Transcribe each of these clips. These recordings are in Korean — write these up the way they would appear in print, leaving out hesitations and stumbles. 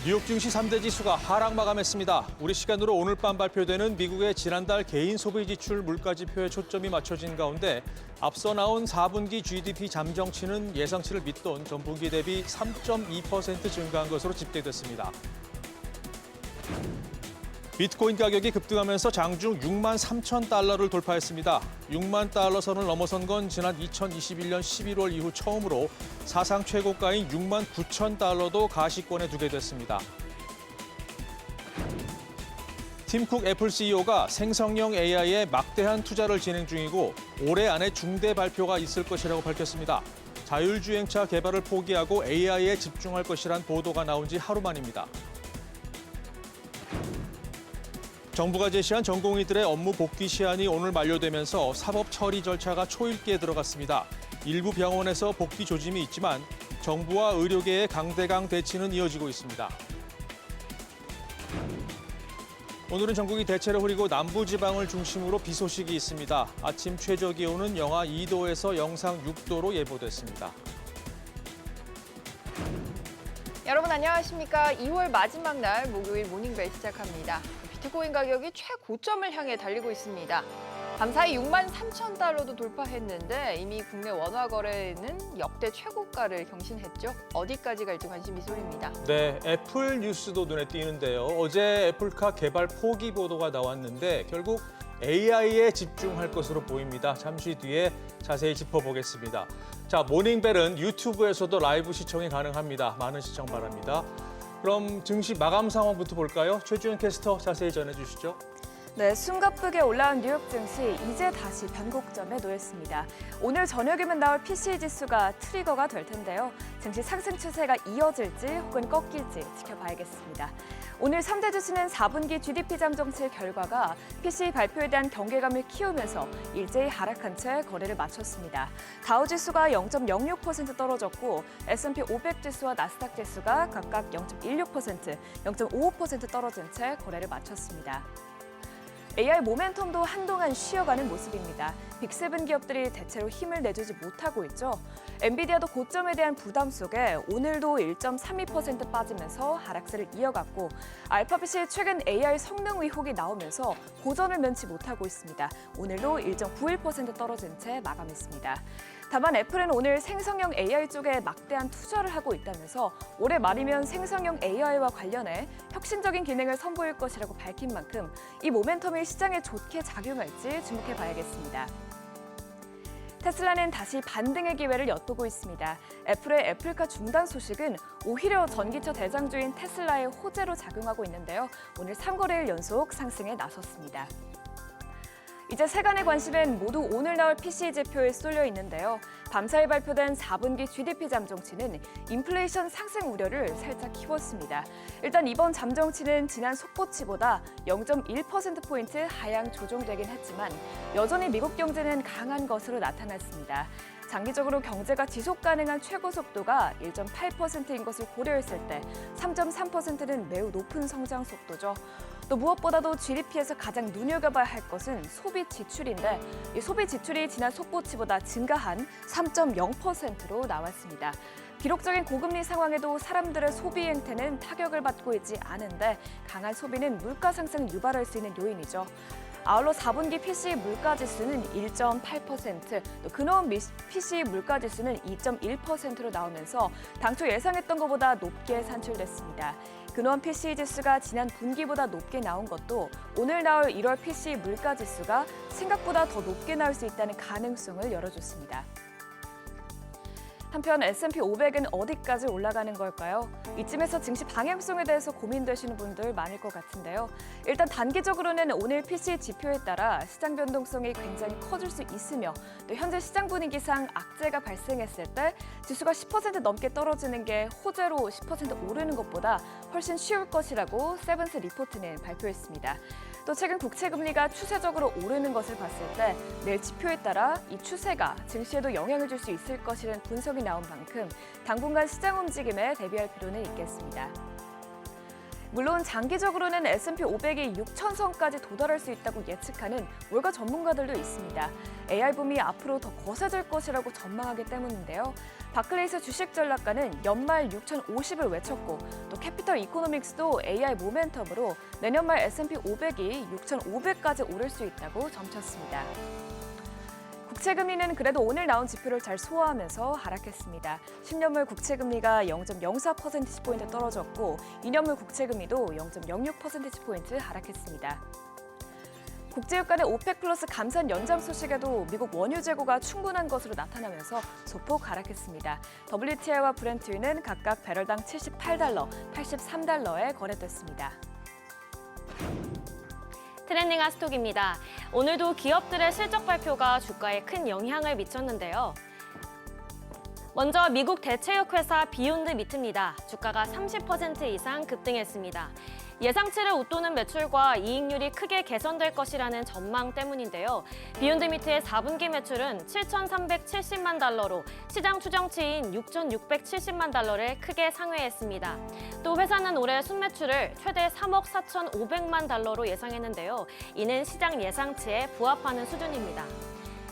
뉴욕 증시 3대 지수가 하락 마감했습니다. 우리 시간으로 오늘 밤 발표되는 미국의 지난달 개인 소비 지출 물가지표에 초점이 맞춰진 가운데 앞서 나온 4분기 GDP 잠정치는 예상치를 밑돈 전분기 대비 3.2% 증가한 것으로 집계됐습니다. 비트코인 가격이 급등하면서 장중 6만 3천 달러를 돌파했습니다. 6만 달러 선을 넘어선 건 지난 2021년 11월 이후 처음으로 사상 최고가인 6만 9천 달러도 가시권에 두게 됐습니다. 팀쿡 애플 CEO가 생성형 AI에 막대한 투자를 진행 중이고 올해 안에 중대 발표가 있을 것이라고 밝혔습니다. 자율주행차 개발을 포기하고 AI에 집중할 것이란 보도가 나온 지 하루 만입니다. 정부가 제시한 전공의들의 업무 복귀 시한이 오늘 만료되면서 사법 처리 절차가 초읽기에 들어갔습니다. 일부 병원에서 복귀 조짐이 있지만 정부와 의료계의 강대강 대치는 이어지고 있습니다. 오늘은 전국이 대체로 흐리고 남부지방을 중심으로 비 소식이 있습니다. 아침 최저 기온은 영하 2도에서 영상 6도로 예보됐습니다. 여러분 안녕하십니까? 2월 마지막 날 목요일 모닝벨 시작합니다. 비트코인 가격이 최고점을 향해 달리고 있습니다. 밤사이 6만 3천 달러도 돌파했는데 이미 국내 원화 거래는 역대 최고가를 경신했죠. 어디까지 갈지 관심이 쏠립니다. 네, 애플 뉴스도 눈에 띄는데요. 어제 애플카 개발 포기 보도가 나왔는데 결국 AI에 집중할 것으로 보입니다. 잠시 뒤에 자세히 짚어보겠습니다. 자, 모닝벨은 유튜브에서도 라이브 시청이 가능합니다. 많은 시청 바랍니다. 그럼 증시 마감 상황부터 볼까요? 최주연 캐스터 자세히 전해주시죠. 네, 숨가쁘게 올라온 뉴욕 증시 이제 다시 변곡점에 놓였습니다. 오늘 저녁이면 나올 PCE 지수가 트리거가 될 텐데요. 증시 상승 추세가 이어질지 혹은 꺾일지 지켜봐야겠습니다. 오늘 3대 지수는 4분기 GDP 잠정치 결과가 PCE 발표에 대한 경계감을 키우면서 일제히 하락한 채 거래를 마쳤습니다. 다우 지수가 0.06% 떨어졌고 S&P 500 지수와 나스닥 지수가 각각 0.16%, 0.55% 떨어진 채 거래를 마쳤습니다. AI 모멘텀도 한동안 쉬어가는 모습입니다. 빅7 기업들이 대체로 힘을 내주지 못하고 있죠. 엔비디아도 고점에 대한 부담 속에 오늘도 1.32% 빠지면서 하락세를 이어갔고 알파벳이 최근 AI 성능 의혹이 나오면서 고전을 면치 못하고 있습니다. 오늘도 1.91% 떨어진 채 마감했습니다. 다만 애플은 오늘 생성형 AI 쪽에 막대한 투자를 하고 있다면서 올해 말이면 생성형 AI와 관련해 혁신적인 기능을 선보일 것이라고 밝힌 만큼 이 모멘텀이 시장에 좋게 작용할지 주목해봐야겠습니다. 테슬라는 다시 반등의 기회를 엿보고 있습니다. 애플의 애플카 중단 소식은 오히려 전기차 대장주인 테슬라의 호재로 작용하고 있는데요. 오늘 3거래일 연속 상승에 나섰습니다. 이제 세간의 관심은 모두 오늘 나올 PCE 지표에 쏠려 있는데요. 밤사이 발표된 4분기 GDP 잠정치는 인플레이션 상승 우려를 살짝 키웠습니다. 일단 이번 잠정치는 지난 속보치보다 0.1%포인트 하향 조정되긴 했지만 여전히 미국 경제는 강한 것으로 나타났습니다. 장기적으로 경제가 지속 가능한 최고 속도가 1.8%인 것을 고려했을 때 3.3%는 매우 높은 성장 속도죠. 또 무엇보다도 GDP에서 가장 눈여겨봐야 할 것은 소비 지출인데 이 소비 지출이 지난 속보치보다 증가한 3.0%로 나왔습니다. 기록적인 고금리 상황에도 사람들의 소비 행태는 타격을 받고 있지 않은데 강한 소비는 물가 상승 유발할 수 있는 요인이죠. 아울러 4분기 PCE 물가지수는 1.8%, 또 근원 PCE 물가지수는 2.1%로 나오면서 당초 예상했던 것보다 높게 산출됐습니다. 근원 PCE 지수가 지난 분기보다 높게 나온 것도 오늘 나올 1월 PCE 물가지수가 생각보다 더 높게 나올 수 있다는 가능성을 열어줬습니다. 한편 S&P 500은 어디까지 올라가는 걸까요? 이쯤에서 증시 방향성에 대해서 고민되시는 분들 많을 것 같은데요. 일단 단기적으로는 오늘 PCE 지표에 따라 시장 변동성이 굉장히 커질 수 있으며 또 현재 시장 분위기상 악재가 발생했을 때 지수가 10% 넘게 떨어지는 게 호재로 10% 오르는 것보다 훨씬 쉬울 것이라고 세븐스 리포트는 발표했습니다. 또 최근 국채 금리가 추세적으로 오르는 것을 봤을 때 내일 지표에 따라 이 추세가 증시에도 영향을 줄 수 있을 것이라는 분석이 나온 만큼 당분간 시장 움직임에 대비할 필요는 있겠습니다. 물론 장기적으로는 S&P 500이 6,000선까지 도달할 수 있다고 예측하는 월가 전문가들도 있습니다. AI 붐이 앞으로 더 거세질 것이라고 전망하기 때문인데요. 바클레이스 주식 전략가는 연말 6,050을 외쳤고 또 캐피털 이코노믹스도 AI 모멘텀으로 내년 말 S&P 500이 6,500까지 오를 수 있다고 점쳤습니다. 국채금리는 그래도 오늘 나온 지표를 잘 소화하면서 하락했습니다. 10년물 국채금리가 0.04%포인트 떨어졌고 2년물 국채금리도 0.06%포인트 하락했습니다. 국제유가 간의 오펙 플러스 감산 연장 소식에도 미국 원유 재고가 충분한 것으로 나타나면서 소폭 하락했습니다. WTI와 브렌트유는 각각 배럴당 78달러, 83달러에 거래됐습니다. 트렌딩한 스톡입니다. 오늘도 기업들의 실적 발표가 주가에 큰 영향을 미쳤는데요. 먼저 미국 대체육 회사 비욘드 미트입니다. 주가가 30% 이상 급등했습니다. 예상치를 웃도는 매출과 이익률이 크게 개선될 것이라는 전망 때문인데요. 비욘드 미트의 4분기 매출은 7,370만 달러로 시장 추정치인 6,670만 달러를 크게 상회했습니다. 또 회사는 올해 순매출을 최대 3억 4,500만 달러로 예상했는데요. 이는 시장 예상치에 부합하는 수준입니다.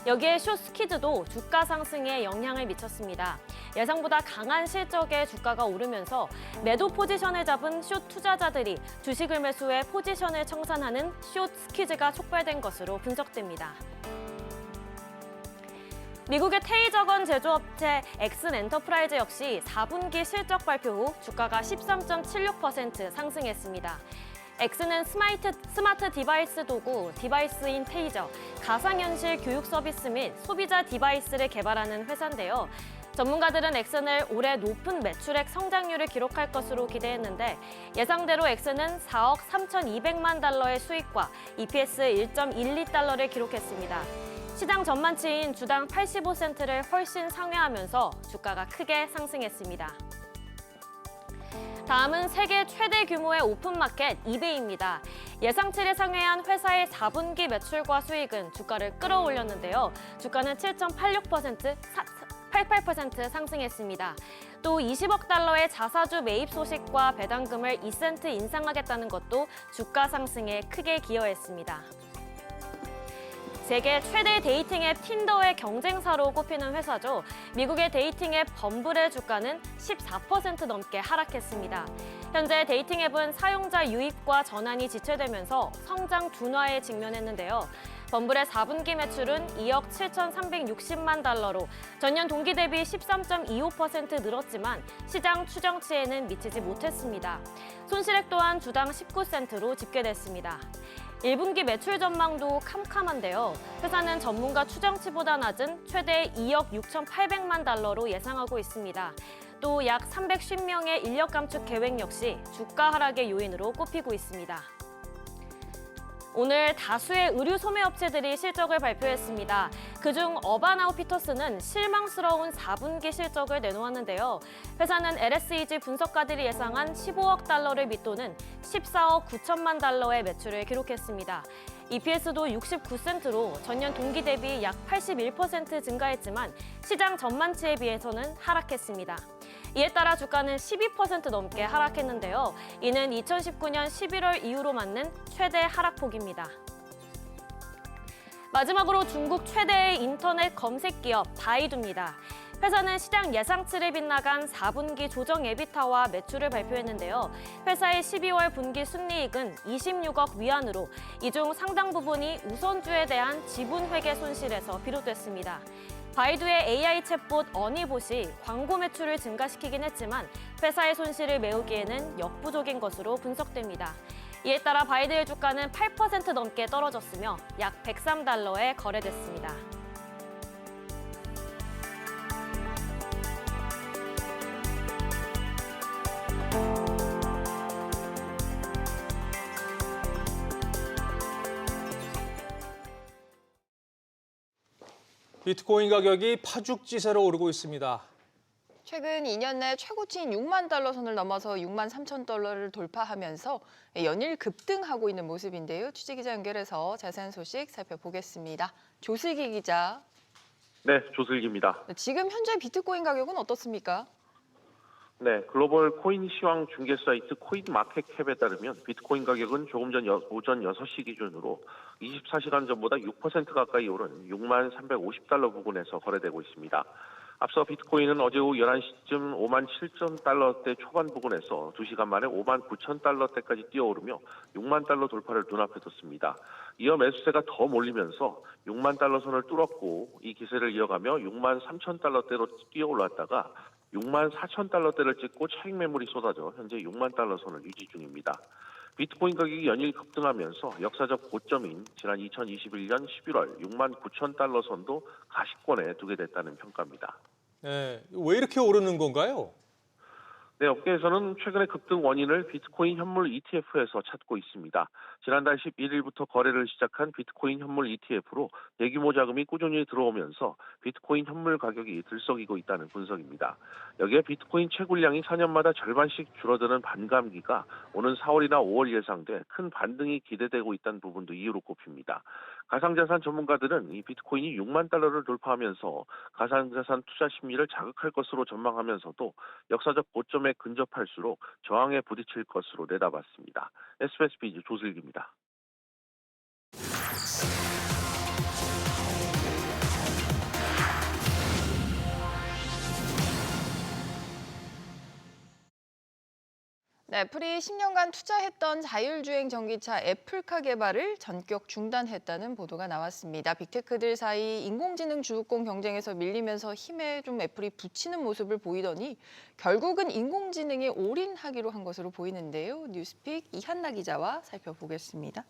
여기에 숏스키즈도 주가 상승에 영향을 미쳤습니다. 예상보다 강한 실적에 주가가 오르면서 매도 포지션을 잡은 숏 투자자들이 주식을 매수해 포지션을 청산하는 숏스키즈가 촉발된 것으로 분석됩니다. 미국의 테이저건 제조업체 엑슨엔터프라이즈 역시 4분기 실적 발표 후 주가가 13.76% 상승했습니다. 엑스는 스마트 디바이스 도구, 디바이스인 테이저, 가상현실 교육 서비스 및 소비자 디바이스를 개발하는 회사인데요. 전문가들은 엑슨을 올해 높은 매출액 성장률을 기록할 것으로 기대했는데 예상대로 엑슨은 4억 3,200만 달러의 수익과 EPS 1.12달러를 기록했습니다. 시장 전만치인 주당 85센트를 훨씬 상회하면서 주가가 크게 상승했습니다. 다음은 세계 최대 규모의 오픈마켓 이베이입니다. 예상치를 상회한 회사의 4분기 매출과 수익은 주가를 끌어올렸는데요. 주가는 7.86%, 상승했습니다. 또 20억 달러의 자사주 매입 소식과 배당금을 2센트 인상하겠다는 것도 주가 상승에 크게 기여했습니다. 세계 최대 데이팅 앱 틴더의 경쟁사로 꼽히는 회사죠. 미국의 데이팅 앱 범블의 주가는 14% 넘게 하락했습니다. 현재 데이팅 앱은 사용자 유입과 전환이 지체되면서 성장 둔화에 직면했는데요. 범블의 4분기 매출은 2억 7,360만 달러로 전년 동기 대비 13.25% 늘었지만 시장 추정치에는 미치지 못했습니다. 손실액 또한 주당 19센트로 집계됐습니다. 1분기 매출 전망도 캄캄한데요. 회사는 전문가 추정치보다 낮은 최대 2억 6,800만 달러로 예상하고 있습니다. 또 약 310명의 인력 감축 계획 역시 주가 하락의 요인으로 꼽히고 있습니다. 오늘 다수의 의류 소매 업체들이 실적을 발표했습니다. 그중 어바나우피터스는 실망스러운 4분기 실적을 내놓았는데요. 회사는 LSEG 분석가들이 예상한 15억 달러를 밑도는 14억 9천만 달러의 매출을 기록했습니다. EPS도 69센트로 전년 동기 대비 약 81% 증가했지만 시장 전만치에 비해서는 하락했습니다. 이에 따라 주가는 12% 넘게 하락했는데요. 이는 2019년 11월 이후로 맞는 최대 하락폭입니다. 마지막으로 중국 최대의 인터넷 검색 기업 바이두입니다. 회사는 시장 예상치를 빗나간 4분기 조정 에비타와 매출을 발표했는데요. 회사의 12월 분기 순이익은 26억 위안으로 이 중 상당 부분이 우선주에 대한 지분 회계 손실에서 비롯됐습니다. 바이두의 AI 챗봇 어니봇이 광고 매출을 증가시키긴 했지만 회사의 손실을 메우기에는 역부족인 것으로 분석됩니다. 이에 따라 바이두의 주가는 8% 넘게 떨어졌으며 약 103달러에 거래됐습니다. 비트코인 가격이 파죽지세로 오르고 있습니다. 최근 2년 내 최고치인 6만 달러 선을 넘어서 6만 3천 달러를 돌파하면서 연일 급등하고 있는 모습인데요. 취재기자 연결해서 자세한 소식 살펴보겠습니다. 조슬기 기자. 네, 조슬기입니다. 지금 현재 비트코인 가격은 어떻습니까? 네, 글로벌 코인 시황 중개 사이트 코인마켓캡에 따르면 비트코인 가격은 조금 전 오전 6시 기준으로 24시간 전보다 6% 가까이 오른 6만 350달러 부근에서 거래되고 있습니다. 앞서 비트코인은 어제 오후 11시쯤 5만 7천 달러대 초반 부근에서 2시간 만에 5만 9천 달러대까지 뛰어오르며 6만 달러 돌파를 눈앞에 뒀습니다. 이어 매수세가 더 몰리면서 6만 달러 선을 뚫었고 이 기세를 이어가며 6만 3천 달러대로 뛰어올랐다가 6만 4천 달러대를 찍고 차익 매물이 쏟아져 현재 6만 달러 선을 유지 중입니다. 비트코인 가격이 연일 급등하면서 역사적 고점인 지난 2021년 11월 6만 9천 달러 선도 가시권에 두게 됐다는 평가입니다. 네, 왜 이렇게 오르는 건가요? 네, 업계에서는 최근의 급등 원인을 비트코인 현물 ETF에서 찾고 있습니다. 지난달 11일부터 거래를 시작한 비트코인 현물 ETF로 대규모 자금이 꾸준히 들어오면서 비트코인 현물 가격이 들썩이고 있다는 분석입니다. 여기에 비트코인 채굴량이 4년마다 절반씩 줄어드는 반감기가 오는 4월이나 5월 예상돼 큰 반등이 기대되고 있다는 부분도 이유로 꼽힙니다. 가상자산 전문가들은 이 비트코인이 6만 달러를 돌파하면서 가상자산 투자 심리를 자극할 것으로 전망하면서도 역사적 고점에 근접할수록 저항에 부딪힐 것으로 내다봤습니다. SBS 비즈 조슬기입니다. 네, 애플이 10년간 투자했던 자율주행 전기차 애플카 개발을 전격 중단했다는 보도가 나왔습니다. 빅테크들 사이 인공지능 주도권 경쟁에서 밀리면서 힘에 좀 애플이 붙이는 모습을 보이더니 결국은 인공지능에 올인하기로 한 것으로 보이는데요. 뉴스픽 이한나 기자와 살펴보겠습니다.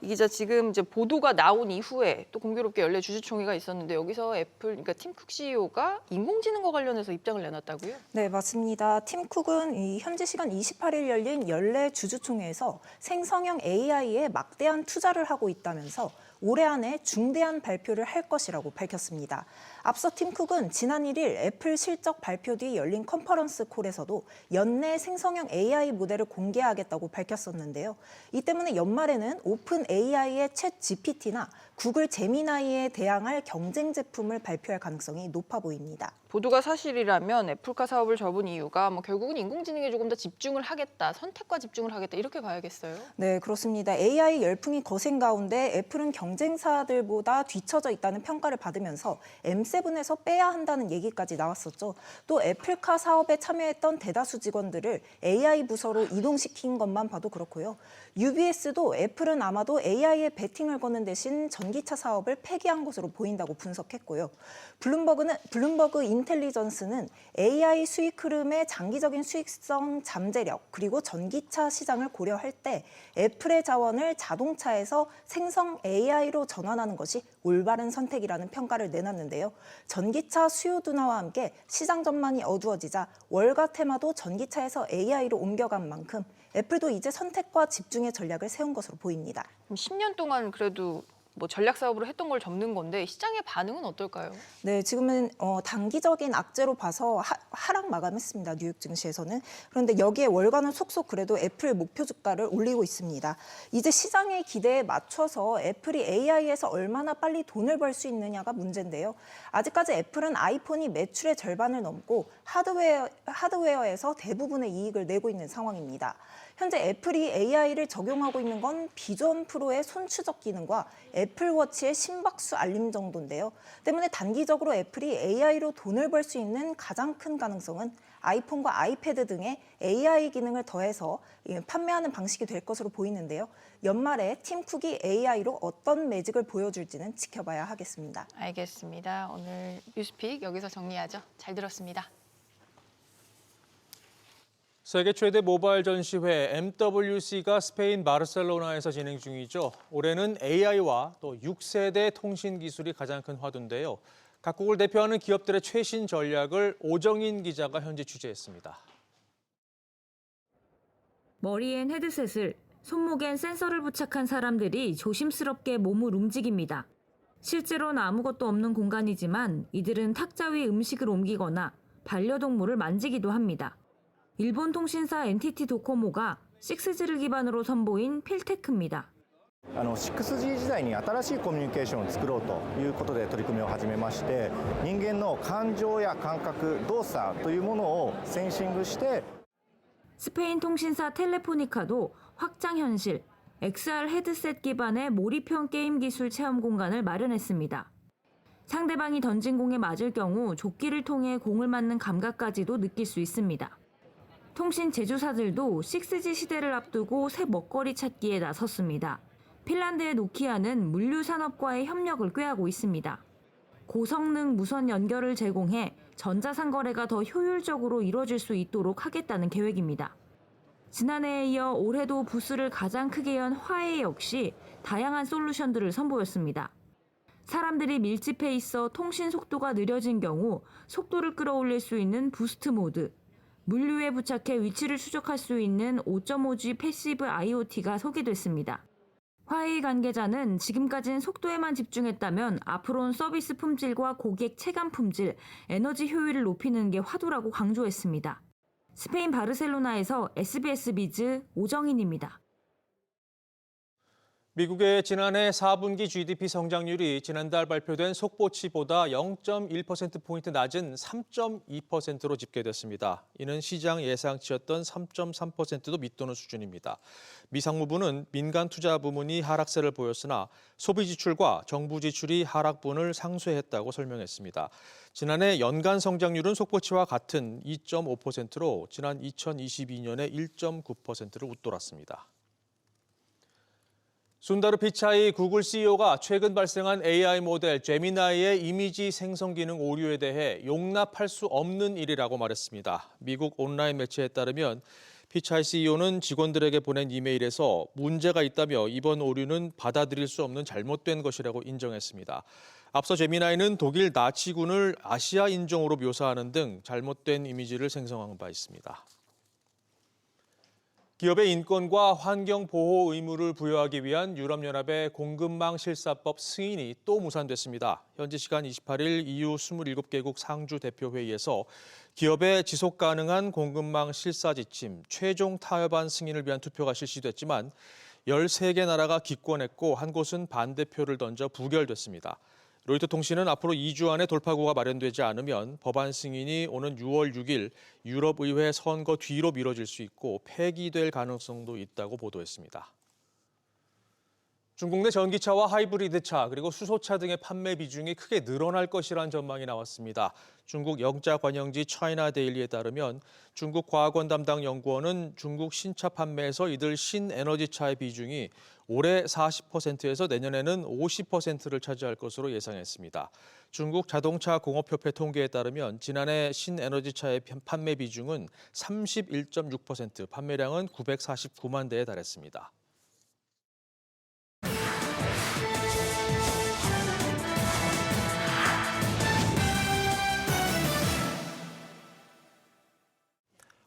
이 기자 지금 이제 보도가 나온 이후에 또 공교롭게 연례 주주총회가 있었는데 여기서 애플, 그러니까 팀 쿡 CEO가 인공지능과 관련해서 입장을 내놨다고요? 네, 맞습니다. 팀 쿡은 현지 시간 28일 열린 연례 주주총회에서 생성형 AI에 막대한 투자를 하고 있다면서 올해 안에 중대한 발표를 할 것이라고 밝혔습니다. 앞서 팀 쿡은 지난 1일 애플 실적 발표 뒤 열린 컨퍼런스 콜에서도 연내 생성형 AI 모델을 공개하겠다고 밝혔었는데요. 이 때문에 연말에는 오픈 AI의 챗 GPT나 구글 제미나이에 대항할 경쟁 제품을 발표할 가능성이 높아 보입니다. 보도가 사실이라면 애플카 사업을 접은 이유가 결국은 인공지능에 조금 더 집중을 하겠다, 선택과 집중을 하겠다 이렇게 봐야겠어요. 네, 그렇습니다. AI 열풍이 거센 가운데 애플은 경쟁사들보다 뒤처져 있다는 평가를 받으면서 M7에서 빼야 한다는 얘기까지 나왔었죠. 또 애플카 사업에 참여했던 대다수 직원들을 AI 부서로 이동시킨 것만 봐도 그렇고요. UBS도 애플은 아마도 AI에 베팅을 거는 대신 전기차 사업을 폐기한 것으로 보인다고 분석했고요. 블룸버그 인텔리전스는 AI 수익 흐름의 장기적인 수익성 잠재력 그리고 전기차 시장을 고려할 때 애플의 자원을 자동차에서 생성 AI로 전환하는 것이 올바른 선택이라는 평가를 내놨는데요. 전기차 수요 둔화와 함께 시장 전망이 어두워지자 월가 테마도 전기차에서 AI로 옮겨간 만큼 애플도 이제 선택과 집중의 전략을 세운 것으로 보입니다. 10년 동안 그래도 전략 사업으로 했던 걸 접는 건데 시장의 반응은 어떨까요? 네, 지금은 단기적인 악재로 봐서 하락 마감했습니다. 뉴욕 증시에서는. 그런데 여기에 월가는 속속 그래도 애플 목표 주가를 올리고 있습니다. 이제 시장의 기대에 맞춰서 애플이 AI에서 얼마나 빨리 돈을 벌 수 있느냐가 문제인데요. 아직까지 애플은 아이폰이 매출의 절반을 넘고 하드웨어에서 대부분의 이익을 내고 있는 상황입니다. 현재 애플이 AI를 적용하고 있는 건 비전 프로의 손추적 기능과 애플워치의 심박수 알림 정도인데요. 때문에 단기적으로 애플이 AI로 돈을 벌 수 있는 가장 큰 가능성은 아이폰과 아이패드 등의 AI 기능을 더해서 판매하는 방식이 될 것으로 보이는데요. 연말에 팀 쿡이 AI로 어떤 매직을 보여줄지는 지켜봐야 하겠습니다. 알겠습니다. 오늘 뉴스픽 여기서 정리하죠. 잘 들었습니다. 세계 최대 모바일 전시회 MWC가 스페인 바르셀로나에서 진행 중이죠. 올해는 AI와 또 6세대 통신 기술이 가장 큰 화두인데요. 각국을 대표하는 기업들의 최신 전략을 오정인 기자가 현지 취재했습니다. 머리엔 헤드셋을, 손목엔 센서를 부착한 사람들이 조심스럽게 몸을 움직입니다. 실제로는 아무것도 없는 공간이지만 이들은 탁자 위 음식을 옮기거나 반려동물을 만지기도 합니다. 일본 통신사 NTT 도코모가 6G를 기반으로 선보인 필테크입니다. 6G 時代に新しいコミュニケーションを作ろうということで取り組みを始めまして、人間の感情や感覚、動作というものをセンシングして 스페인 통신사 텔레포니카도 확장현실, XR 헤드셋 기반의 몰입형 게임 기술 체험 공간을 마련했습니다. 상대방이 던진 공에 맞을 경우 조끼를 통해 공을 맞는 감각까지도 느낄 수 있습니다. 통신 제조사들도 6G 시대를 앞두고 새 먹거리 찾기에 나섰습니다. 핀란드의 노키아는 물류 산업과의 협력을 꾀하고 있습니다. 고성능 무선 연결을 제공해 전자상거래가 더 효율적으로 이뤄질 수 있도록 하겠다는 계획입니다. 지난해에 이어 올해도 부스를 가장 크게 연 화웨이 역시 다양한 솔루션들을 선보였습니다. 사람들이 밀집해 있어 통신 속도가 느려진 경우 속도를 끌어올릴 수 있는 부스트 모드, 물류에 부착해 위치를 추적할 수 있는 5.5G 패시브 IoT가 소개됐습니다. 화웨이 관계자는 지금까지는 속도에만 집중했다면 앞으로는 서비스 품질과 고객 체감 품질, 에너지 효율을 높이는 게 화두라고 강조했습니다. 스페인 바르셀로나에서 SBS 비즈 오정인입니다. 미국의 지난해 4분기 GDP 성장률이 지난달 발표된 속보치보다 0.1%포인트 낮은 3.2%로 집계됐습니다. 이는 시장 예상치였던 3.3%도 밑도는 수준입니다. 미 상무부는 민간 투자 부문이 하락세를 보였으나 소비 지출과 정부 지출이 하락분을 상쇄했다고 설명했습니다. 지난해 연간 성장률은 속보치와 같은 2.5%로 지난 2022년에 1.9%를 웃돌았습니다. 순다르 피차이 구글 CEO가 최근 발생한 AI 모델 제미나이의 이미지 생성 기능 오류에 대해 용납할 수 없는 일이라고 말했습니다. 미국 온라인 매체에 따르면 피차이 CEO는 직원들에게 보낸 이메일에서 문제가 있다며 이번 오류는 받아들일 수 없는 잘못된 것이라고 인정했습니다. 앞서 제미나이는 독일 나치군을 아시아 인종으로 묘사하는 등 잘못된 이미지를 생성한 바 있습니다. 기업의 인권과 환경 보호 의무를 부여하기 위한 유럽연합의 공급망 실사법 승인이 또 무산됐습니다. 현지 시간 28일 EU 27개국 상주 대표회의에서 기업의 지속 가능한 공급망 실사 지침 최종 타협안 승인을 위한 투표가 실시됐지만 13개 나라가 기권했고 한 곳은 반대표를 던져 부결됐습니다. 로이터 통신은 앞으로 2주 안에 돌파구가 마련되지 않으면 법안 승인이 오는 6월 6일 유럽의회 선거 뒤로 미뤄질 수 있고 폐기될 가능성도 있다고 보도했습니다. 중국 내 전기차와 하이브리드차 그리고 수소차 등의 판매 비중이 크게 늘어날 것이라는 전망이 나왔습니다. 중국 영자관영지 차이나 데일리에 따르면 중국 과학원 담당 연구원은 중국 신차 판매에서 이들 신에너지차의 비중이 올해 40%에서 내년에는 50%를 차지할 것으로 예상했습니다. 중국 자동차 공업협회 통계에 따르면 지난해 신에너지차의 판매 비중은 31.6%, 판매량은 949만 대에 달했습니다.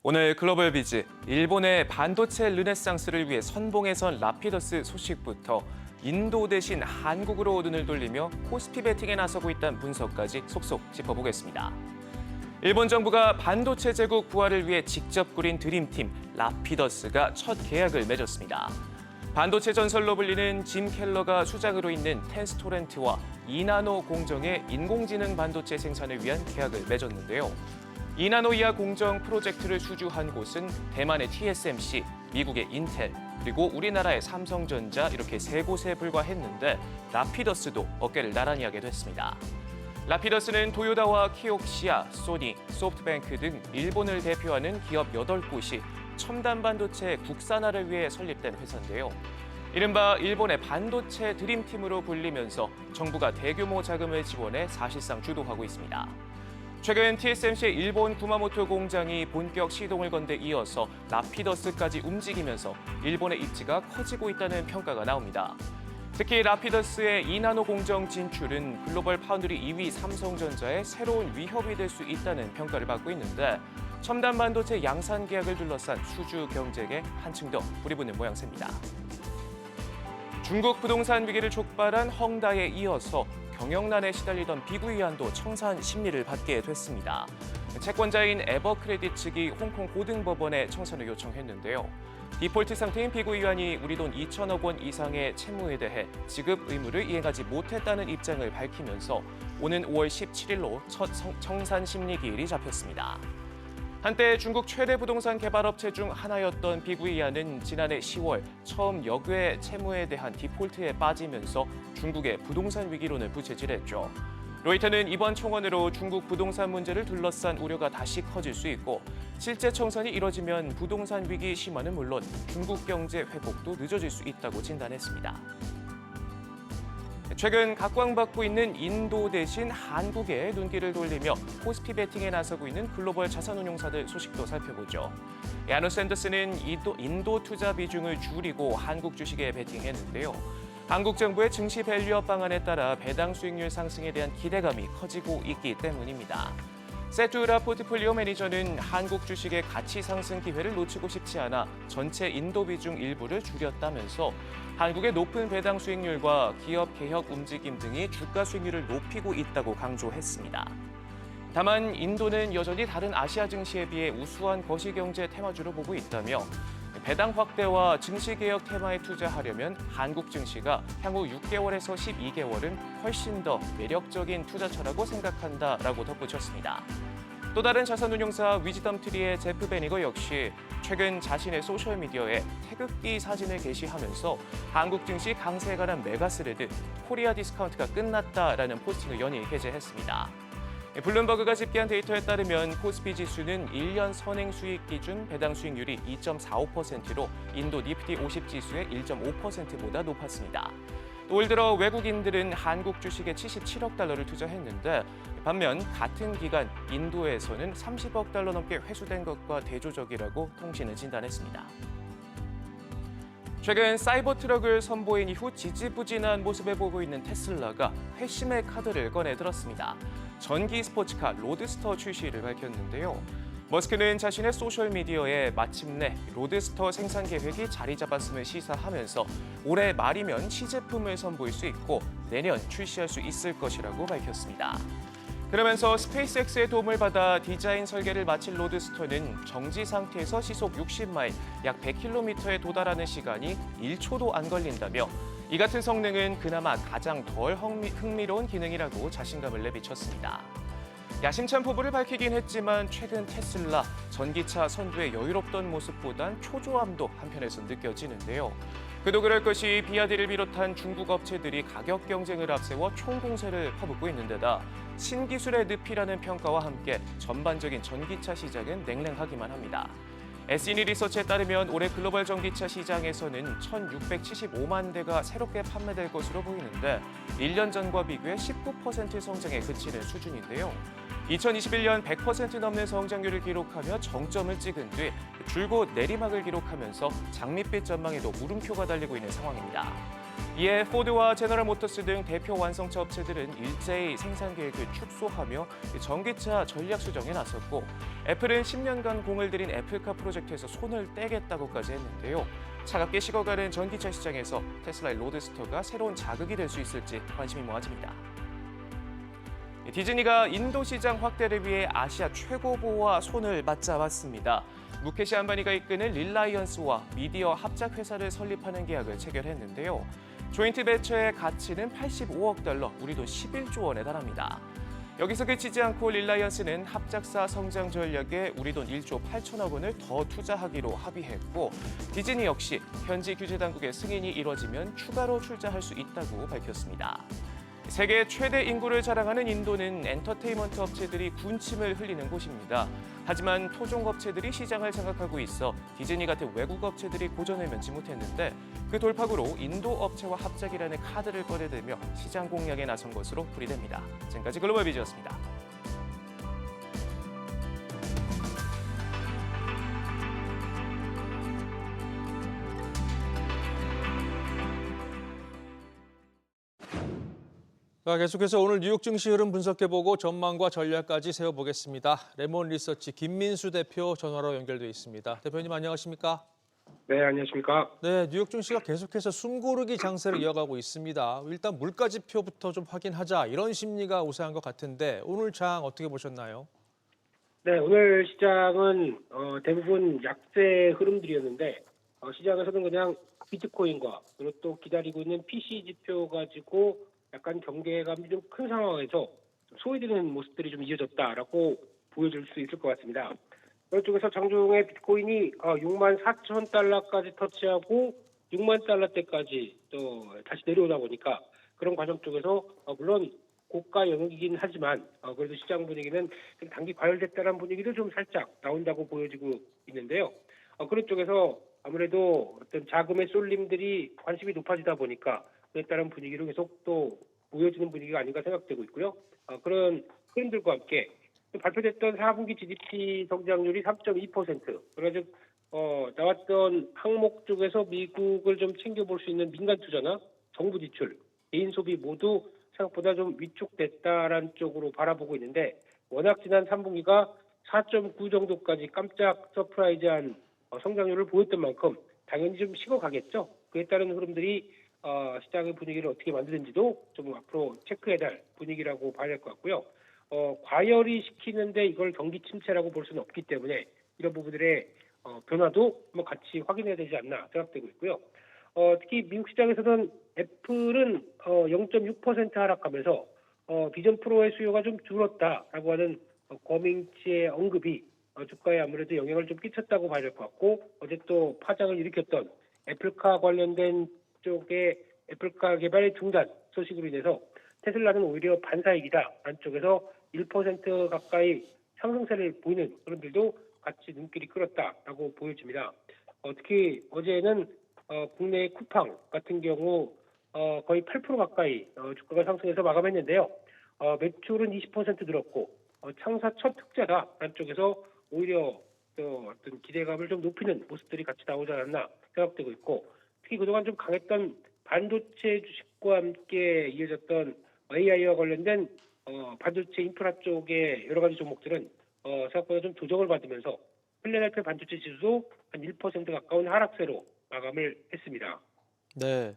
오늘 글로벌 비즈, 일본의 반도체 르네상스를 위해 선봉에 선 라피더스 소식부터 인도 대신 한국으로 눈을 돌리며 코스피 베팅에 나서고 있다는 분석까지 속속 짚어보겠습니다. 일본 정부가 반도체 제국 부활을 위해 직접 꾸린 드림팀 라피더스가 첫 계약을 맺었습니다. 반도체 전설로 불리는 짐 켈러가 수장으로 있는 텐스토렌트와 2나노 공정의 인공지능 반도체 생산을 위한 계약을 맺었는데요. 2나노 이하 공정 프로젝트를 수주한 곳은 대만의 TSMC, 미국의 인텔, 그리고 우리나라의 삼성전자 이렇게 세 곳에 불과했는데 라피더스도 어깨를 나란히 하게 됐습니다. 라피더스는 토요다와 키옥시아, 소니, 소프트뱅크 등 일본을 대표하는 기업 8곳이 첨단 반도체 국산화를 위해 설립된 회사인데요. 이른바 일본의 반도체 드림팀으로 불리면서 정부가 대규모 자금을 지원해 사실상 주도하고 있습니다. 최근 TSMC의 일본 구마모토 공장이 본격 시동을 건 데 이어서 라피더스까지 움직이면서 일본의 입지가 커지고 있다는 평가가 나옵니다. 특히 라피더스의 2나노 공정 진출은 글로벌 파운드리 2위 삼성전자의 새로운 위협이 될 수 있다는 평가를 받고 있는데 첨단 반도체 양산 계약을 둘러싼 수주 경쟁에 한층 더 불이 붙는 모양새입니다. 중국 부동산 위기를 촉발한 헝다에 이어서 경영난에 시달리던 비구이안도 청산 심리를 받게 됐습니다. 채권자인 에버크레딧 측이 홍콩 고등법원에 청산을 요청했는데요. 디폴트 상태인 비구이안이 우리 돈 2천억 원 이상의 채무에 대해 지급 의무를 이행하지 못했다는 입장을 밝히면서 오는 5월 17일로 첫 청산 심리 기일이 잡혔습니다. 한때 중국 최대 부동산 개발업체 중 하나였던 비구이안은 지난해 10월 처음 역외 채무에 대한 디폴트에 빠지면서 중국의 부동산 위기론을 부채질했죠. 로이터는 이번 총원으로 중국 부동산 문제를 둘러싼 우려가 다시 커질 수 있고 실제 청산이 이뤄지면 부동산 위기 심화는 물론 중국 경제 회복도 늦어질 수 있다고 진단했습니다. 최근 각광받고 있는 인도 대신 한국에 눈길을 돌리며 코스피 베팅에 나서고 있는 글로벌 자산운용사들 소식도 살펴보죠. 야누 샌더스는 인도 투자 비중을 줄이고 한국 주식에 베팅했는데요. 한국 정부의 증시 밸류업 방안에 따라 배당 수익률 상승에 대한 기대감이 커지고 있기 때문입니다. 세투라 포트폴리오 매니저는 한국 주식의 가치 상승 기회를 놓치고 싶지 않아 전체 인도 비중 일부를 줄였다면서 한국의 높은 배당 수익률과 기업 개혁 움직임 등이 주가 수익률을 높이고 있다고 강조했습니다. 다만 인도는 여전히 다른 아시아 증시에 비해 우수한 거시경제 테마주로 보고 있다며 배당 확대와 증시 개혁 테마에 투자하려면 한국 증시가 향후 6개월에서 12개월은 훨씬 더 매력적인 투자처라고 생각한다라고 덧붙였습니다. 또 다른 자산운용사 위즈덤트리의 제프 베니거 역시 최근 자신의 소셜미디어에 태극기 사진을 게시하면서 한국 증시 강세에 관한 메가스레드 코리아 디스카운트가 끝났다라는 포스팅을 연일 게재했습니다. 블룸버그가 집계한 데이터에 따르면 코스피 지수는 1년 선행 수익 기준 배당 수익률이 2.45%로 인도 니프티 50 지수의 1.5%보다 높았습니다. 또 올 들어 외국인들은 한국 주식에 77억 달러를 투자했는데 반면 같은 기간 인도에서는 30억 달러 넘게 회수된 것과 대조적이라고 통신은 진단했습니다. 최근 사이버 트럭을 선보인 이후 지지부진한 모습을 보고 있는 테슬라가 회심의 카드를 꺼내들었습니다. 전기 스포츠카 로드스터 출시를 밝혔는데요. 머스크는 자신의 소셜미디어에 마침내 로드스터 생산 계획이 자리 잡았음을 시사하면서 올해 말이면 시제품을 선보일 수 있고 내년 출시할 수 있을 것이라고 밝혔습니다. 그러면서 스페이스X의 도움을 받아 디자인 설계를 마친 로드스터는 정지 상태에서 시속 60마일, 약 100km에 도달하는 시간이 1초도 안 걸린다며 이 같은 성능은 그나마 가장 덜 흥미로운 기능이라고 자신감을 내비쳤습니다. 야심찬 포부를 밝히긴 했지만 최근 테슬라 전기차 선두의 여유롭던 모습보단 초조함도 한편에서 느껴지는데요. 그도 그럴 것이 비아디를 비롯한 중국 업체들이 가격 경쟁을 앞세워 총공세를 퍼붓고 있는 데다 신기술의 늪이라는 평가와 함께 전반적인 전기차 시장은 냉랭하기만 합니다. SNE 리서치에 따르면 올해 글로벌 전기차 시장에서는 1,675만 대가 새롭게 판매될 것으로 보이는데 1년 전과 비교해 19% 성장에 그치는 수준인데요. 2021년 100% 넘는 성장률을 기록하며 정점을 찍은 뒤 줄곧 내리막을 기록하면서 장밋빛 전망에도 물음표가 달리고 있는 상황입니다. 이에 포드와 제너럴 모터스 등 대표 완성차 업체들은 일제히 생산 계획을 축소하며 전기차 전략 수정에 나섰고 애플은 10년간 공을 들인 애플카 프로젝트에서 손을 떼겠다고까지 했는데요. 차갑게 식어가는 전기차 시장에서 테슬라의 로드스터가 새로운 자극이 될 수 있을지 관심이 모아집니다. 디즈니가 인도 시장 확대를 위해 아시아 최고보와 손을 맞잡았습니다. 무케시 안바니가 이끄는 릴라이언스와 미디어 합작 회사를 설립하는 계약을 체결했는데요. 조인트 베처의 가치는 85억 달러, 우리 돈 11조 원에 달합니다. 여기서 그치지 않고 릴라이언스는 합작사 성장 전략에 우리 돈 1조 8천억 원을 더 투자하기로 합의했고 디즈니 역시 현지 규제 당국의 승인이 이뤄지면 추가로 출자할 수 있다고 밝혔습니다. 세계 최대 인구를 자랑하는 인도는 엔터테인먼트 업체들이 군침을 흘리는 곳입니다. 하지만 토종 업체들이 시장을 장악하고 있어 디즈니 같은 외국 업체들이 고전을 면치 못했는데 그 돌파구로 인도 업체와 합작이라는 카드를 꺼내들며 시장 공략에 나선 것으로 풀이됩니다. 지금까지 글로벌 비즈였습니다. 계속해서 오늘 뉴욕 증시 흐름 분석해보고 전망과 전략까지 세워보겠습니다. 레몬 리서치 김민수 대표 전화로 연결돼 있습니다. 대표님 안녕하십니까? 네, 안녕하십니까? 네, 뉴욕 증시가 계속해서 숨고르기 장세를 이어가고 있습니다. 일단 물가 지표부터 좀 확인하자 이런 심리가 우세한 것 같은데 오늘 장 어떻게 보셨나요? 네, 오늘 시장은 대부분 약세 흐름들이었는데 시장에서는 그냥 비트코인과 그리고 또 기다리고 있는 PC 지표 가지고 약간 경계감이 좀 큰 상황에서 소외되는 모습들이 좀 이어졌다라고 보여줄 수 있을 것 같습니다. 그런 쪽에서 장중에 비트코인이 6만 4천 달러까지 터치하고 6만 달러대까지 또 다시 내려오다 보니까 그런 과정 쪽에서 물론 고가 영역이긴 하지만 그래도 시장 분위기는 좀 단기 과열됐다는 분위기도 좀 살짝 나온다고 보여지고 있는데요. 그런 쪽에서 아무래도 어떤 자금의 쏠림들이 관심이 높아지다 보니까 그에 따른 분위기로 계속 또 보여지는 분위기가 아닌가 생각되고 있고요. 그런 흐름들과 함께 발표됐던 4분기 GDP 성장률이 3.2%. 그래서 나왔던 항목 쪽에서 미국을 좀 챙겨볼 수 있는 민간 투자나 정부 지출, 개인 소비 모두 생각보다 좀 위축됐다라는 쪽으로 바라보고 있는데 워낙 지난 3분기가 4.9 정도까지 깜짝 서프라이즈한 성장률을 보였던 만큼 당연히 좀 식어가겠죠. 그에 따른 흐름들이 시장의 분위기를 어떻게 만드는지도 좀 앞으로 체크해야 할 분위기라고 봐야 할 것 같고요. 과열이 시키는데 이걸 경기 침체라고 볼 수는 없기 때문에 이런 부분들의 변화도 한번 같이 확인해야 되지 않나 생각되고 있고요. 특히 미국 시장에서는 애플은 0.6% 하락하면서 비전 프로의 수요가 좀 줄었다라고 하는 거밍치의 언급이 주가에 아무래도 영향을 좀 끼쳤다고 봐야 될 것 같고 어제 또 파장을 일으켰던 애플카 관련된 쪽의 애플카 개발의 중단 소식으로 인해서 테슬라는 오히려 반사이익이다라는 쪽에서 1% 가까이 상승세를 보이는 그런들도 같이 눈길이 끌었다라고 보여집니다. 특히 어제는 국내 쿠팡 같은 경우 거의 8% 가까이 주가가 상승해서 마감했는데요. 매출은 20% 늘었고 창사 첫 흑자다라는 쪽에서 오히려 어떤 기대감을 좀 높이는 모습들이 같이 나오지 않았나 생각되고 있고 특히 그동안 좀 강했던 반도체 주식과 함께 이어졌던 AI와 관련된 반도체 인프라 쪽의 여러 가지 종목들은 생각보다 좀 조정을 받으면서 필라델피아 반도체 지수도 한 1% 가까운 하락세로 마감을 했습니다. 네.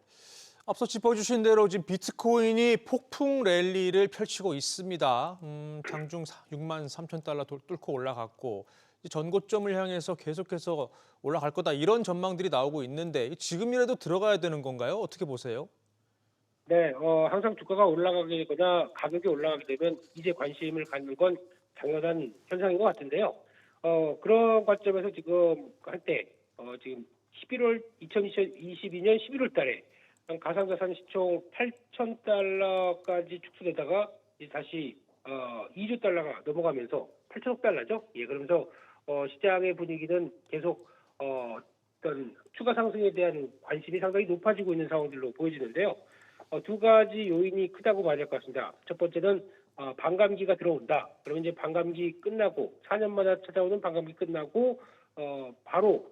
앞서 짚어주신 대로 지금 비트코인이 폭풍 랠리를 펼치고 있습니다. 장중 6만 3천 달러 뚫고 올라갔고 전고점을 향해서 계속해서 올라갈 거다 이런 전망들이 나오고 있는데 지금이라도 들어가야 되는 건가요? 어떻게 보세요? 네, 항상 주가가 올라가게 되거나 가격이 올라가게 되면 이제 관심을 갖는 건 당연한 현상인 것 같은데요. 그런 관점에서 지금 한때 지금 2022년 11월 달에 가상자산 시총 8천 달러까지 축소되다가 이제 다시 2조 달러가 넘어가면서 8천억 달러죠. 예, 그러면서 시장의 분위기는 계속 어떤 추가 상승에 대한 관심이 상당히 높아지고 있는 상황들로 보여지는데요. 두 가지 요인이 크다고 봐야 될 것 같습니다. 첫 번째는 반감기가 들어온다. 그러면 이제 반감기 끝나고 4년마다 찾아오는 반감기 끝나고 바로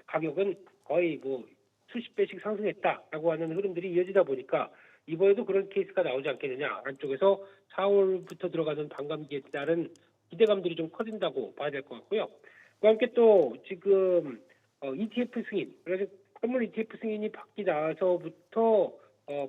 가격은 거의 뭐 수십 배씩 상승했다라고 하는 흐름들이 이어지다 보니까 이번에도 그런 케이스가 나오지 않겠느냐 안쪽에서 4월부터 들어가는 반감기에 따른 기대감들이 좀 커진다고 봐야 될 것 같고요. 그와 함께 또 지금 ETF 승인, 그래서 선물 ETF 승인이 받기 나서부터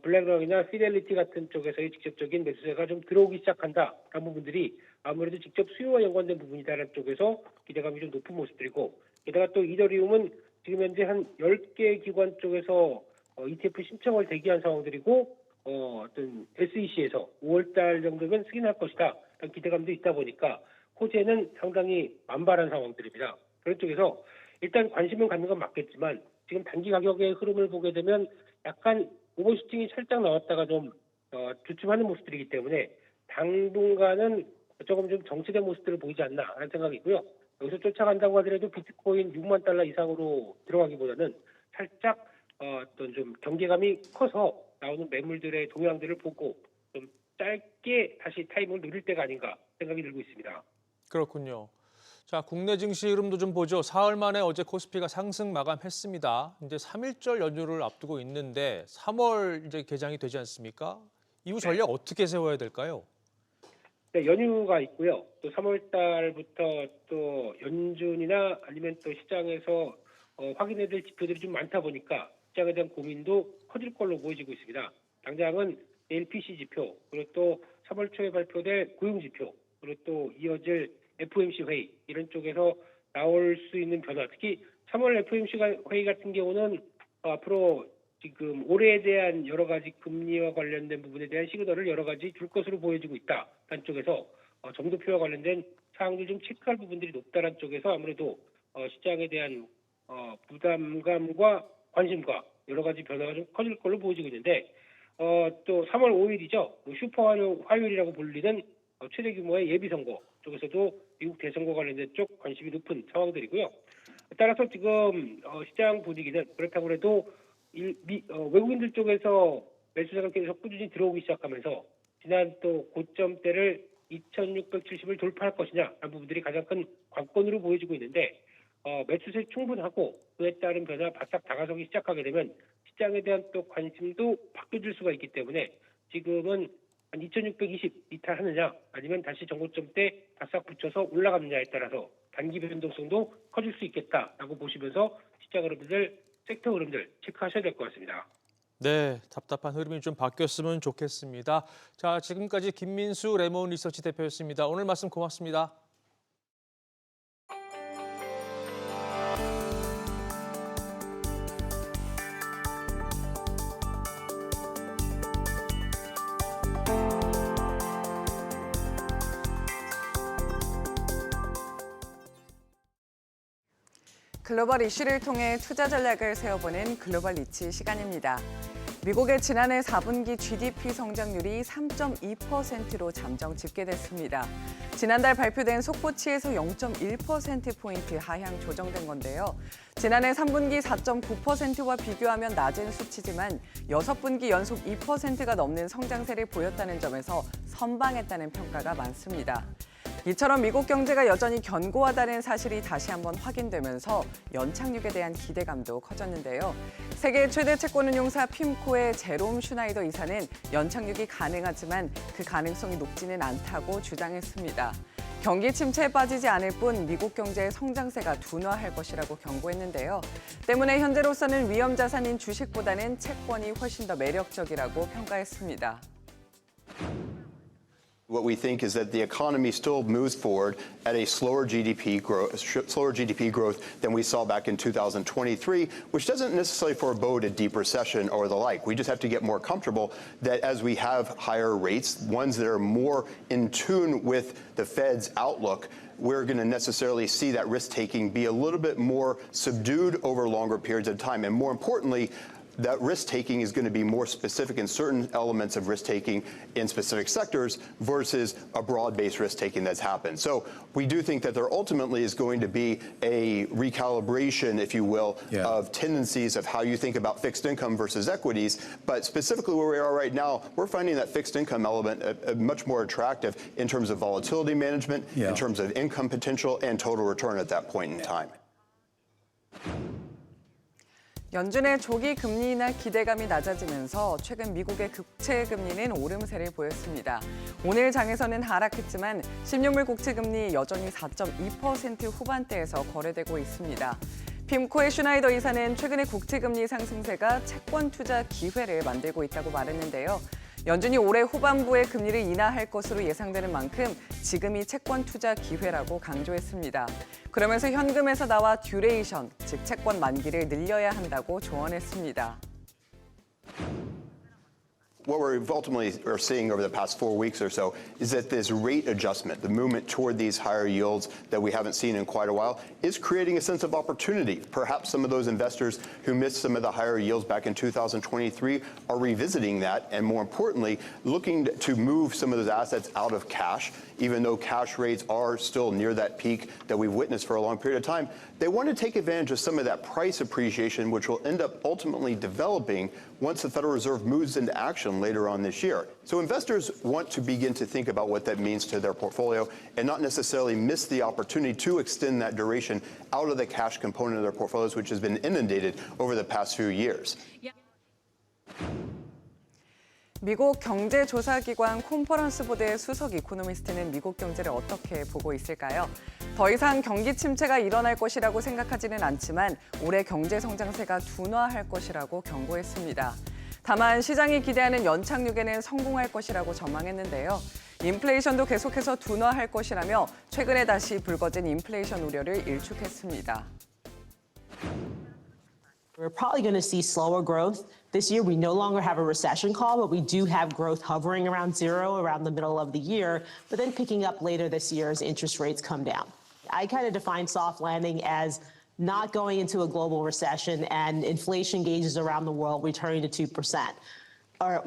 블랙락이나 피델리티 같은 쪽에서의 직접적인 매수세가 좀 들어오기 시작한다라는 부분들이 아무래도 직접 수요와 연관된 부분이다라는 쪽에서 기대감이 좀 높은 모습들이고 게다가 또 이더리움은 지금 현재 한 10개 기관 쪽에서 ETF 신청을 대기한 상황들이고 어떤 SEC에서 5월달 정도면 승인할 것이다 라는 기대감도 있다 보니까 호재는 상당히 만발한 상황들입니다. 그런 쪽에서 일단 관심은 갖는 건 맞겠지만 지금 단기 가격의 흐름을 보게 되면 약간 오버슈팅이 살짝 나왔다가 좀 주춤하는 모습들이기 때문에 당분간은 조금 좀 정체된 모습들을 보이지 않나 하는 생각이고요. 여기서 쫓아간다고 하더라도 비트코인 6만 달러 이상으로 들어가기보다는 살짝 어떤 좀 경계감이 커서 나오는 매물들의 동향들을 보고 좀 짧게 다시 타임을 누릴 때가 아닌가 생각이 들고 있습니다. 그렇군요. 자, 국내 증시 흐름도 좀 보죠. 사흘 만에 어제 코스피가 상승 마감했습니다. 이제 3.1절 연휴를 앞두고 있는데 3월 이제 개장이 되지 않습니까? 이후 전략 어떻게 세워야 될까요? 네, 연휴가 있고요. 또 3월 달부터 또 연준이나 아니면 또 시장에서 확인해야 될 지표들이 좀 많다 보니까 시장에 대한 고민도 커질 걸로 보여지고 있습니다. 당장은 내일 PC 지표, 그리고 또 3월 초에 발표될 고용 지표, 그리고 또 이어질 FOMC 회의 이런 쪽에서 나올 수 있는 변화, 특히 3월 FOMC 회의 같은 경우는 앞으로 지금 올해에 대한 여러 가지 금리와 관련된 부분에 대한 시그널을 여러 가지 줄 것으로 보여지고 있다. 한 쪽에서 정도표와 관련된 사항들 좀 체크할 부분들이 높다는 쪽에서 아무래도 시장에 대한 부담감과 관심과 여러 가지 변화가 좀 커질 걸로 보여지고 있는데 또 3월 5일이죠. 슈퍼 화요일이라고 불리는 최대 규모의 예비 선거 쪽에서도 미국 대선과 관련된 쪽 관심이 높은 상황들이고요. 따라서 지금 시장 분위기는 그렇다고 해도 외국인들 쪽에서 매수자가 계속 꾸준히 들어오기 시작하면서 지난 또 고점대를 2,670을 돌파할 것이냐라는 부분들이 가장 큰 관건으로 보여지고 있는데 매수세 충분하고 그에 따른 변화 바싹 다가서기 시작하게 되면 시장에 대한 또 관심도 바뀌어질 수가 있기 때문에 지금은 한 2,620 이탈하느냐 아니면 다시 정고점대 바싹 붙여서 올라가느냐에 따라서 단기 변동성도 커질 수 있겠다라고 보시면서 시장 흐름들, 섹터 흐름들 체크하셔야 될 것 같습니다. 네, 답답한 흐름이 좀 바뀌었으면 좋겠습니다. 자, 지금까지 김민수 레몬 리서치 대표였습니다. 오늘 말씀 고맙습니다. 글로벌 이슈를 통해 투자 전략을 세워보는 글로벌 리치 시간입니다. 미국의 지난해 4분기 GDP 성장률이 3.2%로 잠정 집계됐습니다. 지난달 발표된 속보치에서 0.1%포인트 하향 조정된 건데요. 지난해 3분기 4.9%와 비교하면 낮은 수치지만 6분기 연속 2%가 넘는 성장세를 보였다는 점에서 선방했다는 평가가 많습니다. 이처럼 미국 경제가 여전히 견고하다는 사실이 다시 한번 확인되면서 연착륙에 대한 기대감도 커졌는데요. 세계 최대 채권운용사 핌코의 제롬 슈나이더 이사는 연착륙이 가능하지만 그 가능성이 높지는 않다고 주장했습니다. 경기 침체에 빠지지 않을 뿐 미국 경제의 성장세가 둔화할 것이라고 경고했는데요. 때문에 현재로서는 위험 자산인 주식보다는 채권이 훨씬 더 매력적이라고 평가했습니다. What we think is that the economy still moves forward at a slower GDP growth than we saw back in 2023, which doesn't necessarily forebode a deep recession or the like. We just have to get more comfortable that as we have higher rates, ones that are more in tune with the Fed's outlook, we're going to necessarily see that risk-taking be a little bit more subdued over longer periods of time. And more importantly, that risk-taking is going to be more specific in certain elements of risk-taking in specific sectors versus a broad-based risk-taking that's happened. So we do think that there ultimately is going to be a recalibration, if you will, of tendencies of how you think about fixed income versus equities. But specifically where we are right now, we're finding that fixed income element much more attractive in terms of volatility management, in terms of income potential, and total return at that point in time. 연준의 조기 금리 인하 기대감이 낮아지면서 최근 미국의 국채 금리는 오름세를 보였습니다. 오늘 장에서는 하락했지만 10년물 국채 금리 여전히 4.2% 후반대에서 거래되고 있습니다. 핌코의 슈나이더 이사는 최근의 국채 금리 상승세가 채권 투자 기회를 만들고 있다고 말했는데요. 연준이 올해 후반부에 금리를 인하할 것으로 예상되는 만큼 지금이 채권 투자 기회라고 강조했습니다. 그러면서 현금에서 나와 듀레이션, 즉 채권 만기를 늘려야 한다고 조언했습니다. What we're ultimately are seeing over the past 4 weeks or so is that this rate adjustment, the movement toward these higher yields that we haven't seen in quite a while, is creating a sense of opportunity. Perhaps some of those investors who missed some of the higher yields back in 2023 are revisiting that, and more importantly, looking to move some of those assets out of cash, even though cash rates are still near that peak that we've witnessed for a long period of time. They want to take advantage of some of that price appreciation, which will end up ultimately developing once the Federal Reserve moves into action later on this year. So investors want to begin to think about what that means to their portfolio and not necessarily miss the opportunity to extend that duration out of the cash component of their portfolios, which has been inundated over the past few years. 미국 경제조사기관 컨퍼런스 보드의 수석 이코노미스트는 미국 경제를 어떻게 보고 있을까요? 더 이상 경기 침체가 일어날 것이라고 생각하지는 않지만 올해 경제 성장세가 둔화할 것이라고 경고했습니다. 다만 시장이 기대하는 연착륙에는 성공할 것이라고 전망했는데요. 인플레이션도 계속해서 둔화할 것이라며 최근에 다시 불거진 인플레이션 우려를 일축했습니다. We're probably going to see slower growth. This year, we no longer have a recession call, but we do have growth hovering around zero around the middle of the year, but then picking up later this year as interest rates come down. I kind of define soft landing as not going into a global recession and inflation gauges around the world returning to 2%. or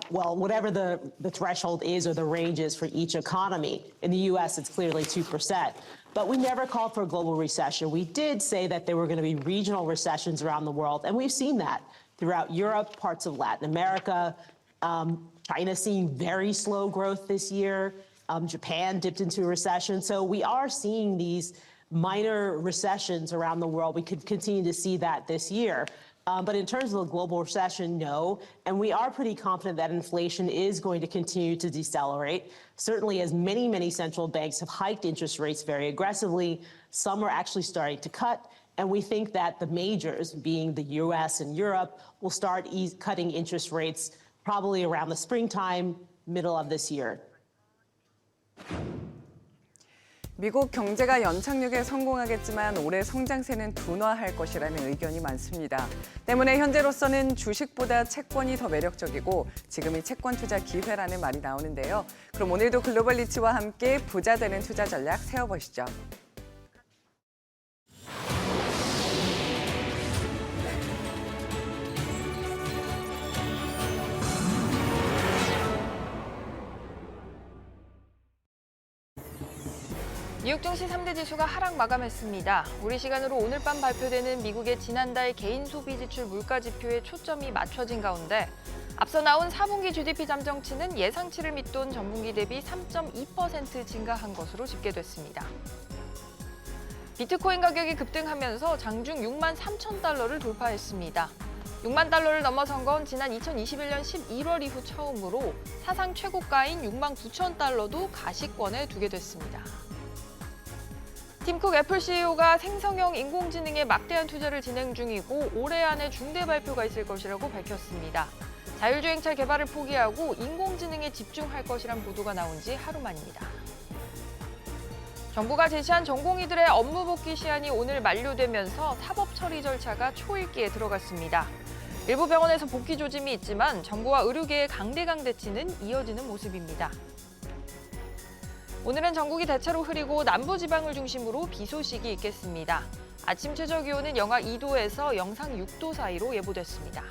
whatever the threshold is or the range is for each economy. In the U.S., it's clearly 2%. But we never called for a global recession. We did say that there were going to be regional recessions around the world, and we've seen that throughout Europe, parts of Latin America. China seeing very slow growth this year. Japan dipped into a recession. So we are seeing these minor recessions around the world. We could continue to see that this year. But in terms of a global recession, no. And we are pretty confident that inflation is going to continue to decelerate. Certainly, as many central banks have hiked interest rates very aggressively, some are actually starting to cut. And we think that the majors, being the US and Europe, will start cutting interest rates probably around the springtime, middle of this year. 미국 경제가 연착륙에 성공하겠지만 올해 성장세는 둔화할 것이라는 의견이 많습니다. 때문에 현재로서는 주식보다 채권이 더 매력적이고 지금이 채권 투자 기회라는 말이 나오는데요. 그럼 오늘도 글로벌 리치와 함께 부자 되는 투자 전략 세워보시죠. 뉴욕 증시 3대 지수가 하락 마감했습니다. 우리 시간으로 오늘 밤 발표되는 미국의 지난달 개인 소비 지출 물가 지표에 초점이 맞춰진 가운데 앞서 나온 4분기 GDP 잠정치는 예상치를 밑돈 전분기 대비 3.2% 증가한 것으로 집계됐습니다. 비트코인 가격이 급등하면서 장중 6만 3천 달러를 돌파했습니다. 6만 달러를 넘어선 건 지난 2021년 11월 이후 처음으로 사상 최고가인 6만 9천 달러도 가시권에 두게 됐습니다. 팀쿡 애플 CEO가 생성형 인공지능에 막대한 투자를 진행 중이고 올해 안에 중대 발표가 있을 것이라고 밝혔습니다. 자율주행차 개발을 포기하고 인공지능에 집중할 것이란 보도가 나온 지 하루 만입니다. 정부가 제시한 전공의들의 업무 복귀 시한이 오늘 만료되면서 사법 처리 절차가 초읽기에 들어갔습니다. 일부 병원에서 복귀 조짐이 있지만 정부와 의료계의 강대강 대치는 이어지는 모습입니다. 오늘은 전국이 대체로 흐리고 남부지방을 중심으로 비 소식이 있겠습니다. 아침 최저기온은 영하 2도에서 영상 6도 사이로 예보됐습니다.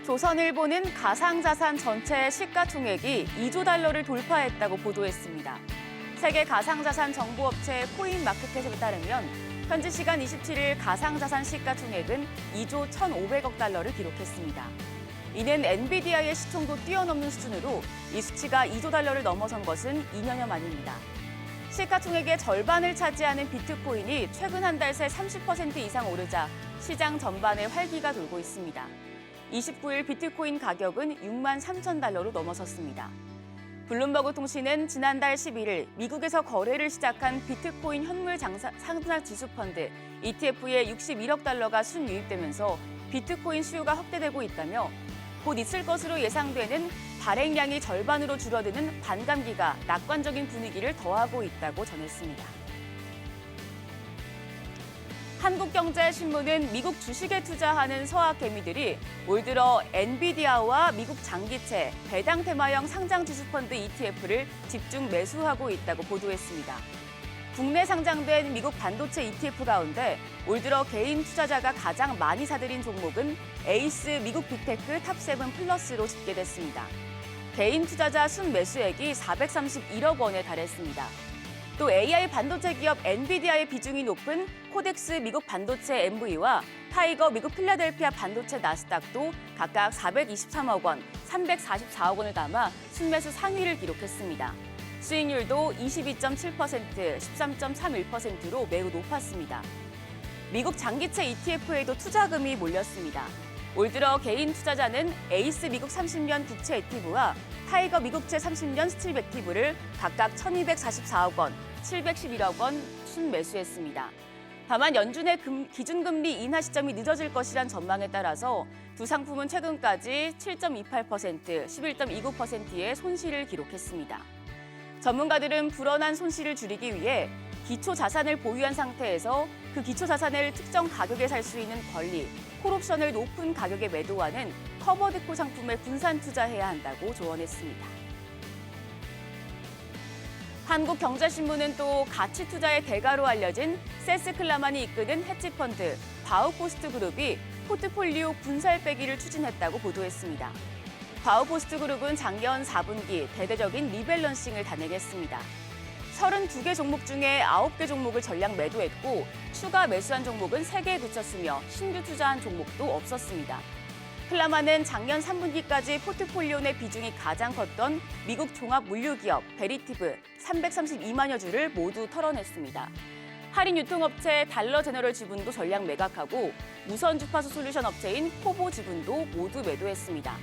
조선일보는 가상자산 전체 시가총액이 2조 달러를 돌파했다고 보도했습니다. 세계 가상자산 정보업체 코인마켓에 따르면 현지 시간 27일 가상자산 시가총액은 2조 1,500억 달러를 기록했습니다. 이는 엔비디아의 시총도 뛰어넘는 수준으로 이 수치가 2조 달러를 넘어선 것은 2년여 만입니다. 시가총액의 절반을 차지하는 비트코인이 최근 한 달 새 30% 이상 오르자 시장 전반에 활기가 돌고 있습니다. 29일 비트코인 가격은 6만 3천 달러로 넘어섰습니다. 블룸버그 통신은 지난달 11일 미국에서 거래를 시작한 비트코인 현물 상승 지수 펀드 ETF에 61억 달러가 순유입되면서 비트코인 수요가 확대되고 있다며 곧 있을 것으로 예상되는 발행량이 절반으로 줄어드는 반감기가 낙관적인 분위기를 더하고 있다고 전했습니다. 한국경제신문은 미국 주식에 투자하는 서학 개미들이 올 들어 엔비디아와 미국 장기채, 배당 테마형 상장 지수펀드 ETF를 집중 매수하고 있다고 보도했습니다. 국내 상장된 미국 반도체 ETF 가운데 올 들어 개인 투자자가 가장 많이 사들인 종목은 에이스 미국 빅테크 탑7 플러스로 집계됐습니다. 개인 투자자 순매수액이 431억 원에 달했습니다. 또 AI 반도체 기업 엔비디아의 비중이 높은 코덱스 미국 반도체 MV와 타이거 미국 필라델피아 반도체 나스닥도 각각 423억 원, 344억 원을 담아 순매수 상위를 기록했습니다. 수익률도 22.7%, 13.31%로 매우 높았습니다. 미국 장기채 ETF에도 투자금이 몰렸습니다. 올 들어 개인 투자자는 에이스 미국 30년 국채 액티브와 타이거 미국채 30년 스틸 액티브를 각각 1,244억 원, 711억 원 순매수했습니다. 다만 연준의 기준금리 인하 시점이 늦어질 것이란 전망에 따라서 두 상품은 최근까지 7.28%, 11.29%의 손실을 기록했습니다. 전문가들은 불어난 손실을 줄이기 위해 기초 자산을 보유한 상태에서 그 기초 자산을 특정 가격에 살 수 있는 권리, 콜옵션을 높은 가격에 매도하는 커버드코 상품에 분산 투자해야 한다고 조언했습니다. 한국경제신문은 또 가치 투자의 대가로 알려진 세스 클라만이 이끄는 헤지펀드 바우포스트 그룹이 포트폴리오 분살 빼기를 추진했다고 보도했습니다. 바우포스트 그룹은 작년 4분기 대대적인 리밸런싱을 단행했습니다. 32개 종목 중에 9개 종목을 전량 매도했고 추가 매수한 종목은 3개에 그쳤으며 신규 투자한 종목도 없었습니다. 클라만은 작년 3분기까지 포트폴리오 내 비중이 가장 컸던 미국 종합 물류기업 베리티브 332만여 주를 모두 털어냈습니다. 할인 유통업체 달러 제너럴 지분도 전량 매각하고 무선 주파수 솔루션 업체인 포보 지분도 모두 매도했습니다.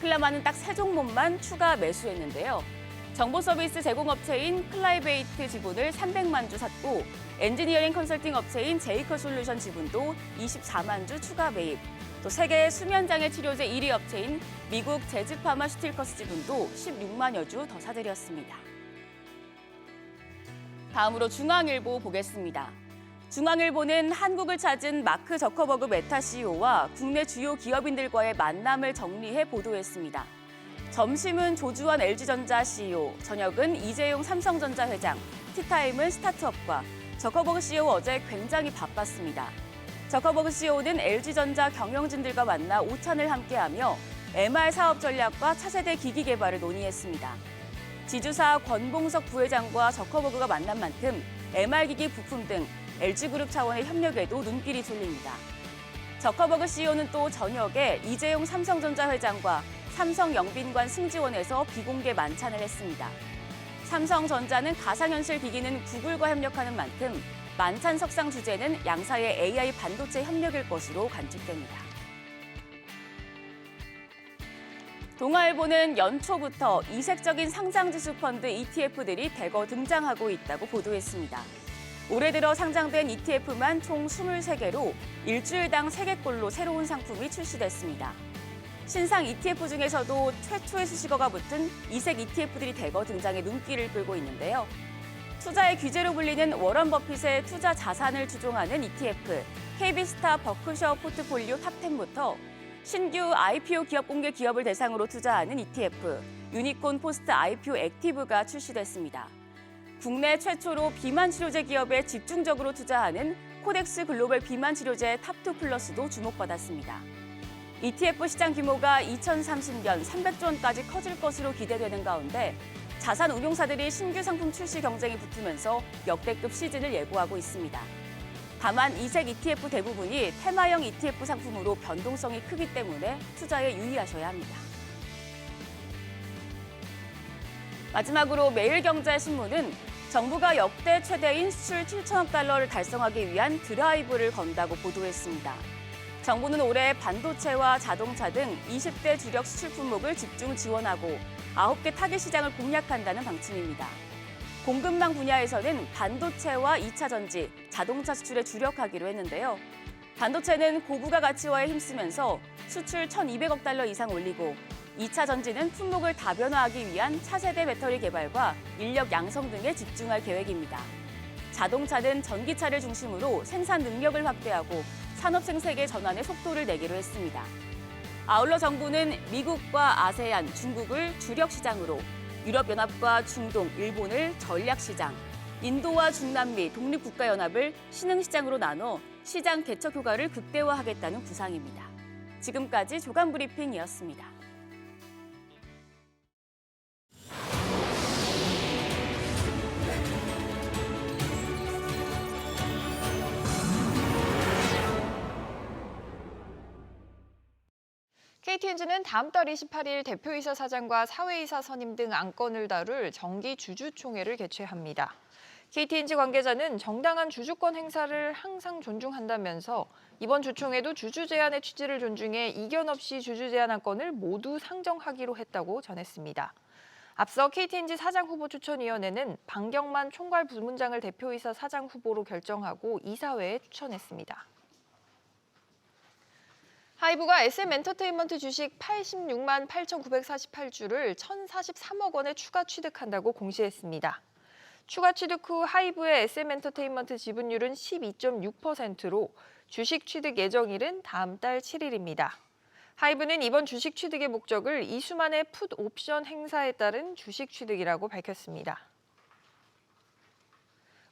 클라만은 딱 3종목만 추가 매수했는데요. 정보서비스 제공업체인 클라이베이트 지분을 300만 주 샀고 엔지니어링 컨설팅 업체인 제이커 솔루션 지분도 24만 주 추가 매입, 또 세계 수면장애 치료제 1위 업체인 미국 제즈파마슈틸커스 지분도 16만여 주 더 사들였습니다. 다음으로 중앙일보 보겠습니다. 중앙일보는 한국을 찾은 마크 저커버그 메타 CEO와 국내 주요 기업인들과의 만남을 정리해 보도했습니다. 점심은 조주환 LG전자 CEO, 저녁은 이재용 삼성전자 회장, 티타임은 스타트업과 저커버그 CEO 어제 굉장히 바빴습니다. 저커버그 CEO는 LG전자 경영진들과 만나 오찬을 함께하며 MR 사업 전략과 차세대 기기 개발을 논의했습니다. 지주사 권봉석 부회장과 저커버그가 만난 만큼 MR기기 부품 등 LG그룹 차원의 협력에도 눈길이 쏠립니다. 저커버그 CEO는 또 저녁에 이재용 삼성전자 회장과 삼성 영빈관 승지원에서 비공개 만찬을 했습니다. 삼성전자는 가상현실 기기는 구글과 협력하는 만큼 만찬 석상 주제는 양사의 AI 반도체 협력일 것으로 관측됩니다. 동아일보는 연초부터 이색적인 상장지수 펀드 ETF들이 대거 등장하고 있다고 보도했습니다. 올해 들어 상장된 ETF만 총 23개로 일주일당 3개꼴로 새로운 상품이 출시됐습니다. 신상 ETF 중에서도 최초의 수식어가 붙은 이색 ETF들이 대거 등장해 눈길을 끌고 있는데요. 투자의 귀재로 불리는 워런 버핏의 투자 자산을 추종하는 ETF, KB스타 버크셔 포트폴리오 탑10부터 신규 IPO 기업 공개 기업을 대상으로 투자하는 ETF, 유니콘 포스트 IPO 액티브가 출시됐습니다. 국내 최초로 비만 치료제 기업에 집중적으로 투자하는 코덱스 글로벌 비만 치료제 탑2 플러스도 주목받았습니다. ETF 시장 규모가 2030년 300조 원까지 커질 것으로 기대되는 가운데 자산 운용사들이 신규 상품 출시 경쟁에 붙으면서 역대급 시즌을 예고하고 있습니다. 다만 이색 ETF 대부분이 테마형 ETF 상품으로 변동성이 크기 때문에 투자에 유의하셔야 합니다. 마지막으로 매일경제신문은 정부가 역대 최대인 수출 7천억 달러를 달성하기 위한 드라이브를 건다고 보도했습니다. 정부는 올해 반도체와 자동차 등 20대 주력 수출 품목을 집중 지원하고 9개 타깃 시장을 공략한다는 방침입니다. 공급망 분야에서는 반도체와 2차 전지, 자동차 수출에 주력하기로 했는데요. 반도체는 고부가 가치화에 힘쓰면서 수출 1,200억 달러 이상 올리고 2차 전지는 품목을 다변화하기 위한 차세대 배터리 개발과 인력 양성 등에 집중할 계획입니다. 자동차는 전기차를 중심으로 생산 능력을 확대하고 산업 생태계 전환의 속도를 내기로 했습니다. 아울러 정부는 미국과 아세안, 중국을 주력 시장으로, 유럽연합과 중동, 일본을 전략 시장, 인도와 중남미, 독립국가연합을 신흥 시장으로 나눠 시장 개척 효과를 극대화하겠다는 구상입니다. 지금까지 조간 브리핑이었습니다. KT엔진은 다음 달 28일 대표이사 사장과 사회이사 선임 등 안건을 다룰 정기 주주총회를 개최합니다. KT엔진 관계자는 정당한 주주권 행사를 항상 존중한다면서 이번 주총회도 주주 제안의 취지를 존중해 이견 없이 주주 제안 안건을 모두 상정하기로 했다고 전했습니다. 앞서 KT엔진 사장 후보 추천위원회는 방경만 총괄 부문장을 대표이사 사장 후보로 결정하고 이사회에 추천했습니다. 하이브가 SM엔터테인먼트 주식 86만 8,948주를 1,043억 원에 추가 취득한다고 공시했습니다. 추가 취득 후 하이브의 SM엔터테인먼트 지분율은 12.6%로 주식 취득 예정일은 다음 달 7일입니다. 하이브는 이번 주식 취득의 목적을 이수만의 풋 옵션 행사에 따른 주식 취득이라고 밝혔습니다.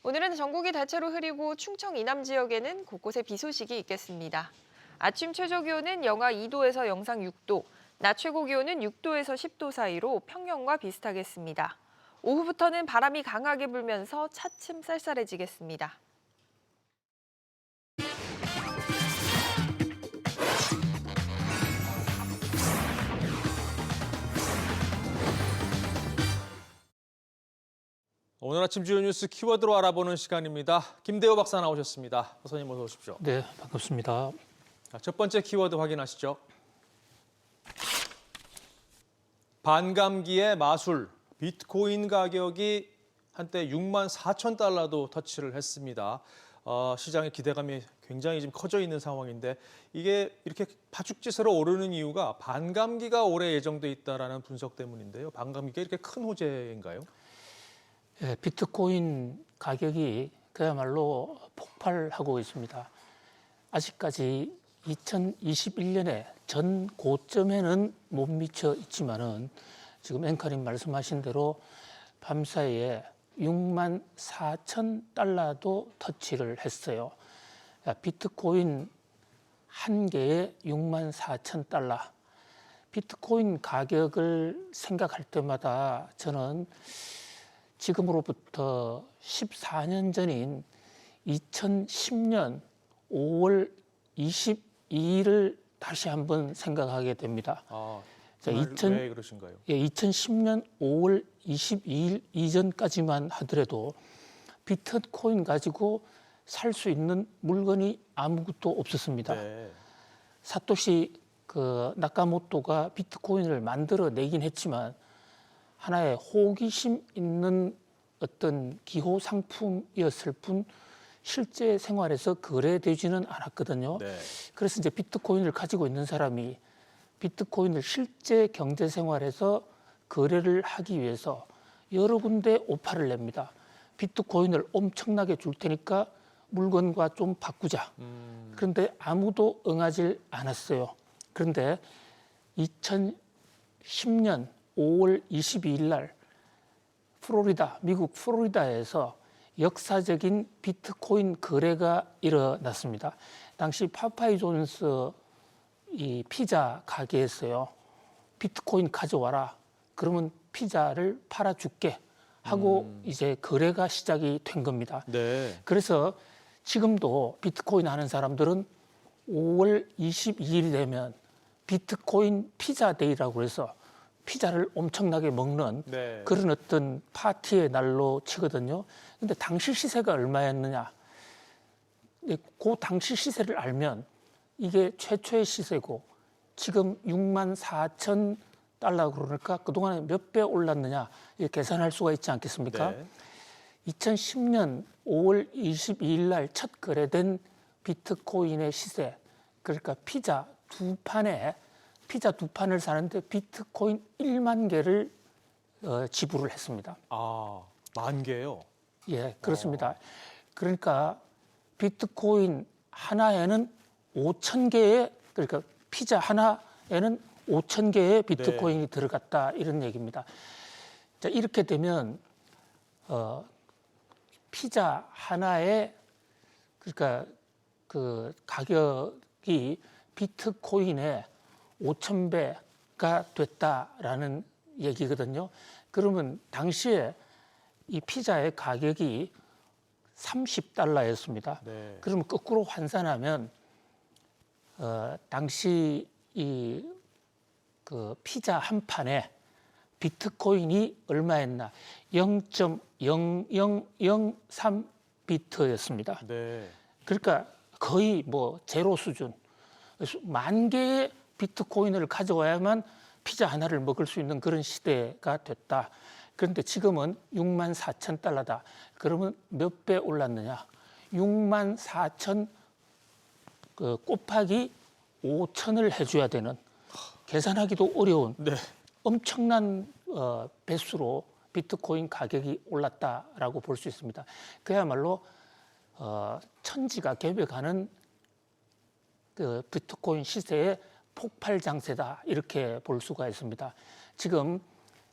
오늘은 전국이 대체로 흐리고 충청 이남 지역에는 곳곳에 비 소식이 있겠습니다. 아침 최저 기온은 영하 2도에서 영상 6도, 낮 최고 기온은 6도에서 10도 사이로 평년과 비슷하겠습니다. 오후부터는 바람이 강하게 불면서 차츰 쌀쌀해지겠습니다. 오늘 아침 주요 뉴스 키워드로 알아보는 시간입니다. 김대호 박사 나오셨습니다. 박사님 어서 오십시오. 네, 반갑습니다. 첫 번째 키워드 확인하시죠. 반감기의 마술, 비트코인 가격이 한때 6만 4천 달러도 터치를 했습니다. 시장의 기대감이 굉장히 지금 커져 있는 상황인데 이게 이렇게 파죽지세로 오르는 이유가 반감기가 올해 예정돼 있다라는 분석 때문인데요. 반감기가 이렇게 큰 호재인가요? 네, 비트코인 가격이 그야말로 폭발하고 있습니다. 아직까지 2021년에 전 고점에는 못 미쳐 있지만은 지금 앵커님 말씀하신 대로 밤사이에 6만 4천 달러도 터치를 했어요. 비트코인 한 개에 6만 4천 달러. 비트코인 가격을 생각할 때마다 저는 지금으로부터 14년 전인 2010년 5월 22일을 다시 한번 생각하게 됩니다. 왜 그러신가요? 2010년 5월 22일 이전까지만 하더라도 비트코인 가지고 살 수 있는 물건이 아무것도 없었습니다. 네. 사토시 나카모토가 비트코인을 만들어내긴 했지만 하나의 호기심 있는 어떤 기호 상품이었을 뿐 실제 생활에서 거래되지는 않았거든요. 네. 그래서 이제 비트코인을 가지고 있는 사람이 비트코인을 실제 경제 생활에서 거래를 하기 위해서 여러 군데 오파를 냅니다. 비트코인을 엄청나게 줄 테니까 물건과 좀 바꾸자. 그런데 아무도 응하질 않았어요. 그런데 2010년 5월 22일 날 미국 플로리다에서 역사적인 비트코인 거래가 일어났습니다. 당시 파파이 존스 이 피자 가게에서요. 비트코인 가져와라. 그러면 피자를 팔아줄게 하고 이제 거래가 시작이 된 겁니다. 네. 그래서 지금도 비트코인 하는 사람들은 5월 22일이 되면 비트코인 피자 데이라고 해서 피자를 엄청나게 먹는 네. 그런 어떤 파티의 날로 치거든요. 근데 당시 시세가 얼마였느냐? 그 당시 시세를 알면 이게 최초의 시세고 지금 6만 4천 달러 그러니까 그동안에 몇 배 올랐느냐 이렇게 계산할 수가 있지 않겠습니까? 네. 2010년 5월 22일 날 첫 거래된 비트코인의 시세 그러니까 피자 두 판을 사는데 비트코인 1만 개를 지불을 했습니다. 아, 1만 개요? 예, 그렇습니다. 그러니까 비트코인 하나에는 5천 개의 그러니까 피자 하나에는 5천 개의 비트코인이 들어갔다 이런 얘기입니다. 자, 이렇게 되면 피자 하나에 그러니까 그 가격이 비트코인의 5천 배가 됐다라는 얘기거든요. 그러면 당시에 이 피자의 가격이 30달러였습니다. 네. 그러면 거꾸로 환산하면 당시 그 피자 한 판에 비트코인이 얼마였나? 0.0003 비트였습니다. 네. 그러니까 거의 뭐 제로 수준. 1만 개의 비트코인을 가져와야만 피자 하나를 먹을 수 있는 그런 시대가 됐다. 그런데 지금은 6만 4천 달러다. 그러면 몇 배 올랐느냐? 6만 4천 곱하기 5천을 해줘야 되는 계산하기도 어려운 네. 엄청난 배수로 비트코인 가격이 올랐다라고 볼 수 있습니다. 그야말로 천지가 개벽하는 그 비트코인 시세의 폭발 장세다 이렇게 볼 수가 있습니다. 지금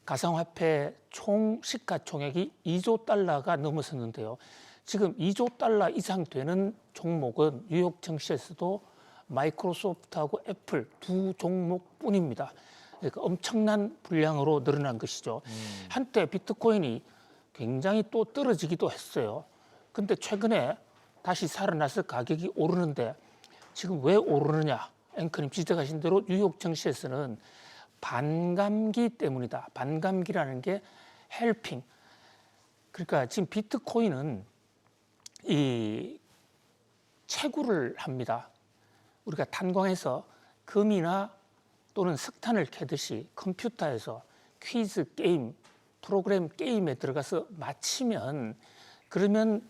가상화폐 총 시가총액이 2조 달러가 넘어섰는데요. 지금 2조 달러 이상 되는 종목은 뉴욕 증시에서도 마이크로소프트하고 애플 두 종목뿐입니다. 그러니까 엄청난 분량으로 늘어난 것이죠. 한때 비트코인이 굉장히 또 떨어지기도 했어요. 근데 최근에 다시 살아나서 가격이 오르는데 지금 왜 오르느냐? 앵커님 지적하신 대로 뉴욕 증시에서는 반감기 때문이다. 반감기라는 게 헬핑. 그러니까 지금 비트코인은 이 채굴을 합니다. 우리가 탄광에서 금이나 또는 석탄을 캐듯이 컴퓨터에서 퀴즈 게임, 프로그램 게임에 들어가서 맞히면 그러면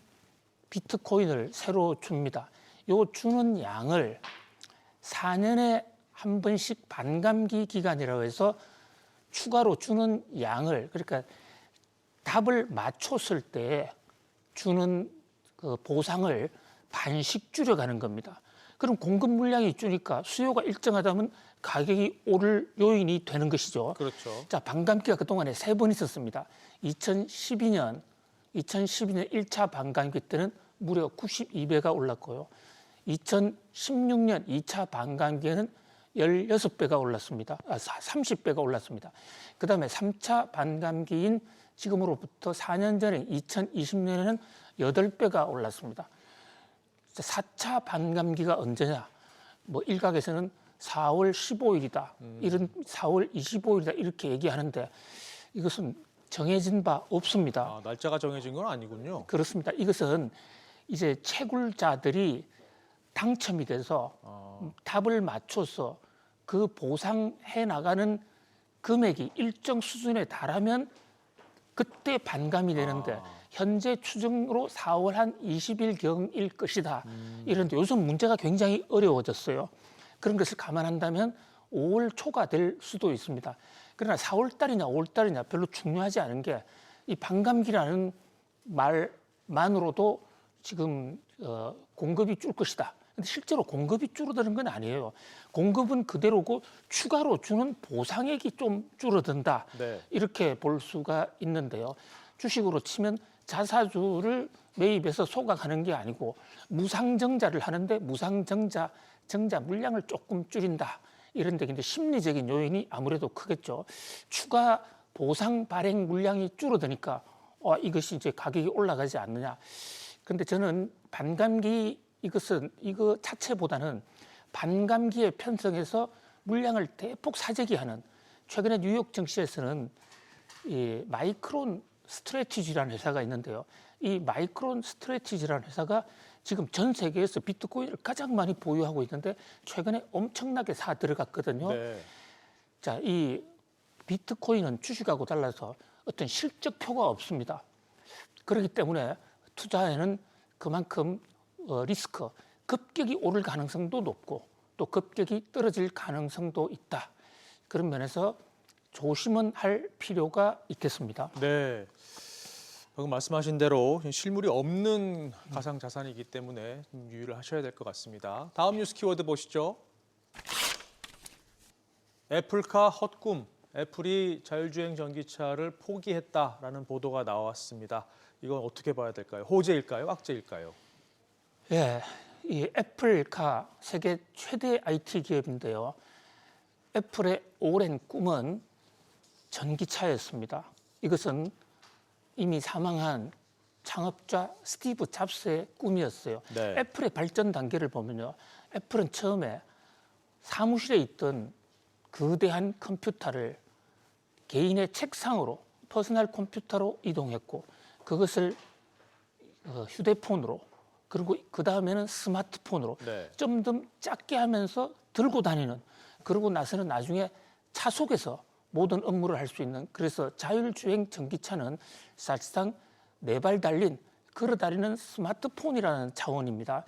비트코인을 새로 줍니다. 요 주는 양을 4년에 한 번씩 반감기 기간이라고 해서 추가로 주는 양을 그러니까 답을 맞췄을 때 주는 그 보상을 반씩 줄여가는 겁니다. 그럼 공급 물량이 줄니까 수요가 일정하다면 가격이 오를 요인이 되는 것이죠. 그렇죠. 자, 반감기가 그동안에 3번 있었습니다. 2012년 1차 반감기 때는 무려 92배가 올랐고요. 2016년 2차 반감기에는 16배가 올랐습니다. 30배가 올랐습니다. 그다음에 3차 반감기인 지금으로부터 4년 전에 2020년에는 8배가 올랐습니다. 4차 반감기가 언제냐? 뭐 일각에서는 4월 15일이다. 이런 4월 25일이다. 이렇게 얘기하는데 이것은 정해진 바 없습니다. 아, 날짜가 정해진 건 아니군요. 그렇습니다. 이것은 이제 채굴자들이 당첨이 돼서 답을 맞춰서 그 보상해 나가는 금액이 일정 수준에 달하면 그때 반감이 되는데 현재 추정으로 4월 한 20일경일 것이다. 이런데 요즘 문제가 굉장히 어려워졌어요. 그런 것을 감안한다면 5월 초가 될 수도 있습니다. 그러나 4월 달이냐 5월 달이냐 별로 중요하지 않은 게 이 반감기라는 말만으로도 지금 공급이 줄 것이다. 근데 실제로 공급이 줄어드는 건 아니에요. 공급은 그대로고 추가로 주는 보상액이 좀 줄어든다. 네. 이렇게 볼 수가 있는데요. 주식으로 치면 자사주를 매입해서 소각하는 게 아니고 무상증자를 하는데 무상증자 물량을 조금 줄인다. 이런 데 이제 심리적인 요인이 아무래도 크겠죠. 추가 보상 발행 물량이 줄어드니까 이것이 이제 가격이 올라가지 않느냐. 그런데 저는 반감기 이거 자체보다는 반감기에 편성해서 물량을 대폭 사재기하는 최근에 뉴욕 증시에서는 이 마이크론 스트래티지라는 회사가 있는데요. 이 마이크론 스트래티지라는 회사가 지금 전 세계에서 비트코인을 가장 많이 보유하고 있는데 최근에 엄청나게 사 들어갔거든요. 네. 자, 이 비트코인은 주식하고 달라서 어떤 실적표가 없습니다. 그렇기 때문에 투자에는 그만큼 리스크, 급격이 오를 가능성도 높고 또 급격이 떨어질 가능성도 있다. 그런 면에서 조심은 할 필요가 있겠습니다. 네. 방금 말씀하신 대로 실물이 없는 가상자산이기 때문에 좀 유의를 하셔야 될 것 같습니다. 다음 뉴스 키워드 보시죠. 애플카 헛꿈. 애플이 자율주행 전기차를 포기했다라는 보도가 나왔습니다. 이건 어떻게 봐야 될까요? 호재일까요? 악재일까요? 예, 이 애플카 세계 최대 IT 기업인데요. 애플의 오랜 꿈은 전기차였습니다. 이것은 이미 사망한 창업자 스티브 잡스의 꿈이었어요. 네. 애플의 발전 단계를 보면요. 애플은 처음에 사무실에 있던 거대한 컴퓨터를 개인의 책상으로 퍼스널 컴퓨터로 이동했고 그것을 휴대폰으로 그리고 그 다음에는 스마트폰으로 네. 좀 더 작게 하면서 들고 다니는 그러고 나서는 나중에 차 속에서 모든 업무를 할 수 있는 그래서 자율주행 전기차는 사실상 4발 달린 걸어다니는 스마트폰이라는 차원입니다.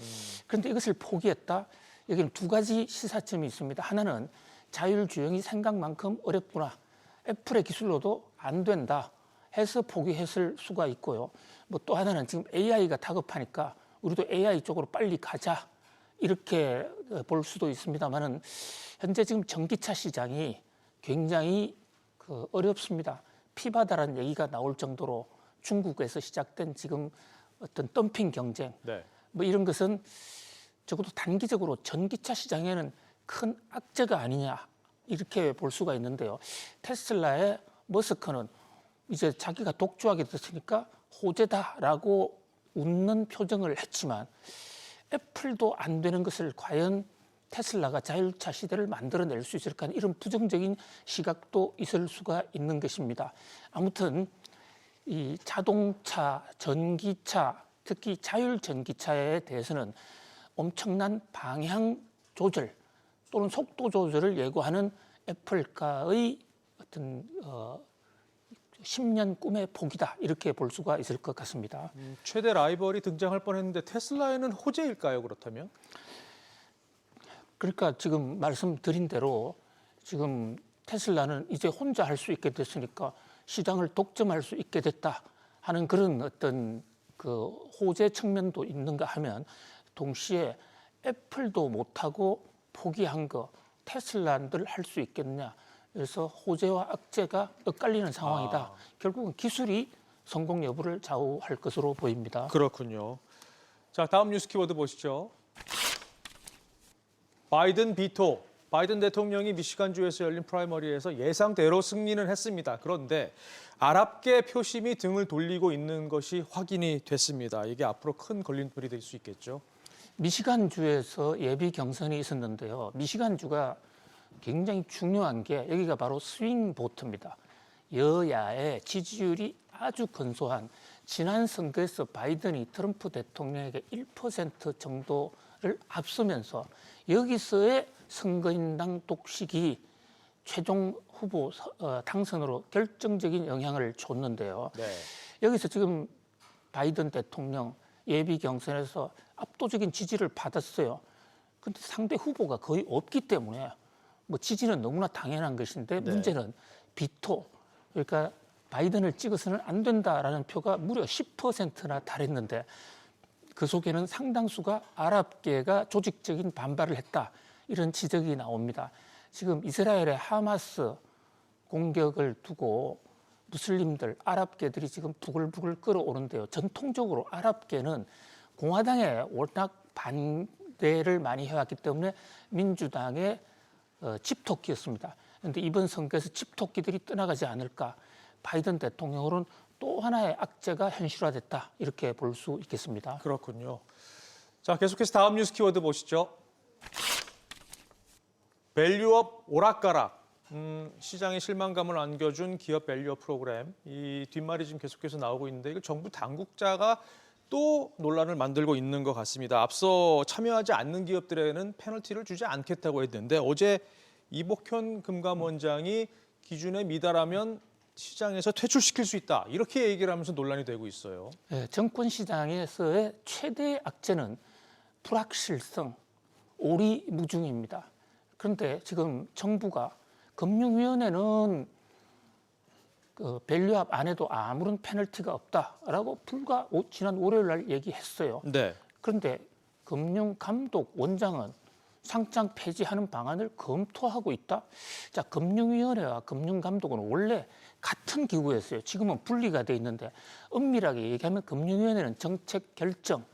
그런데 이것을 포기했다. 여기는 2가지 시사점이 있습니다. 하나는 자율주행이 생각만큼 어렵구나. 애플의 기술로도 안 된다 해서 포기했을 수가 있고요. 뭐 또 하나는 지금 AI가 다급하니까 우리도 AI 쪽으로 빨리 가자 이렇게 볼 수도 있습니다만은 현재 지금 전기차 시장이 굉장히 어렵습니다. 피바다라는 얘기가 나올 정도로 중국에서 시작된 지금 어떤 덤핑 경쟁, 네. 뭐 이런 것은 적어도 단기적으로 전기차 시장에는 큰 악재가 아니냐 이렇게 볼 수가 있는데요. 테슬라의 머스크는 이제 자기가 독주하게 됐으니까 호재다라고 웃는 표정을 했지만 애플도 안 되는 것을 과연 테슬라가 자율차 시대를 만들어낼 수 있을까 하는 이런 부정적인 시각도 있을 수가 있는 것입니다. 아무튼 이 자동차, 전기차, 특히 자율전기차에 대해서는 엄청난 방향 조절 또는 속도 조절을 예고하는 애플가의 어떤 10년 꿈의 포기다 이렇게 볼 수가 있을 것 같습니다. 최대 라이벌이 등장할 뻔했는데 테슬라에는 호재일까요? 그렇다면? 그러니까 지금 말씀드린 대로 지금 테슬라는 이제 혼자 할 수 있게 됐으니까 시장을 독점할 수 있게 됐다 하는 그런 어떤 그 호재 측면도 있는가 하면 동시에 애플도 못하고 포기한 거 테슬라들 할 수 있겠느냐. 그래서 호재와 악재가 엇갈리는 상황이다. 결국은 기술이 성공 여부를 좌우할 것으로 보입니다. 그렇군요. 자, 다음 뉴스 키워드 보시죠. 바이든 비토. 바이든 대통령이 미시간주에서 열린 프라이머리에서 예상대로 승리는 했습니다. 그런데 아랍계 표심이 등을 돌리고 있는 것이 확인이 됐습니다. 이게 앞으로 큰 걸림돌이 될 수 있겠죠. 미시간주에서 예비 경선이 있었는데요. 미시간주가 굉장히 중요한 게 여기가 바로 스윙 보트입니다. 여야의 지지율이 아주 근소한 지난 선거에서 바이든이 트럼프 대통령에게 1% 정도를 앞서면서 여기서의 선거인당 독식이 최종 후보 당선으로 결정적인 영향을 줬는데요. 네. 여기서 지금 바이든 대통령 예비 경선에서 압도적인 지지를 받았어요. 그런데 상대 후보가 거의 없기 때문에 뭐 지지는 너무나 당연한 것인데 네. 문제는 비토, 그러니까 바이든을 찍어서는 안 된다라는 표가 무려 10%나 달했는데 그 속에는 상당수가 아랍계가 조직적인 반발을 했다. 이런 지적이 나옵니다. 지금 이스라엘의 하마스 공격을 두고 무슬림들, 아랍계들이 지금 부글부글 끓어오는데요. 전통적으로 아랍계는 공화당에 워낙 반대를 많이 해왔기 때문에 민주당의 집토끼였습니다. 그런데 이번 선거에서 집토끼들이 떠나가지 않을까. 바이든 대통령으로는 또 하나의 악재가 현실화됐다. 이렇게 볼 수 있겠습니다. 그렇군요. 자, 계속해서 다음 뉴스 키워드 보시죠. 밸류업 오락가락. 시장에 실망감을 안겨준 기업 밸류업 프로그램. 이 뒷말이 지금 계속해서 나오고 있는데 이걸 정부 당국자가 또 논란을 만들고 있는 것 같습니다. 앞서 참여하지 않는 기업들에는 페널티를 주지 않겠다고 했는데 어제 이복현 금감원장이 기준에 미달하면 시장에서 퇴출시킬 수 있다. 이렇게 얘기를 하면서 논란이 되고 있어요. 네, 정권 시장에서의 최대 악재는 불확실성, 오리무중입니다. 그런데 지금 정부가 금융위원회는 그 밸류업 안 해도 아무런 페널티가 없다라고 불과 지난 월요일 날 얘기했어요. 네. 그런데 금융감독원장은 상장 폐지하는 방안을 검토하고 있다. 자, 금융위원회와 금융감독은 원래 같은 기구였어요. 지금은 분리가 돼 있는데 엄밀하게 얘기하면 금융위원회는 정책 결정,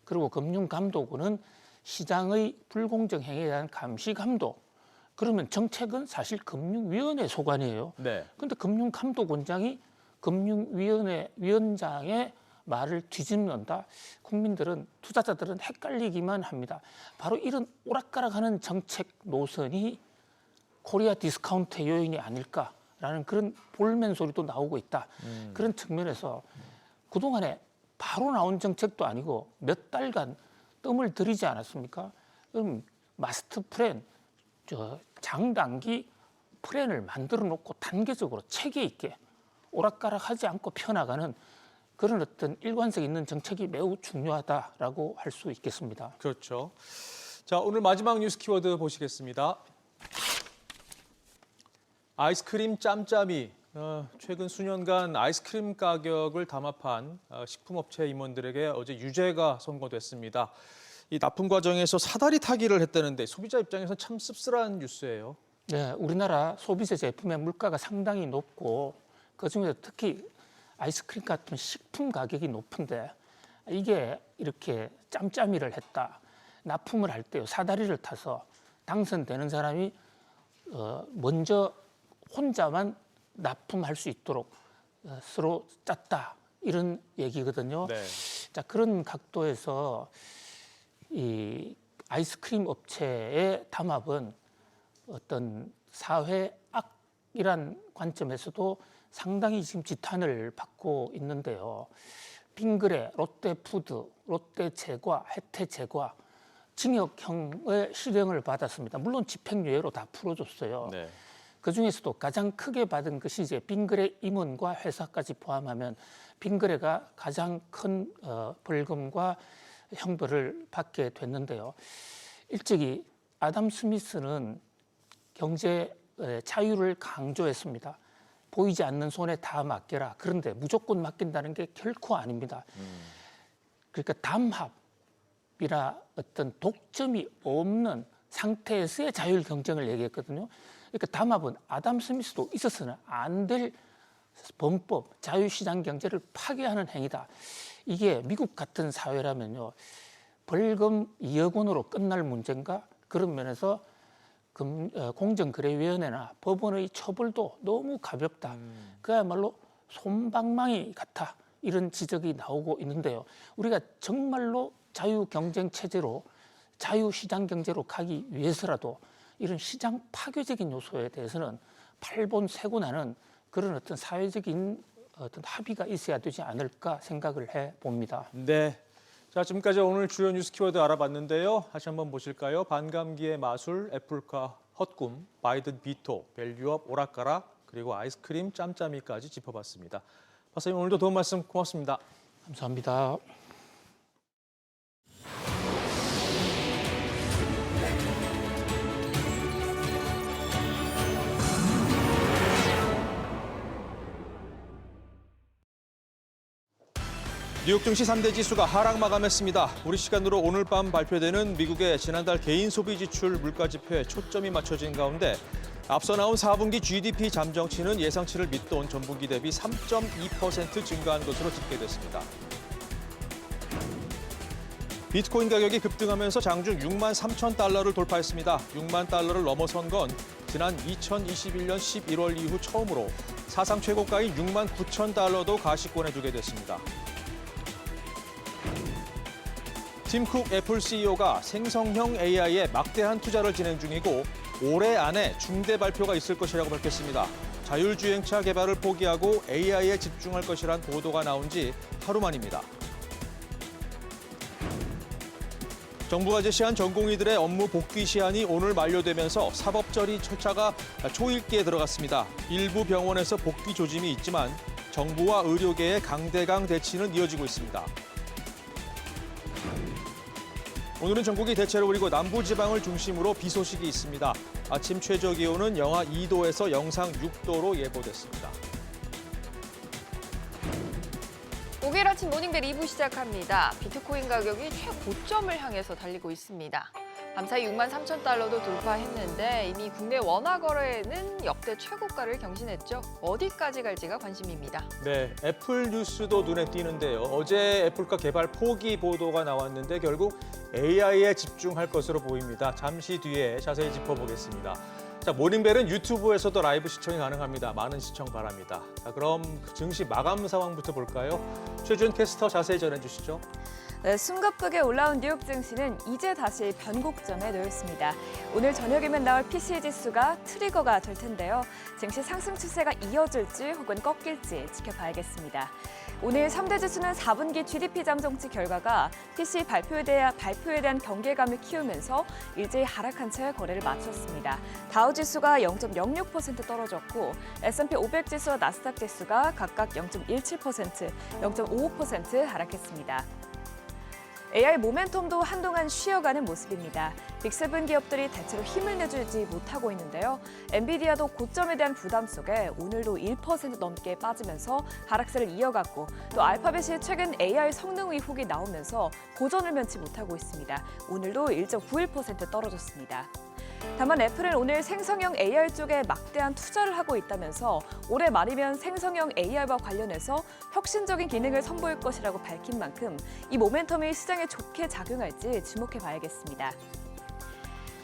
그리고 금융감독원은 시장의 불공정 행위에 대한 감시 감독. 그러면 정책은 사실 금융위원회 소관이에요. 네. 그런데 금융감독원장이 금융위원회 위원장의 말을 뒤집는다. 국민들은, 투자자들은 헷갈리기만 합니다. 바로 이런 오락가락하는 정책 노선이 코리아 디스카운트의 요인이 아닐까라는 그런 볼멘 소리도 나오고 있다. 그런 측면에서 그동안에 바로 나온 정책도 아니고 몇 달간 뜸을 들이지 않았습니까? 그럼 마스터 플랜, 장단기 플랜을 만들어 놓고 단계적으로 체계 있게 오락가락하지 않고 펴나가는 그런 어떤 일관성 있는 정책이 매우 중요하다라고 할 수 있겠습니다. 그렇죠. 자, 오늘 마지막 뉴스 키워드 보시겠습니다. 아이스크림 짬짬이. 최근 수년간 아이스크림 가격을 담합한 식품업체 임원들에게 어제 유죄가 선고됐습니다. 이 납품 과정에서 사다리 타기를 했다는데 소비자 입장에서 참 씁쓸한 뉴스예요. 네, 우리나라 소비재 제품의 물가가 상당히 높고 그중에서 특히 아이스크림 같은 식품 가격이 높은데 이게 이렇게 짬짬이를 했다. 납품을 할 때요, 사다리를 타서 당선되는 사람이 먼저 혼자만 납품할 수 있도록 서로 짰다. 이런 얘기거든요. 네. 자, 그런 각도에서 이 아이스크림 업체의 담합은 어떤 사회 악이란 관점에서도 상당히 지금 지탄을 받고 있는데요. 빙그레, 롯데푸드, 롯데제과, 혜태제과 징역형의 실형을 받았습니다. 물론 집행유예로 다 풀어줬어요. 네. 그중에서도 가장 크게 받은 것이 이제 빙그레 임원과 회사까지 포함하면 빙그레가 가장 큰 벌금과 형벌을 받게 됐는데요. 일찍이 아담 스미스는 경제 자유를 강조했습니다. 보이지 않는 손에 다 맡겨라. 그런데 무조건 맡긴다는 게 결코 아닙니다. 그러니까 담합이나 어떤 독점이 없는 상태에서의 자율 경쟁을 얘기했거든요. 그러니까 담합은 아담 스미스도 있어서는 안 될 범법, 자유시장 경제를 파괴하는 행위다. 이게 미국 같은 사회라면요, 벌금 2억 원으로 끝날 문제인가? 그런 면에서 공정거래위원회나 법원의 처벌도 너무 가볍다. 그야말로 솜방망이 같아. 이런 지적이 나오고 있는데요. 우리가 정말로 자유경쟁 체제로 자유시장 경제로 가기 위해서라도 이런 시장 파괴적인 요소에 대해서는 팔본세고나는 그런 어떤 사회적인 어떤 합의가 있어야 되지 않을까 생각을 해봅니다. 네. 자, 지금까지 오늘 주요 뉴스 키워드 알아봤는데요. 다시 한번 보실까요? 반감기의 마술, 애플카 헛꿈, 바이든 비토, 밸류업 오락가락, 그리고 아이스크림 짬짬이까지 짚어봤습니다. 박사님, 오늘도 도움 말씀 고맙습니다. 감사합니다. 뉴욕 증시 3대 지수가 하락 마감했습니다. 우리 시간으로 오늘 밤 발표되는 미국의 지난달 개인 소비 지출 물가 지표에 초점이 맞춰진 가운데 앞서 나온 4분기 GDP 잠정치는 예상치를 밑돈 전분기 대비 3.2% 증가한 것으로 집계됐습니다. 비트코인 가격이 급등하면서 장중 6만 3천 달러를 돌파했습니다. 6만 달러를 넘어선 건 지난 2021년 11월 이후 처음으로 사상 최고가인 6만 9천 달러도 가시권해주게 됐습니다. 팀 쿡 애플 CEO가 생성형 AI에 막대한 투자를 진행 중이고 올해 안에 중대 발표가 있을 것이라고 밝혔습니다. 자율주행차 개발을 포기하고 AI에 집중할 것이란 보도가 나온 지 하루 만입니다. 정부가 제시한 전공의들의 업무 복귀 시한이 오늘 만료되면서 사법처리 절차가 초읽기에 들어갔습니다. 일부 병원에서 복귀 조짐이 있지만 정부와 의료계의 강대강 대치는 이어지고 있습니다. 오늘은 전국이 대체로 흐리고 남부지방을 중심으로 비 소식이 있습니다. 아침 최저기온은 영하 2도에서 영상 6도로 예보됐습니다. 목요일 아침 모닝벨 2부 시작합니다. 비트코인 가격이 최고점을 향해서 달리고 있습니다. 밤사이 6만 3천 달러도 돌파했는데 이미 국내 원화 거래는 역대 최고가를 경신했죠. 어디까지 갈지가 관심입니다. 네, 애플 뉴스도 눈에 띄는데요. 어제 애플카 개발 포기 보도가 나왔는데 결국 AI에 집중할 것으로 보입니다. 잠시 뒤에 자세히 짚어보겠습니다. 자, 모닝벨은 유튜브에서도 라이브 시청이 가능합니다. 많은 시청 바랍니다. 자, 그럼 증시 마감 상황부터 볼까요? 최준 캐스터 자세히 전해주시죠. 네, 숨가쁘게 올라온 뉴욕 증시는 이제 다시 변곡점에 놓였습니다. 오늘 저녁이면 나올 PCE 지수가 트리거가 될 텐데요. 증시 상승 추세가 이어질지 혹은 꺾일지 지켜봐야겠습니다. 오늘 3대 지수는 4분기 GDP 잠정치 결과가 PCE 발표에 대한 경계감을 키우면서 일제히 하락한 채 거래를 마쳤습니다. 다우 지수가 0.06% 떨어졌고 S&P 500 지수와 나스닥 지수가 각각 0.17%, 0.55% 하락했습니다. AI 모멘텀도 한동안 쉬어가는 모습입니다. 빅7 기업들이 대체로 힘을 내주지 못하고 있는데요. 엔비디아도 고점에 대한 부담 속에 오늘도 1% 넘게 빠지면서 하락세를 이어갔고 또 알파벳이 최근 AI 성능 의혹이 나오면서 고전을 면치 못하고 있습니다. 오늘도 1.91% 떨어졌습니다. 다만 애플은 오늘 생성형 AI 쪽에 막대한 투자를 하고 있다면서 올해 말이면 생성형 AI와 관련해서 혁신적인 기능을 선보일 것이라고 밝힌 만큼 이 모멘텀이 시장에 좋게 작용할지 주목해 봐야겠습니다.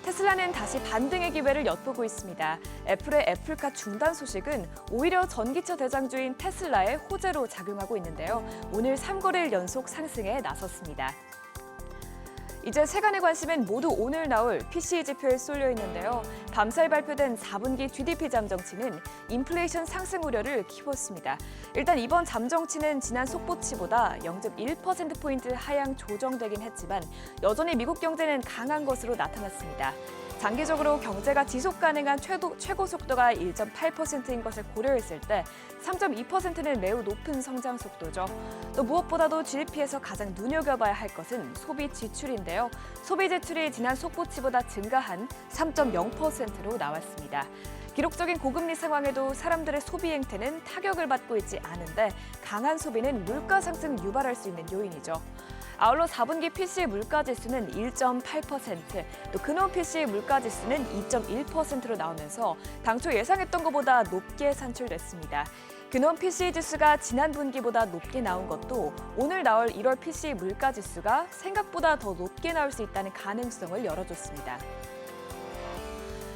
테슬라는 다시 반등의 기회를 엿보고 있습니다. 애플의 애플카 중단 소식은 오히려 전기차 대장주인 테슬라의 호재로 작용하고 있는데요. 오늘 3거래일 연속 상승에 나섰습니다. 이제 세간의 관심은 모두 오늘 나올 PCE 지표에 쏠려 있는데요. 밤사이 발표된 4분기 GDP 잠정치는 인플레이션 상승 우려를 키웠습니다. 일단 이번 잠정치는 지난 속보치보다 0.1%포인트 하향 조정되긴 했지만 여전히 미국 경제는 강한 것으로 나타났습니다. 장기적으로 경제가 지속 가능한 최고 속도가 1.8%인 것을 고려했을 때 3.2%는 매우 높은 성장 속도죠. 또 무엇보다도 GDP에서 가장 눈여겨봐야 할 것은 소비 지출인데요. 소비 지출이 지난 속보치보다 증가한 3.0%로 나왔습니다. 기록적인 고금리 상황에도 사람들의 소비 행태는 타격을 받고 있지 않은데 강한 소비는 물가 상승 유발할 수 있는 요인이죠. 아울러 4분기 PCE 물가지수는 1.8%, 또 근원 PCE 물가지수는 2.1%로 나오면서 당초 예상했던 것보다 높게 산출됐습니다. 근원 PCE 지수가 지난 분기보다 높게 나온 것도 오늘 나올 1월 PCE 물가지수가 생각보다 더 높게 나올 수 있다는 가능성을 열어줬습니다.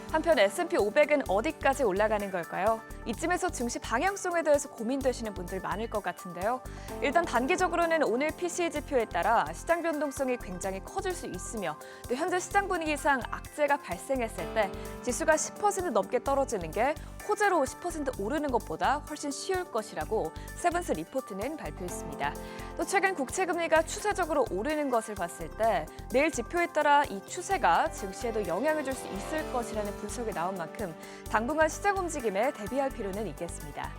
한편 S&P 500은 어디까지 올라가는 걸까요? 이쯤에서 증시 방향성에 대해서 고민되시는 분들 많을 것 같은데요. 일단 단기적으로는 오늘 PCE 지표에 따라 시장 변동성이 굉장히 커질 수 있으며 또 현재 시장 분위기상 악재가 발생했을 때 지수가 10% 넘게 떨어지는 게 호재로 10% 오르는 것보다 훨씬 쉬울 것이라고 세븐스 리포트는 발표했습니다. 또 최근 국채 금리가 추세적으로 오르는 것을 봤을 때 내일 지표에 따라 이 추세가 증시에도 영향을 줄 수 있을 것이라는 분석이 나온 만큼 당분간 시장 움직임에 대비할 필요는 있겠습니다.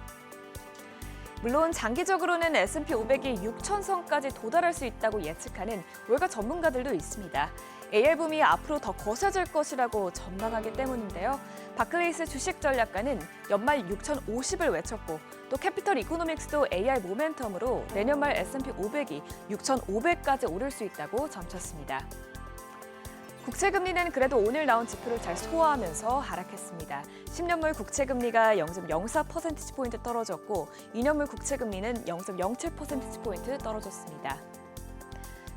물론 장기적으로는 S&P 500이 6,000선까지 도달할 수 있다고 예측하는 월가 전문가들도 있습니다. AR붐이 앞으로 더 거세질 것이라고 전망하기 때문인데요. 바클레이스 주식 전략가는 연말 6,050을 외쳤고 또 캐피털 이코노믹스도 AI 모멘텀으로 내년 말 S&P 500이 6,500까지 오를 수 있다고 점쳤습니다. 국채금리는 그래도 오늘 나온 지표를 잘 소화하면서 하락했습니다. 10년물 국채금리가 0.04%포인트 떨어졌고 2년물 국채금리는 0.07%포인트 떨어졌습니다.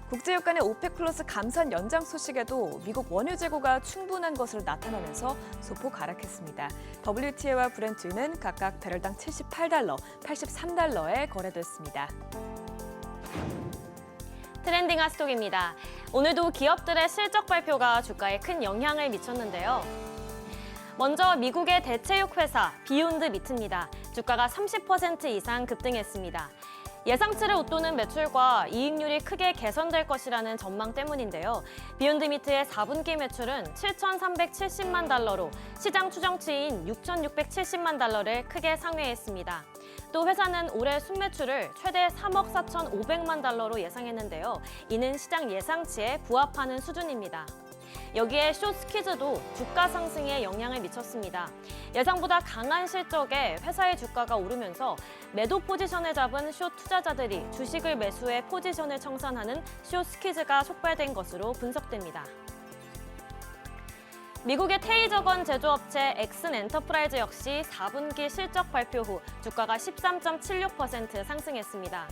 국제유가는 오펙 플러스 감산 연장 소식에도 미국 원유 재고가 충분한 것으로 나타나면서 소폭 하락했습니다. WTI와 브렌트유는 각각 배럴당 78달러, 83달러에 거래됐습니다. 트렌딩 핫스톡입니다. 오늘도 기업들의 실적 발표가 주가에 큰 영향을 미쳤는데요. 먼저 미국의 대체육 회사 비욘드 미트입니다. 주가가 30% 이상 급등했습니다. 예상치를 웃도는 매출과 이익률이 크게 개선될 것이라는 전망 때문인데요. 비욘드 미트의 4분기 매출은 7,370만 달러로 시장 추정치인 6,670만 달러를 크게 상회했습니다. 또 회사는 올해 순매출을 최대 3억 4,500만 달러로 예상했는데요. 이는 시장 예상치에 부합하는 수준입니다. 여기에 숏스퀴즈도 주가 상승에 영향을 미쳤습니다. 예상보다 강한 실적에 회사의 주가가 오르면서 매도 포지션을 잡은 숏 투자자들이 주식을 매수해 포지션을 청산하는 숏스퀴즈가 촉발된 것으로 분석됩니다. 미국의 테이저건 제조업체 엑슨 엔터프라이즈 역시 4분기 실적 발표 후 주가가 13.76% 상승했습니다.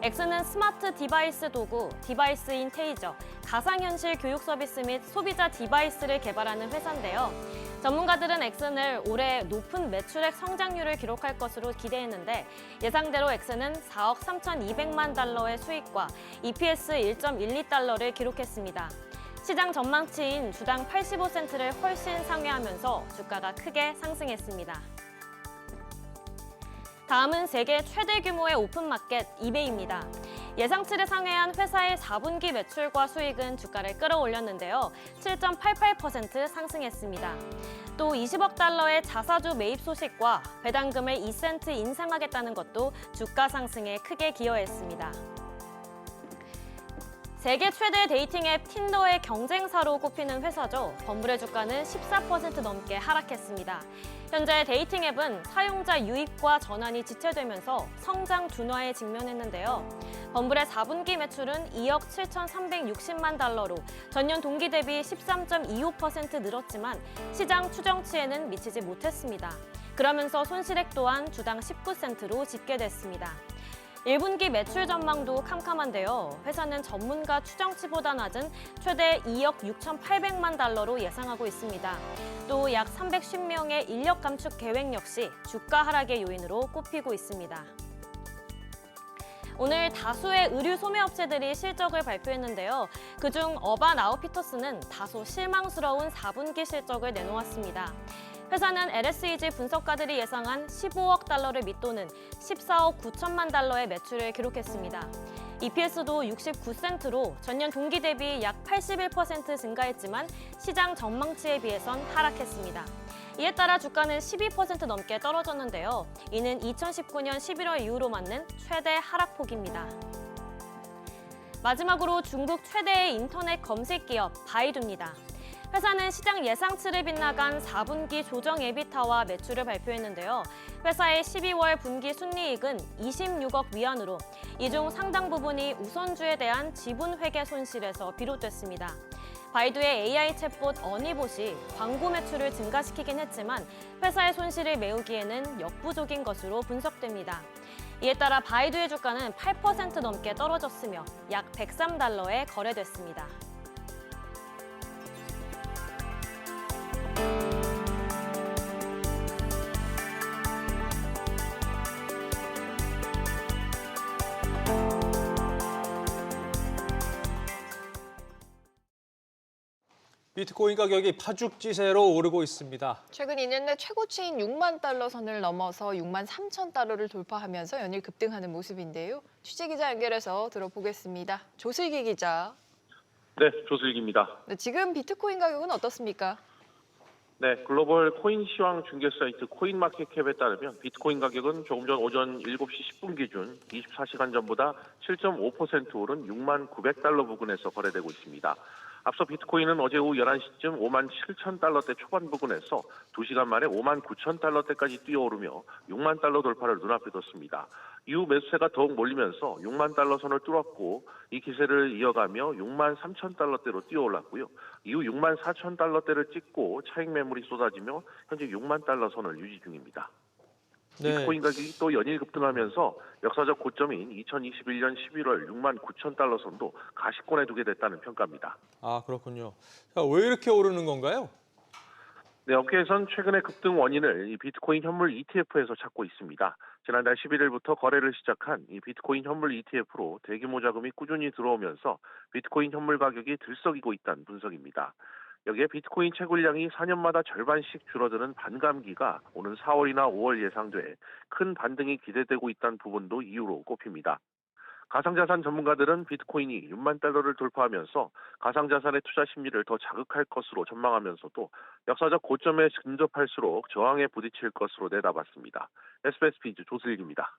엑슨은 스마트 디바이스 도구, 디바이스인 테이저, 가상현실 교육 서비스 및 소비자 디바이스를 개발하는 회사인데요. 전문가들은 엑슨을 올해 높은 매출액 성장률을 기록할 것으로 기대했는데 예상대로 엑슨은 4억 3,200만 달러의 수익과 EPS 1.12달러를 기록했습니다. 시장 전망치인 주당 85센트를 훨씬 상회하면서 주가가 크게 상승했습니다. 다음은 세계 최대 규모의 오픈마켓 이베이입니다. 예상치를 상회한 회사의 4분기 매출과 수익은 주가를 끌어올렸는데요. 7.88% 상승했습니다. 또 20억 달러의 자사주 매입 소식과 배당금을 2센트 인상하겠다는 것도 주가 상승에 크게 기여했습니다. 세계 최대 데이팅 앱 틴더의 경쟁사로 꼽히는 회사죠. 범블의 주가는 14% 넘게 하락했습니다. 현재 데이팅 앱은 사용자 유입과 전환이 지체되면서 성장 둔화에 직면했는데요. 범블의 4분기 매출은 2억 7,360만 달러로 전년 동기 대비 13.25% 늘었지만 시장 추정치에는 미치지 못했습니다. 그러면서 손실액 또한 주당 19센트로 집계됐습니다. 1분기 매출 전망도 캄캄한데요. 회사는 전문가 추정치보다 낮은 최대 2억 6,800만 달러로 예상하고 있습니다. 또 약 310명의 인력 감축 계획 역시 주가 하락의 요인으로 꼽히고 있습니다. 오늘 다수의 의류 소매업체들이 실적을 발표했는데요. 그중 어반 아웃피터스는 다소 실망스러운 4분기 실적을 내놓았습니다. 회사는 LSEG 분석가들이 예상한 15억 달러를 밑도는 14억 9천만 달러의 매출을 기록했습니다. EPS도 69센트로 전년 동기 대비 약 81% 증가했지만 시장 전망치에 비해선 하락했습니다. 이에 따라 주가는 12% 넘게 떨어졌는데요. 이는 2019년 11월 이후로 맞는 최대 하락폭입니다. 마지막으로 중국 최대의 인터넷 검색 기업 바이두입니다. 회사는 시장 예상치를 빗나간 4분기 조정 에비타와 매출을 발표했는데요. 회사의 12월 분기 순이익은 26억 위안으로 이 중 상당 부분이 우선주에 대한 지분 회계 손실에서 비롯됐습니다. 바이두의 AI 챗봇 어니봇이 광고 매출을 증가시키긴 했지만 회사의 손실을 메우기에는 역부족인 것으로 분석됩니다. 이에 따라 바이두의 주가는 8% 넘게 떨어졌으며 약 103달러에 거래됐습니다. 비트코인 가격이 파죽지세로 오르고 있습니다. 최근 2년 내 최고치인 6만 달러 선을 넘어서 6만 3천 달러를 돌파하면서 연일 급등하는 모습인데요. 취재기자 연결해서 들어보겠습니다. 조슬기 기자. 네, 조슬기입니다. 네, 지금 비트코인 가격은 어떻습니까? 네, 글로벌 코인 시황 중개 사이트 코인마켓캡에 따르면 비트코인 가격은 조금 전 오전 7시 10분 기준 24시간 전보다 7.5% 오른 6만 900달러 부근에서 거래되고 있습니다. 앞서 비트코인은 어제 오후 11시쯤 5만 7천 달러대 초반 부근에서 2시간 만에 5만 9천 달러대까지 뛰어오르며 6만 달러 돌파를 눈앞에 뒀습니다. 이후 매수세가 더욱 몰리면서 6만 달러 선을 뚫었고 이 기세를 이어가며 6만 3천 달러대로 뛰어올랐고요. 이후 6만 4천 달러대를 찍고 차익 매물이 쏟아지며 현재 6만 달러 선을 유지 중입니다. 네. 비트코인 가격이 또 연일 급등하면서 역사적 고점인 2021년 11월 6만 9천 달러 선도 가시권에 두게 됐다는 평가입니다. 아, 그렇군요. 자, 왜 이렇게 오르는 건가요? 네, 업계에선 최근의 급등 원인을 이 비트코인 현물 ETF에서 찾고 있습니다. 지난달 11일부터 거래를 시작한 이 비트코인 현물 ETF로 대규모 자금이 꾸준히 들어오면서 비트코인 현물 가격이 들썩이고 있다는 분석입니다. 여기에 비트코인 채굴량이 4년마다 절반씩 줄어드는 반감기가 오는 4월이나 5월 예상돼 큰 반등이 기대되고 있다는 부분도 이유로 꼽힙니다. 가상자산 전문가들은 비트코인이 6만 달러를 돌파하면서 가상자산의 투자 심리를 더 자극할 것으로 전망하면서도 역사적 고점에 근접할수록 저항에 부딪힐 것으로 내다봤습니다. SBS 비즈 조슬기입니다.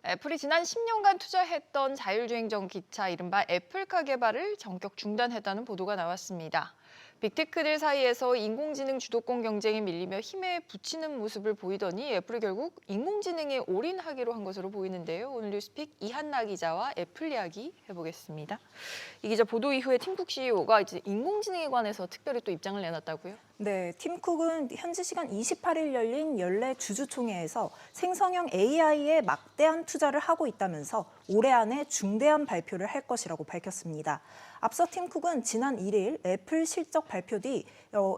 애플이 지난 10년간 투자했던 자율주행적 기차 이른바 애플카 개발을 전격 중단했다는 보도가 나왔습니다. 빅테크들 사이에서 인공지능 주도권 경쟁에 밀리며 힘에 부치는 모습을 보이더니 애플이 결국 인공지능에 올인하기로 한 것으로 보이는데요. 오늘 뉴스픽 이한나 기자와 애플 이야기 해보겠습니다. 이 기자 보도 이후에 팀쿡 CEO가 이제 인공지능에 관해서 특별히 또 입장을 내놨다고요? 네, 팀쿡은 현지 시간 28일 열린 연례 주주총회에서 생성형 AI에 막대한 투자를 하고 있다면서 올해 안에 중대한 발표를 할 것이라고 밝혔습니다. 앞서 팀쿡은 지난 1일 애플 실적 발표 뒤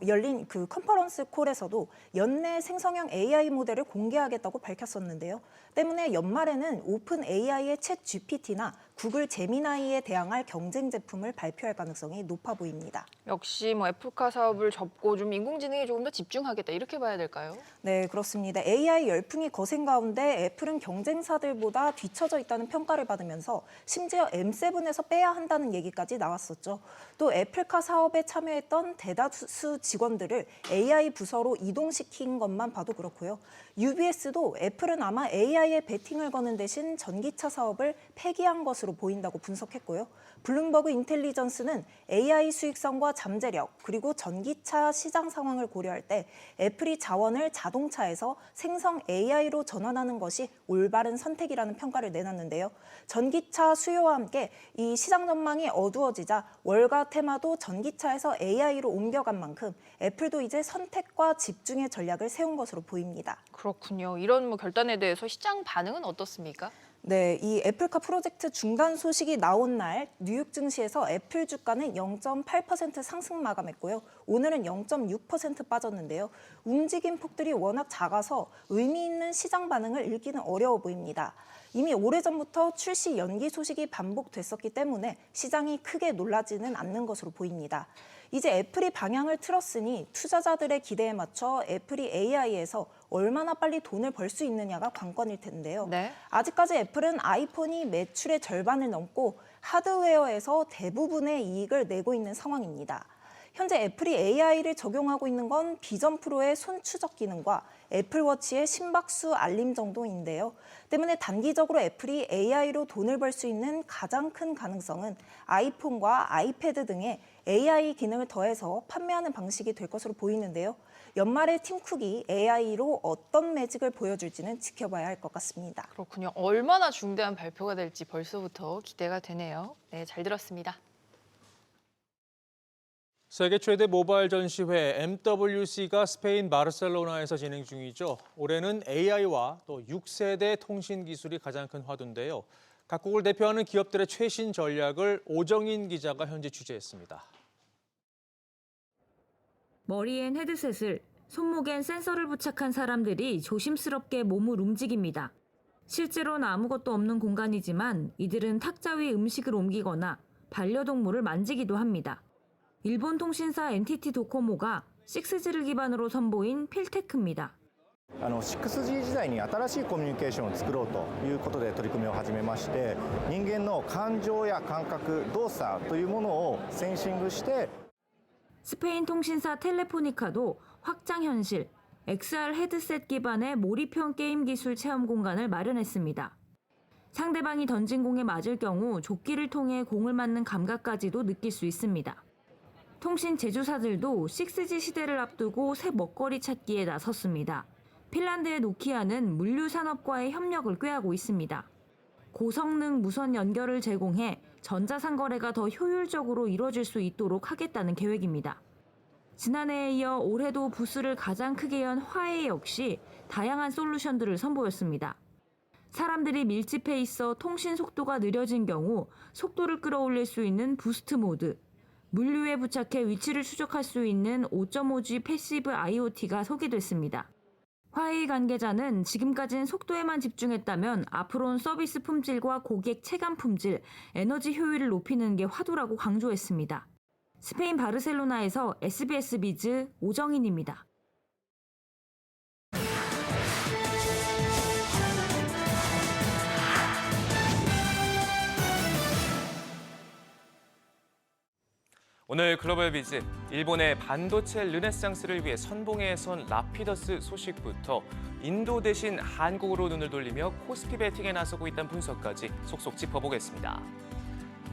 열린 그 컨퍼런스 콜에서도 연내 생성형 AI 모델을 공개하겠다고 밝혔었는데요. 때문에 연말에는 오픈 AI의 챗 GPT나 구글 제미나이에 대항할 경쟁 제품을 발표할 가능성이 높아 보입니다. 역시 애플카 사업을 접고 좀 좀 인공지능에 조금 더 집중하겠다 이렇게 봐야 될까요? 네, 그렇습니다. AI 열풍이 거센 가운데 애플은 경쟁사들보다 뒤처져 있다는 평가를 받으면서 심지어 M7에서 빼야 한다는 얘기까지 나왔었죠. 또 애플카 사업에 참여했던 대다수 직원들을 AI 부서로 이동시킨 것만 봐도 그렇고요. UBS도 애플은 아마 AI에 베팅을 거는 대신 전기차 사업을 폐기한 것으로 보인다고 분석했고요. 블룸버그 인텔리전스는 AI 수익성과 잠재력 그리고 전기차 시장 상황을 고려할 때 애플이 자원을 자동차에서 생성 AI로 전환하는 것이 올바른 선택이라는 평가를 내놨는데요. 전기차 수요와 함께 이 시장 전망이 어두워지자 월가 테마도 전기차에서 AI로 옮겨간 만큼 애플도 이제 선택과 집중의 전략을 세운 것으로 보입니다. 그렇군요. 이런 결단에 대해서 시장 반응은 어떻습니까? 네, 이 애플카 프로젝트 중단 소식이 나온 날 뉴욕 증시에서 애플 주가는 0.8% 상승 마감했고요. 오늘은 0.6% 빠졌는데요. 움직임 폭들이 워낙 작아서 의미 있는 시장 반응을 읽기는 어려워 보입니다. 이미 오래전부터 출시 연기 소식이 반복됐었기 때문에 시장이 크게 놀라지는 않는 것으로 보입니다. 이제 애플이 방향을 틀었으니 투자자들의 기대에 맞춰 애플이 AI에서 얼마나 빨리 돈을 벌 수 있느냐가 관건일 텐데요. 네. 아직까지 애플은 아이폰이 매출의 절반을 넘고 하드웨어에서 대부분의 이익을 내고 있는 상황입니다. 현재 애플이 AI를 적용하고 있는 건 비전 프로의 손 추적 기능과 애플워치의 심박수 알림 정도인데요. 때문에 단기적으로 애플이 AI로 돈을 벌 수 있는 가장 큰 가능성은 아이폰과 아이패드 등의 AI 기능을 더해서 판매하는 방식이 될 것으로 보이는데요. 연말에 팀 쿡이 AI로 어떤 매직을 보여줄지는 지켜봐야 할 것 같습니다. 그렇군요. 얼마나 중대한 발표가 될지 벌써부터 기대가 되네요. 네, 잘 들었습니다. 세계 최대 모바일 전시회 MWC가 스페인 바르셀로나에서 진행 중이죠. 올해는 AI와 또 6세대 통신 기술이 가장 큰 화두인데요. 각국을 대표하는 기업들의 최신 전략을 오정인 기자가 현지 취재했습니다. 머리엔 헤드셋을, 손목엔 센서를 부착한 사람들이 조심스럽게 몸을 움직입니다. 실제로는 아무것도 없는 공간이지만 이들은 탁자 위 음식을 옮기거나 반려동물을 만지기도 합니다. 일본 통신사 NTT 도코모가 6G를 기반으로 선보인 필테크입니다. 6G 時代に新しいコミュニケーションを作ろうということで取り組みを始めまして、人間の感情や感覚、動作というものをセンシングして 스페인 통신사 텔레포니카도 확장현실, XR 헤드셋 기반의 몰입형 게임 기술 체험 공간을 마련했습니다. 상대방이 던진 공에 맞을 경우 조끼를 통해 공을 맞는 감각까지도 느낄 수 있습니다. 통신 제조사들도 6G 시대를 앞두고 새 먹거리 찾기에 나섰습니다. 핀란드의 노키아는 물류 산업과의 협력을 꾀하고 있습니다. 고성능 무선 연결을 제공해 전자상거래가 더 효율적으로 이루어질 수 있도록 하겠다는 계획입니다. 지난해에 이어 올해도 부스를 가장 크게 연 화웨이 역시 다양한 솔루션들을 선보였습니다. 사람들이 밀집해 있어 통신 속도가 느려진 경우 속도를 끌어올릴 수 있는 부스트 모드, 물류에 부착해 위치를 추적할 수 있는 5.5G 패시브 IoT가 소개됐습니다. 화웨이 관계자는 지금까지는 속도에만 집중했다면 앞으로는 서비스 품질과 고객 체감 품질, 에너지 효율을 높이는 게 화두라고 강조했습니다. 스페인 바르셀로나에서 SBS 비즈 오정인입니다. 오늘 글로벌 비즈, 일본의 반도체 르네상스를 위해 선봉에 선 라피더스 소식부터 인도 대신 한국으로 눈을 돌리며 코스피 베팅에 나서고 있다는 분석까지 속속 짚어보겠습니다.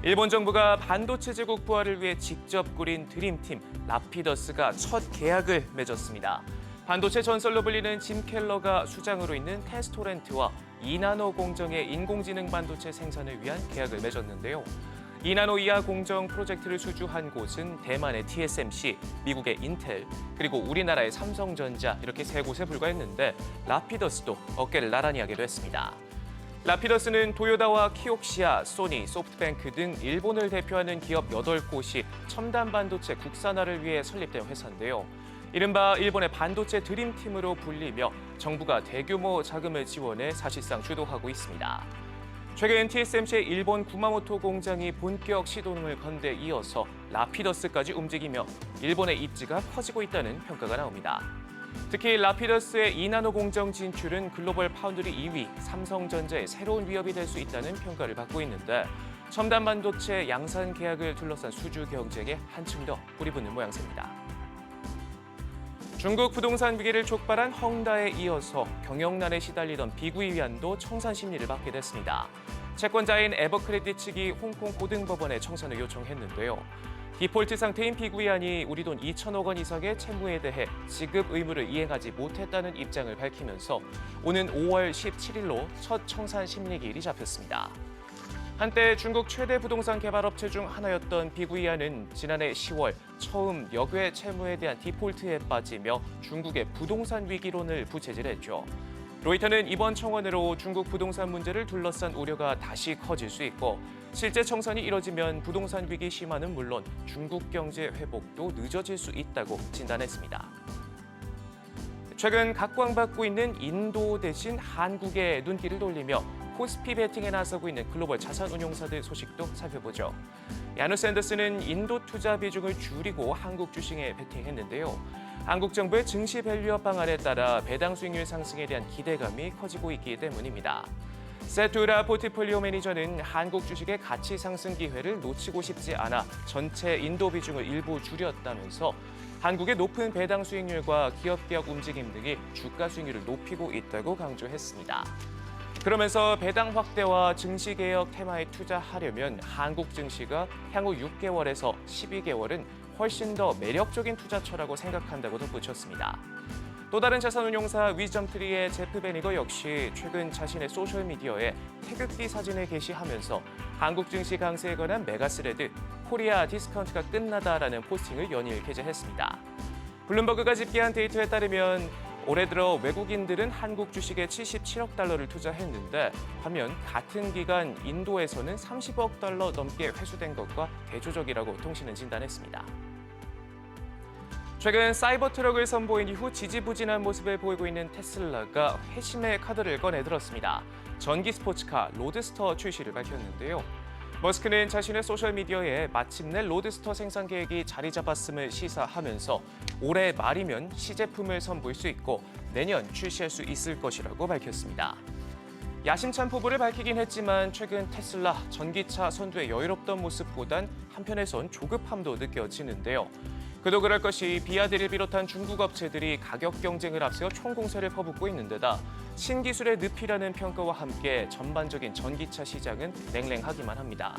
일본 정부가 반도체 제국 부활을 위해 직접 꾸린 드림팀 라피더스가 첫 계약을 맺었습니다. 반도체 전설로 불리는 짐 켈러가 수장으로 있는 테스토렌트와 2나노 공정의 인공지능 반도체 생산을 위한 계약을 맺었는데요. 2나노 이하 공정 프로젝트를 수주한 곳은 대만의 TSMC, 미국의 인텔, 그리고 우리나라의 삼성전자 이렇게 세 곳에 불과했는데 라피더스도 어깨를 나란히 하기도 했습니다. 라피더스는 도요다와 키옥시아, 소니, 소프트뱅크 등 일본을 대표하는 기업 8곳이 첨단 반도체 국산화를 위해 설립된 회사인데요. 이른바 일본의 반도체 드림팀으로 불리며 정부가 대규모 자금을 지원해 사실상 주도하고 있습니다. 최근 TSMC의 일본 구마모토 공장이 본격 시동을 건 데 이어서 라피더스까지 움직이며 일본의 입지가 커지고 있다는 평가가 나옵니다. 특히 라피더스의 2나노 공정 진출은 글로벌 파운드리 2위 삼성전자의 새로운 위협이 될 수 있다는 평가를 받고 있는데 첨단 반도체 양산 계약을 둘러싼 수주 경쟁에 한층 더 뿌리 붙는 모양새입니다. 중국 부동산 위기를 촉발한 헝다에 이어서 경영난에 시달리던 비구이위안도 청산 심리를 받게 됐습니다. 채권자인 에버크레딧 측이 홍콩 고등법원에 청산을 요청했는데요. 디폴트 상태인 비구이안이 우리 돈 2천억 원 이상의 채무에 대해 지급 의무를 이행하지 못했다는 입장을 밝히면서 오는 5월 17일로 첫 청산 심리기일이 잡혔습니다. 한때 중국 최대 부동산 개발업체 중 하나였던 비구이안은 지난해 10월 처음 역외 채무에 대한 디폴트에 빠지며 중국의 부동산 위기론을 부채질했죠. 로이터는 이번 청원으로 중국 부동산 문제를 둘러싼 우려가 다시 커질 수 있고 실제 청산이 이뤄지면 부동산 위기 심화는 물론 중국 경제 회복도 늦어질 수 있다고 진단했습니다. 최근 각광받고 있는 인도 대신 한국에 눈길을 돌리며 코스피 베팅에 나서고 있는 글로벌 자산 운용사들 소식도 살펴보죠. 야누 샌더스는 인도 투자 비중을 줄이고 한국 주식에 베팅했는데요. 한국 정부의 증시 밸류업 방안에 따라 배당 수익률 상승에 대한 기대감이 커지고 있기 때문입니다. 세투라 포트폴리오 매니저는 한국 주식의 가치 상승 기회를 놓치고 싶지 않아 전체 인도 비중을 일부 줄였다면서 한국의 높은 배당 수익률과 기업 개혁 움직임 등이 주가 수익률을 높이고 있다고 강조했습니다. 그러면서 배당 확대와 증시 개혁 테마에 투자하려면 한국 증시가 향후 6개월에서 12개월은 훨씬 더 매력적인 투자처라고 생각한다고 덧붙였습니다. 또 다른 자산운용사 위점트리의 제프 베니거 역시 최근 자신의 소셜미디어에 태극기 사진을 게시하면서 한국 증시 강세에 관한 메가스레드 코리아 디스카운트가 끝나다라는 포스팅을 연일 게재했습니다. 블룸버그가 집계한 데이터에 따르면 올해 들어 외국인들은 한국 주식에 77억 달러를 투자했는데 반면 같은 기간 인도에서는 30억 달러 넘게 회수된 것과 대조적이라고 통신은 진단했습니다. 최근 사이버 트럭을 선보인 이후 지지부진한 모습을 보이고 있는 테슬라가 회심의 카드를 꺼내들었습니다. 전기 스포츠카 로드스터 출시를 밝혔는데요. 머스크는 자신의 소셜미디어에 마침내 로드스터 생산 계획이 자리 잡았음을 시사하면서 올해 말이면 시제품을 선보일 수 있고 내년 출시할 수 있을 것이라고 밝혔습니다. 야심찬 포부를 밝히긴 했지만 최근 테슬라 전기차 선두의 여유롭던 모습보단 한편에선 조급함도 느껴지는데요. 그도 그럴 것이 비아드를 비롯한 중국 업체들이 가격 경쟁을 앞세워 총공세를 퍼붓고 있는 데다 신기술의 늪이라는 평가와 함께 전반적인 전기차 시장은 냉랭하기만 합니다.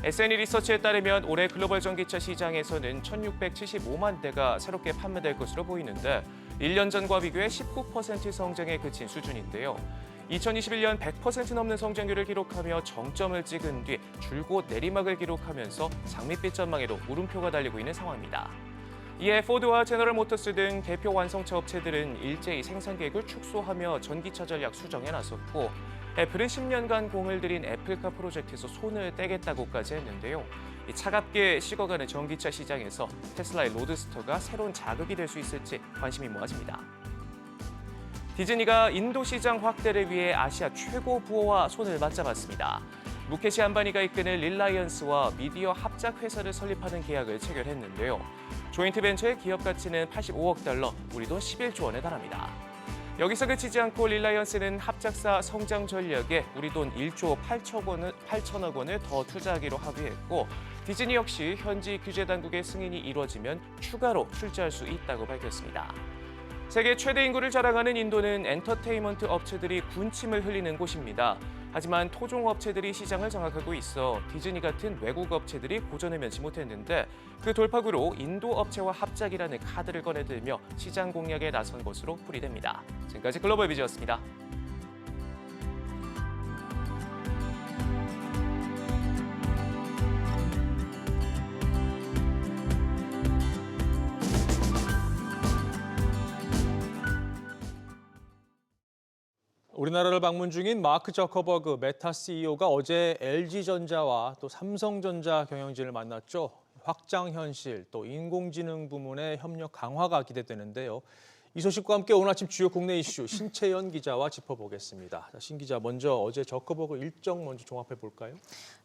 S&E 리서치에 따르면 올해 글로벌 전기차 시장에서는 1,675만 대가 새롭게 판매될 것으로 보이는데 1년 전과 비교해 19% 성장에 그친 수준인데요. 2021년 100% 넘는 성장률을 기록하며 정점을 찍은 뒤 줄곧 내리막을 기록하면서 장밋빛 전망에도 물음표가 달리고 있는 상황입니다. 이에 포드와 제너럴 모터스 등 대표 완성차 업체들은 일제히 생산 계획을 축소하며 전기차 전략 수정에 나섰고 애플은 10년간 공을 들인 애플카 프로젝트에서 손을 떼겠다고까지 했는데요. 차갑게 식어가는 전기차 시장에서 테슬라의 로드스터가 새로운 자극이 될 수 있을지 관심이 모아집니다. 디즈니가 인도 시장 확대를 위해 아시아 최고 부호와 손을 맞잡았습니다. 무케시 안바니가 이끄는 릴라이언스와 미디어 합작 회사를 설립하는 계약을 체결했는데요. 조인트 벤처의 기업 가치는 85억 달러, 우리 돈 11조 원에 달합니다. 여기서 그치지 않고 릴라이언스는 합작사 성장 전략에 우리 돈 1조 8천억 원을 더 투자하기로 합의했고 디즈니 역시 현지 규제 당국의 승인이 이루어지면 추가로 출자할 수 있다고 밝혔습니다. 세계 최대 인구를 자랑하는 인도는 엔터테인먼트 업체들이 군침을 흘리는 곳입니다. 하지만 토종 업체들이 시장을 장악하고 있어 디즈니 같은 외국 업체들이 고전을 면치 못했는데 그 돌파구로 인도 업체와 합작이라는 카드를 꺼내들며 시장 공략에 나선 것으로 풀이됩니다. 지금까지 글로벌 비즈였습니다. 우리나라를 방문 중인 마크 저커버그 메타 CEO가 어제 LG전자와 또 삼성전자 경영진을 만났죠. 확장 현실, 또 인공지능 부문의 협력 강화가 기대되는데요. 이 소식과 함께 오늘 아침 주요 국내 이슈 신채연 기자와 짚어보겠습니다. 신 기자, 먼저 어제 저커버그 일정 먼저 종합해 볼까요?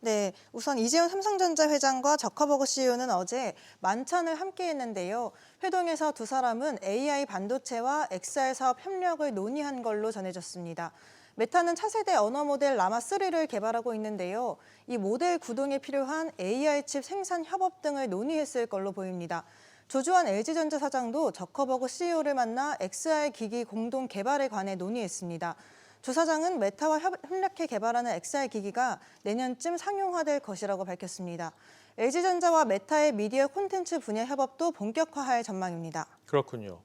네, 우선 이재용 삼성전자 회장과 저커버그 CEO는 어제 만찬을 함께 했는데요. 회동에서 두 사람은 AI 반도체와 XR 사업 협력을 논의한 걸로 전해졌습니다. 메타는 차세대 언어 모델 라마3를 개발하고 있는데요. 이 모델 구동에 필요한 AI 칩 생산 협업 등을 논의했을 걸로 보입니다. 조주환 LG전자 사장도 저커버그 CEO를 만나 XR 기기 공동 개발에 관해 논의했습니다. 조 사장은 메타와 협력해 개발하는 XR 기기가 내년쯤 상용화될 것이라고 밝혔습니다. LG전자와 메타의 미디어 콘텐츠 분야 협업도 본격화할 전망입니다. 그렇군요.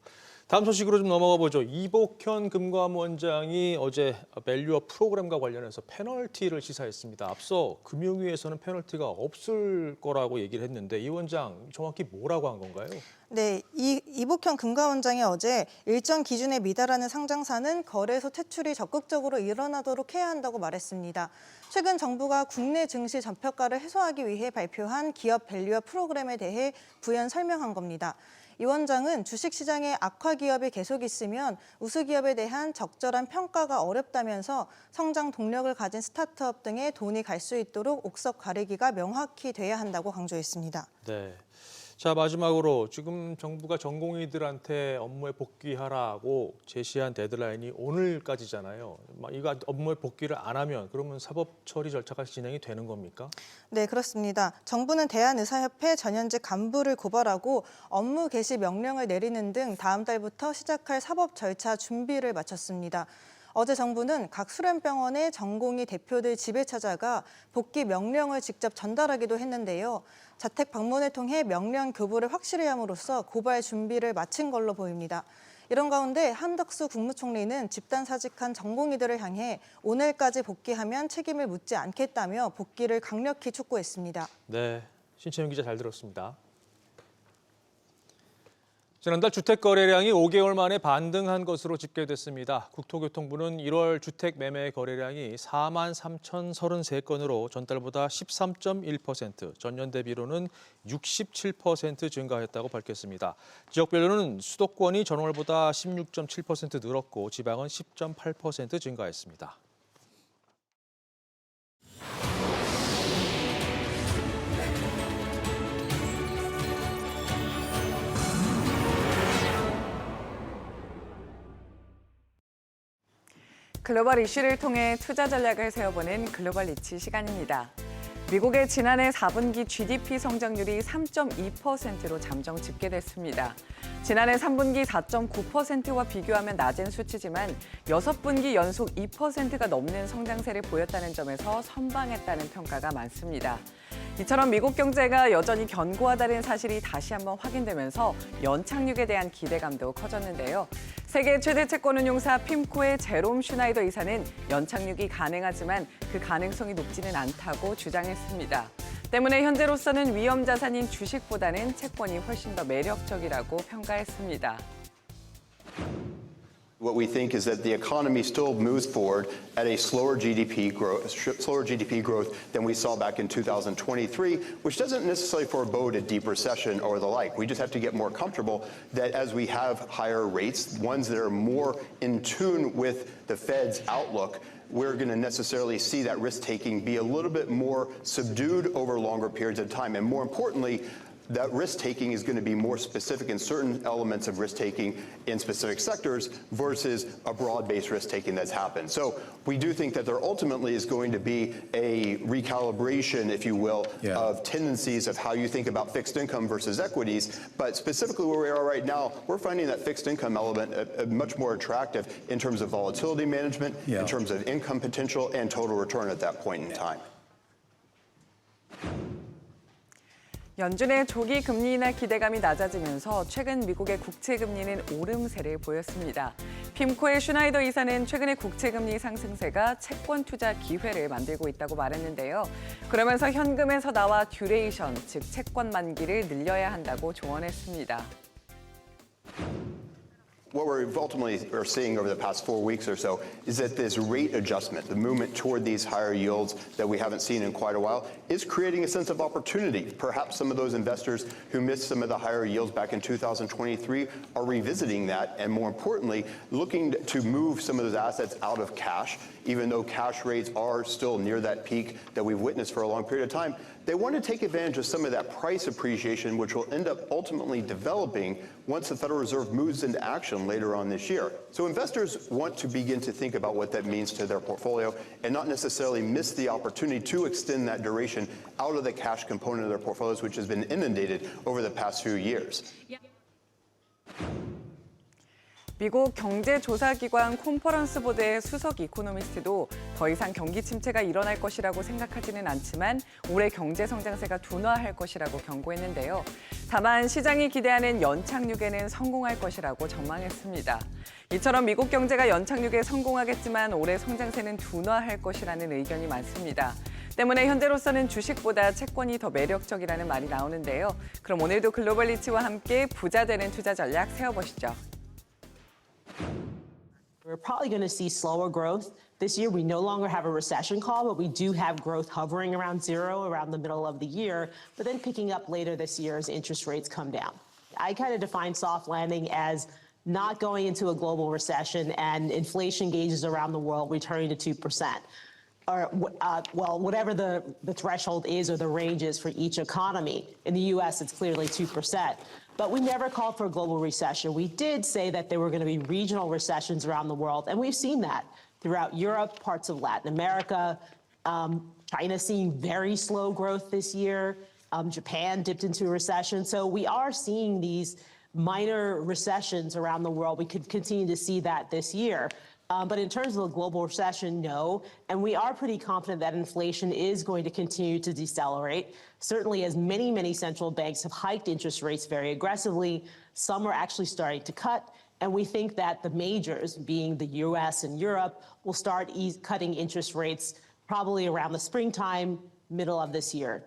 다음 소식으로 좀 넘어가 보죠. 이복현 금감원장이 어제 밸류업 프로그램과 관련해서 페널티를 시사했습니다. 앞서 금융위에서는 페널티가 없을 거라고 얘기를 했는데 이 원장 정확히 뭐라고 한 건가요? 네, 이복현 금감원장이 어제 일정 기준에 미달하는 상장사는 거래소 퇴출이 적극적으로 일어나도록 해야 한다고 말했습니다. 최근 정부가 국내 증시 전평가를 해소하기 위해 발표한 기업 밸류업 프로그램에 대해 부연 설명한 겁니다. 이 원장은 주식시장에 악화 기업이 계속 있으면 우수 기업에 대한 적절한 평가가 어렵다면서 성장 동력을 가진 스타트업 등에 돈이 갈 수 있도록 옥석 가리기가 명확히 돼야 한다고 강조했습니다. 네. 자, 마지막으로 지금 정부가 전공의들한테 업무에 복귀하라고 제시한 데드라인이 오늘까지잖아요. 이거 업무에 복귀를 안 하면 그러면 사법 처리 절차가 진행이 되는 겁니까? 네, 그렇습니다. 정부는 대한의사협회 전현직 간부를 고발하고 업무 개시 명령을 내리는 등 다음 달부터 시작할 사법 절차 준비를 마쳤습니다. 어제 정부는 각 수련병원의 전공의 대표들 집에 찾아가 복귀 명령을 직접 전달하기도 했는데요. 자택 방문을 통해 명령 교부를 확실히 함으로써 고발 준비를 마친 걸로 보입니다. 이런 가운데 한덕수 국무총리는 집단 사직한 전공의들을 향해 오늘까지 복귀하면 책임을 묻지 않겠다며 복귀를 강력히 촉구했습니다. 네, 신채연 기자 잘 들었습니다. 지난달 주택 거래량이 5개월 만에 반등한 것으로 집계됐습니다. 국토교통부는 1월 주택 매매 거래량이 4만 3,033건으로 전달보다 13.1%, 전년 대비로는 67% 증가했다고 밝혔습니다. 지역별로는 수도권이 전월보다 16.7% 늘었고 지방은 10.8% 증가했습니다. 글로벌 이슈를 통해 투자 전략을 세워보는 글로벌 리치 시간입니다. 미국의 지난해 4분기 GDP 성장률이 3.2%로 잠정 집계됐습니다. 지난해 3분기 4.9%와 비교하면 낮은 수치지만 6분기 연속 2%가 넘는 성장세를 보였다는 점에서 선방했다는 평가가 많습니다. 이처럼 미국 경제가 여전히 견고하다는 사실이 다시 한번 확인되면서 연착륙에 대한 기대감도 커졌는데요. 세계 최대 채권운용사 핌코의 제롬 슈나이더 이사는 연착륙이 가능하지만 그 가능성이 높지는 않다고 주장했습니다. 때문에 현재로서는 위험 자산인 주식보다는 채권이 훨씬 더 매력적이라고 평가했습니다. What we think is that the economy still moves forward at a slower GDP growth than we saw back in 2023, which doesn't necessarily forebode a deep recession or the like. We just have to get more comfortable that as we have higher rates, ones that are more in tune with the Fed's outlook, we're going to necessarily see that risk-taking be a little bit more subdued over longer periods of time. And more importantly, that risk-taking is going to be more specific in certain elements of risk-taking in specific sectors versus a broad-based risk-taking that's happened. So we do think that there ultimately is going to be a recalibration, if you will, of tendencies of how you think about fixed income versus equities. But specifically where we are right now, we're finding that fixed income element much more attractive in terms of volatility management, in terms of income potential, and total return at that point in time. 연준의 조기 금리 인하 기대감이 낮아지면서 최근 미국의 국채 금리는 오름세를 보였습니다. 핌코의 슈나이더 이사는 최근의 국채 금리 상승세가 채권 투자 기회를 만들고 있다고 말했는데요. 그러면서 현금에서 나와 듀레이션, 즉 채권 만기를 늘려야 한다고 조언했습니다. What we're ultimately are seeing over the past 4 weeks or so is that this rate adjustment, the movement toward these higher yields that we haven't seen in quite a while, is creating a sense of opportunity. Perhaps some of those investors who missed some of the higher yields back in 2023 are revisiting that, and more importantly, looking to move some of those assets out of cash, even though cash rates are still near that peak that we've witnessed for a long period of time. They want to take advantage of some of that price appreciation, which will end up ultimately developing once the Federal Reserve moves into action later on this year. So investors want to begin to think about what that means to their portfolio and not necessarily miss the opportunity to extend that duration out of the cash component of their portfolios, which has been inundated over the past few years. 미국 경제조사기관 컨퍼런스 보드의 수석 이코노미스트도 더 이상 경기 침체가 일어날 것이라고 생각하지는 않지만 올해 경제 성장세가 둔화할 것이라고 경고했는데요. 다만 시장이 기대하는 연착륙에는 성공할 것이라고 전망했습니다. 이처럼 미국 경제가 연착륙에 성공하겠지만 올해 성장세는 둔화할 것이라는 의견이 많습니다. 때문에 현재로서는 주식보다 채권이 더 매력적이라는 말이 나오는데요. 그럼 오늘도 글로벌 리치와 함께 부자 되는 투자 전략 세워보시죠. We're probably going to see slower growth. This year, we no longer have a recession call, but we do have growth hovering around zero around the middle of the year, but then picking up later this year as interest rates come down. I kind of define soft landing as not going into a global recession and inflation gauges around the world returning to 2%. Or, well, whatever the threshold is or the range is for each economy. In the U.S., it's clearly 2%. But we never called for a global recession. We did say that there were going to be regional recessions around the world, and we've seen that throughout Europe, parts of Latin America. China seeing very slow growth this year. Japan dipped into a recession. So we are seeing these minor recessions around the world. We could continue to see that this year. But in terms of a global recession, no. And we are pretty confident that inflation is going to continue to decelerate. Certainly, as many, many central banks have hiked interest rates very aggressively, some are actually starting to cut. And we think that the majors, being the US and Europe, will start cutting interest rates probably around the springtime, middle of this year.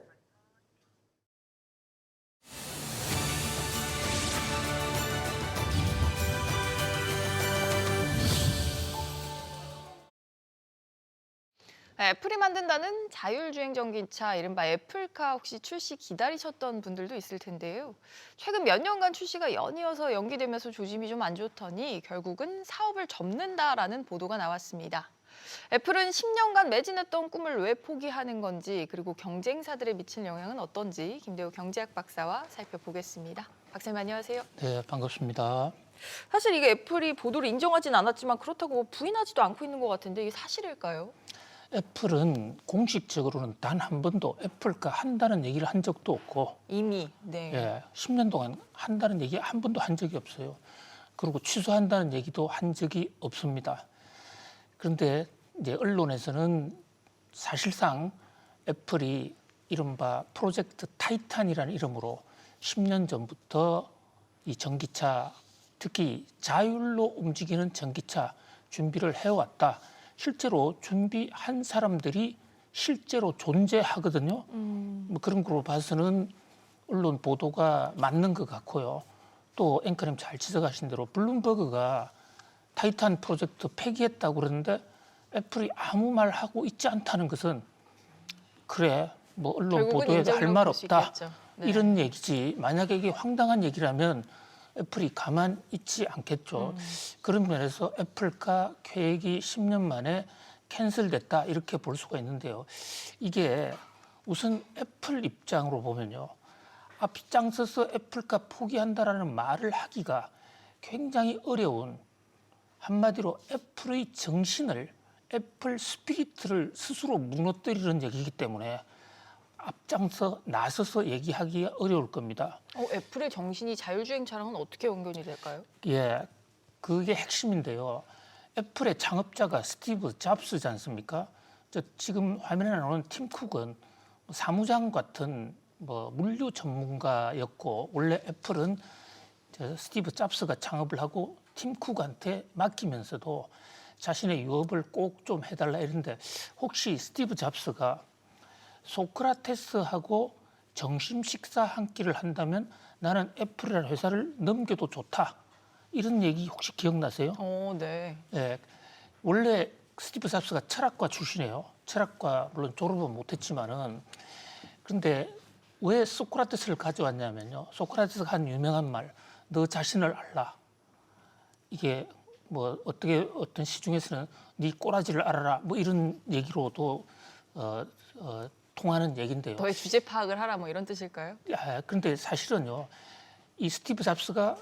애플이 만든다는 자율주행 전기차, 이른바 애플카 혹시 출시 기다리셨던 분들도 있을 텐데요. 최근 몇 년간 출시가 연이어서 연기되면서 조짐이 좀 안 좋더니 결국은 사업을 접는다라는 보도가 나왔습니다. 애플은 10년간 매진했던 꿈을 왜 포기하는 건지, 그리고 경쟁사들에 미칠 영향은 어떤지 김대우 경제학 박사와 살펴보겠습니다. 박사님 안녕하세요. 네, 반갑습니다. 사실 이게 애플이 보도를 인정하진 않았지만 그렇다고 부인하지도 않고 있는 것 같은데 이게 사실일까요? 애플은 공식적으로는 단 한 번도 애플카 한다는 얘기를 한 적도 없고 이미 네. 10년 동안 한다는 얘기 한 번도 한 적이 없어요. 그리고 취소한다는 얘기도 한 적이 없습니다. 그런데 이제 언론에서는 사실상 애플이 이른바 프로젝트 타이탄이라는 이름으로 10년 전부터 이 전기차, 특히 자율로 움직이는 전기차 준비를 해왔다. 실제로 준비한 사람들이 실제로 존재하거든요. 뭐 그런 걸로 봐서는 언론 보도가 맞는 것 같고요. 또 앵커님 잘 지적하신 대로 블룸버그가 타이탄 프로젝트 폐기했다고 그러는데 애플이 아무 말 하고 있지 않다는 것은 그래 뭐 언론 보도에도 할 말 없다 네. 이런 얘기지. 만약에 이게 황당한 얘기라면 애플이 가만 있지 않겠죠. 그런 면에서 애플카 계획이 10년 만에 캔슬됐다 이렇게 볼 수가 있는데요. 이게 우선 애플 입장으로 보면요. 앞장서서 애플카 포기한다라는 말을 하기가 굉장히 어려운, 한마디로 애플의 정신을, 애플 스피리트를 스스로 무너뜨리는 얘기이기 때문에 앞장서 나서서 얘기하기가 어려울 겁니다. 애플의 정신이 자율주행차랑은 어떻게 연결이 될까요? 예, 그게 핵심인데요. 애플의 창업자가 스티브 잡스지 않습니까? 지금 화면에 나오는 팀 쿡은 사무장 같은 물류 전문가였고, 원래 애플은 스티브 잡스가 창업을 하고 팀 쿡한테 맡기면서도 자신의 유업을 꼭 좀 해달라 이랬는데, 혹시 스티브 잡스가 소크라테스하고 점심 식사 한 끼를 한다면 나는 애플이라는 회사를 넘겨도 좋다 이런 얘기 혹시 기억나세요? 네. 예, 원래 스티브 잡스가 철학과 출신이에요. 철학과 물론 졸업은 못했지만은 그런데 왜 소크라테스를 가져왔냐면요. 소크라테스가 한 유명한 말, 너 자신을 알라. 이게 뭐 어떻게 어떤 시중에서는 네 꼬라지를 알아라 뭐 이런 얘기로도 통하는 얘긴데요. 너의 주제 파악을 하라 뭐 이런 뜻일까요? 그런데 사실은요, 이 스티브 잡스가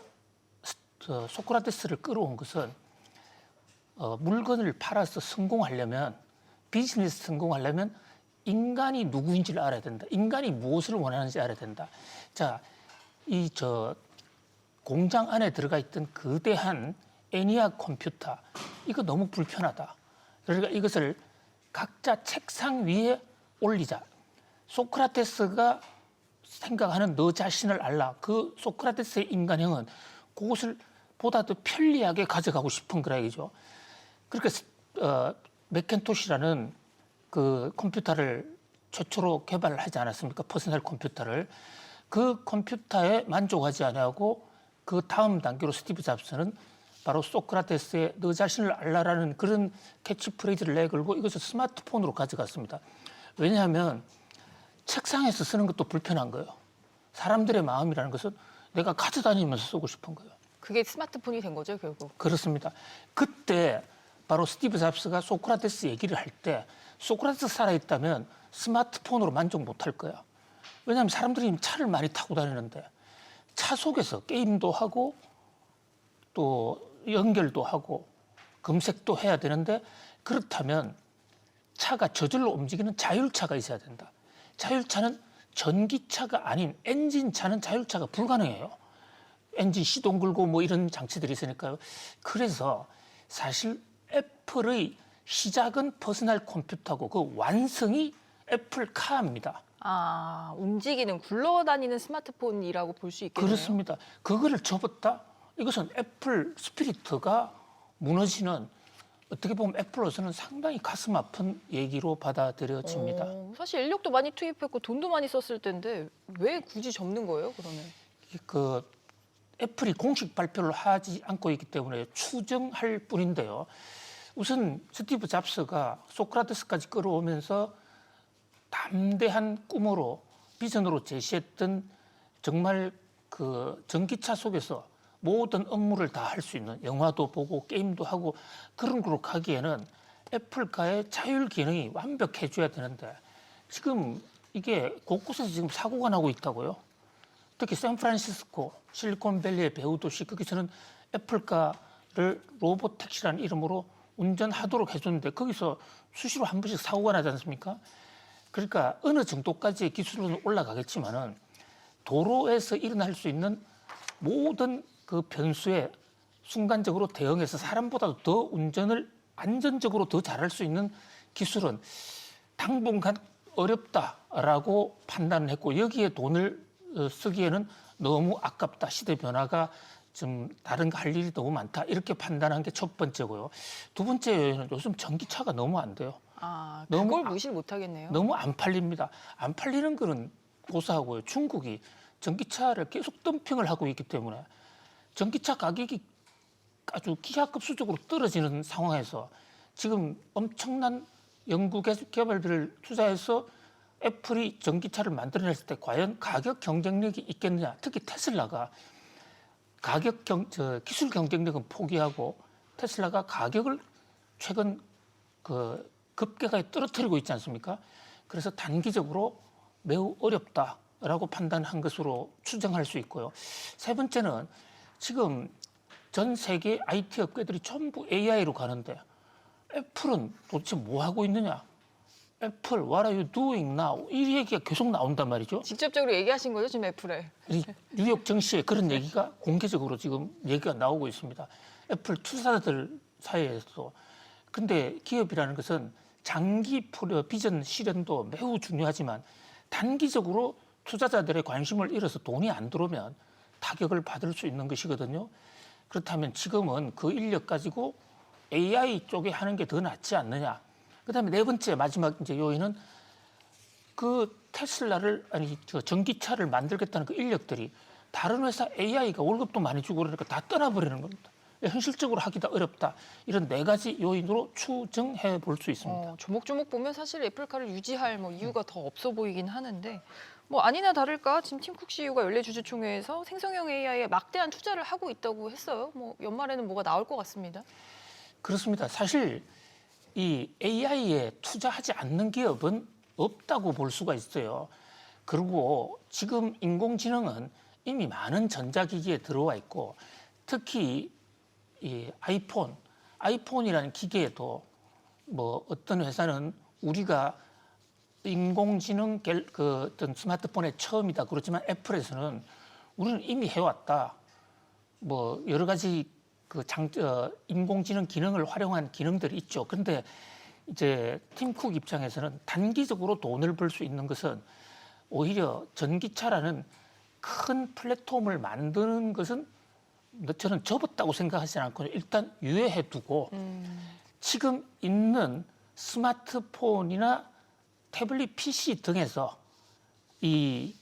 소크라테스를 끌어온 것은 물건을 팔아서 성공하려면 비즈니스 성공하려면 인간이 누구인지를 알아야 된다. 인간이 무엇을 원하는지 알아야 된다. 자, 공장 안에 들어가 있던 거대한 애니악 컴퓨터 이거 너무 불편하다. 그러니까 이것을 각자 책상 위에 올리자. 소크라테스가 생각하는 너 자신을 알라. 그 소크라테스의 인간형은 그것을 보다 더 편리하게 가져가고 싶은 거라 이거죠. 그러니까 맥킨토시라는 그 컴퓨터를 최초로 개발하지 않았습니까? 퍼스널 컴퓨터를. 그 컴퓨터에 만족하지 않고 그 다음 단계로 스티브 잡스는 바로 소크라테스의 너 자신을 알라라는 그런 캐치프레이즈를 내걸고 이것을 스마트폰으로 가져갔습니다. 왜냐하면 책상에서 쓰는 것도 불편한 거예요. 사람들의 마음이라는 것은 내가 가져다니면서 쓰고 싶은 거예요. 그게 스마트폰이 된 거죠, 결국. 그렇습니다. 그때 바로 스티브 잡스가 소크라테스 얘기를 할 때 소크라테스 살아있다면 스마트폰으로 만족 못할 거야. 왜냐하면 사람들이 차를 많이 타고 다니는데 차 속에서 게임도 하고 또 연결도 하고 검색도 해야 되는데 그렇다면 차가 저절로 움직이는 자율차가 있어야 된다. 자율차는 전기차가 아닌 엔진차는 자율차가 불가능해요. 엔진 시동 걸고 뭐 이런 장치들이 있으니까요. 그래서 사실 애플의 시작은 퍼스널 컴퓨터고 그 완성이 애플카입니다. 움직이는 굴러다니는 스마트폰이라고 볼 수 있겠네요. 그렇습니다. 그거를 접었다? 이것은 애플 스피리트가 무너지는 어떻게 보면 애플로서는 상당히 가슴 아픈 얘기로 받아들여집니다. 사실 인력도 많이 투입했고 돈도 많이 썼을 텐데 왜 굳이 접는 거예요, 그러면? 그 애플이 공식 발표를 하지 않고 있기 때문에 추정할 뿐인데요. 우선 스티브 잡스가 소크라테스까지 끌어오면서 담대한 꿈으로 비전으로 제시했던 정말 그 전기차 속에서 모든 업무를 다 할 수 있는 영화도 보고 게임도 하고 그런 걸로 가기에는 애플카의 자율 기능이 완벽해져야 되는데 지금 이게 곳곳에서 지금 사고가 나고 있다고요. 특히 샌프란시스코 실리콘밸리의 배후도시 거기서는 애플카를 로봇택시라는 이름으로 운전하도록 해줬는데 거기서 수시로 한 번씩 사고가 나지 않습니까? 그러니까 어느 정도까지의 기술은 올라가겠지만은 도로에서 일어날 수 있는 모든 그 변수에 순간적으로 대응해서 사람보다도 더 운전을 안전적으로 더 잘할 수 있는 기술은 당분간 어렵다라고 판단을 했고 여기에 돈을 쓰기에는 너무 아깝다. 시대 변화가 좀 다른 거 할 일이 너무 많다. 이렇게 판단한 게 첫 번째고요. 두 번째 요인은 요즘 전기차가 너무 안 돼요. 그걸 무시를 못 하겠네요. 너무 안 팔립니다. 안 팔리는 거는 고사하고요. 중국이 전기차를 계속 덤핑을 하고 있기 때문에 전기차 가격이 아주 기하급수적으로 떨어지는 상황에서 지금 엄청난 연구 개발들을 투자해서 애플이 전기차를 만들어냈을 때 과연 가격 경쟁력이 있겠느냐. 특히 테슬라가 기술 경쟁력은 포기하고 테슬라가 가격을 최근 급격하게 떨어뜨리고 있지 않습니까? 그래서 단기적으로 매우 어렵다라고 판단한 것으로 추정할 수 있고요. 세 번째는 지금 전 세계 IT 업계들이 전부 AI로 가는데 애플은 도대체 뭐 하고 있느냐? 애플, what are you doing now? 이 얘기가 계속 나온단 말이죠. 직접적으로 얘기하신 거죠, 지금 애플에? 뉴욕 증시에 그런 얘기가 공개적으로 지금 얘기가 나오고 있습니다. 애플 투자자들 사이에서. 근데 기업이라는 것은 장기 비전 실현도 매우 중요하지만 단기적으로 투자자들의 관심을 잃어서 돈이 안 들어오면 타격을 받을 수 있는 것이거든요. 그렇다면 지금은 그 인력 가지고 AI 쪽에 하는 게 더 낫지 않느냐. 그다음에 네 번째 마지막 이제 요인은 그 테슬라를 전기차를 만들겠다는 그 인력들이 다른 회사 AI가 월급도 많이 주고 그러니까 다 떠나버리는 겁니다. 현실적으로 하기가 어렵다. 이런 4가지 요인으로 추정해 볼 수 있습니다. 조목조목 보면 사실 애플카를 유지할 이유가 더 없어 보이긴 하는데 아니나 다를까 지금 팀쿡 CEO가 연례주주총회에서 생성형 AI에 막대한 투자를 하고 있다고 했어요. 연말에는 뭐가 나올 것 같습니다. 그렇습니다. 사실 이 AI에 투자하지 않는 기업은 없다고 볼 수가 있어요. 그리고 지금 인공지능은 이미 많은 전자기기에 들어와 있고 특히 이 아이폰이라는 기계에도 어떤 회사는 우리가 인공지능 어떤 스마트폰의 처음이다 그렇지만 애플에서는 우리는 이미 해왔다. 여러 가지 인공지능 기능을 활용한 기능들이 있죠. 그런데 이제 팀쿡 입장에서는 단기적으로 돈을 벌 수 있는 것은 오히려 전기차라는 큰 플랫폼을 만드는 것은 저는 접었다고 생각하지 않고 일단 유예해 두고 지금 있는 스마트폰이나 태블릿 PC 등에서 이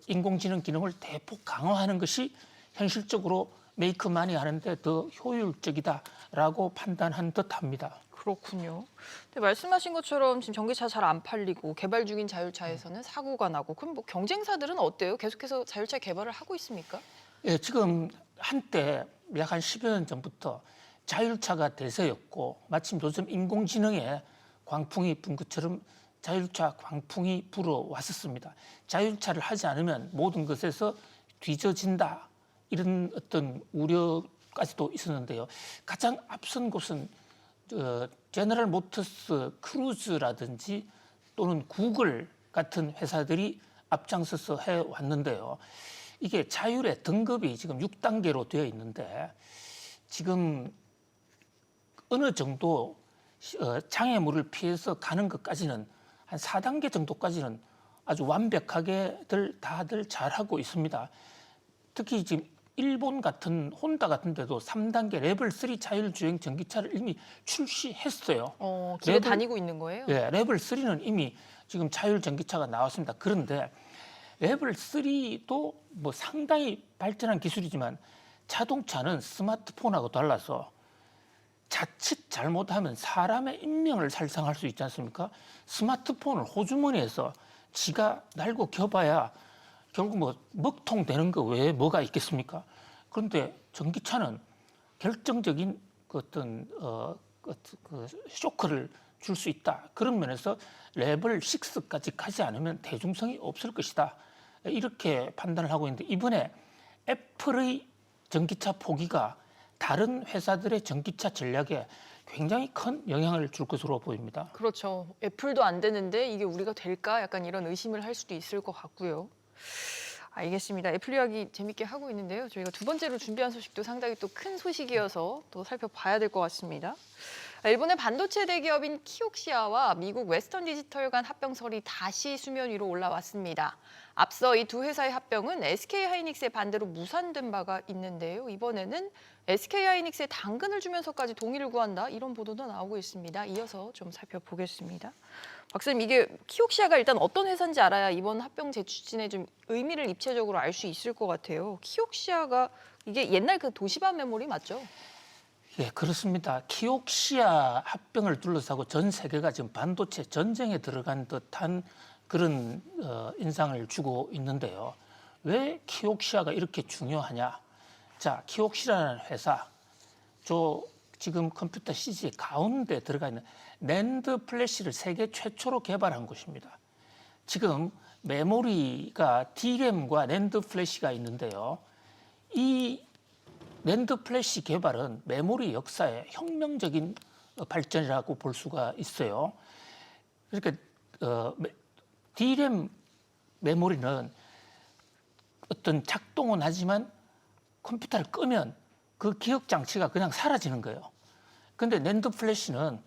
인공지능 기능을 대폭 강화하는 것이 현실적으로 메이크 마니 하는데 더 효율적이다라고 판단한 듯합니다. 그렇군요. 근데 말씀하신 것처럼 지금 전기차 잘 안 팔리고 개발 중인 자율차에서는 사고가 나고 그럼 경쟁사들은 어때요? 계속해서 자율차 개발을 하고 있습니까? 예, 지금 한때 약 한 10여 년 전부터 자율차가 대세였고 마침 요즘 인공지능에 광풍이 분 것처럼 자율차 광풍이 불어왔었습니다. 자율차를 하지 않으면 모든 것에서 뒤처진다. 이런 어떤 우려까지도 있었는데요. 가장 앞선 곳은 제너럴 모터스, 크루즈라든지 또는 구글 같은 회사들이 앞장서서 해왔는데요. 이게 자율의 등급이 지금 6단계로 되어 있는데 지금 어느 정도 장애물을 피해서 가는 것까지는 한 4단계 정도까지는 아주 완벽하게 다들 잘하고 있습니다. 특히 지금 일본 같은 혼다 같은 데도 3단계 레벨 3 자율주행 전기차를 이미 출시했어요. 길에 다니고 있는 거예요? 네, 레벨 3는 이미 지금 자율 전기차가 나왔습니다. 그런데 레벨 3도 상당히 발전한 기술이지만 자동차는 스마트폰하고 달라서 자칫 잘못하면 사람의 인명을 살상할 수 있지 않습니까? 스마트폰을 호주머니에서 지가 날고 겨봐야 결국 먹통 되는 거 외에 뭐가 있겠습니까? 그런데 전기차는 결정적인 어떤 쇼크를 줄 수 있다. 그런 면에서 레벨 6까지 가지 않으면 대중성이 없을 것이다. 이렇게 판단을 하고 있는데 이번에 애플의 전기차 포기가 다른 회사들의 전기차 전략에 굉장히 큰 영향을 줄 것으로 보입니다. 그렇죠. 애플도 안 되는데 이게 우리가 될까? 약간 이런 의심을 할 수도 있을 것 같고요. 알겠습니다. 애플 이야기 재밌게 하고 있는데요. 저희가 두 번째로 준비한 소식도 상당히 또 큰 소식이어서 또 살펴봐야 될 것 같습니다. 일본의 반도체 대기업인 키옥시아와 미국 웨스턴 디지털 간 합병설이 다시 수면 위로 올라왔습니다. 앞서 이 두 회사의 합병은 SK하이닉스의 반대로 무산된 바가 있는데요. 이번에는 SK하이닉스에 당근을 주면서까지 동의를 구한다. 이런 보도도 나오고 있습니다. 이어서 좀 살펴보겠습니다. 박사님, 이게 키옥시아가 일단 어떤 회사인지 알아야 이번 합병 재추진에 좀 의미를 입체적으로 알 수 있을 것 같아요. 키옥시아가 이게 옛날 그 도시바 메모리 맞죠? 예, 그렇습니다. 키옥시아 합병을 둘러싸고 전 세계가 지금 반도체 전쟁에 들어간 듯한 그런 인상을 주고 있는데요. 왜 키옥시아가 이렇게 중요하냐? 자, 키옥시아라는 회사, 지금 컴퓨터 CG 가운데 들어가 있는 낸드 플래시를 세계 최초로 개발한 곳입니다. 지금 메모리가 D램과 낸드 플래시가 있는데요. 이 낸드 플래시 개발은 메모리 역사의 혁명적인 발전이라고 볼 수가 있어요. 그러니까 D램 메모리는 어떤 작동은 하지만 컴퓨터를 끄면 그 기억 장치가 그냥 사라지는 거예요. 그런데 낸드 플래시는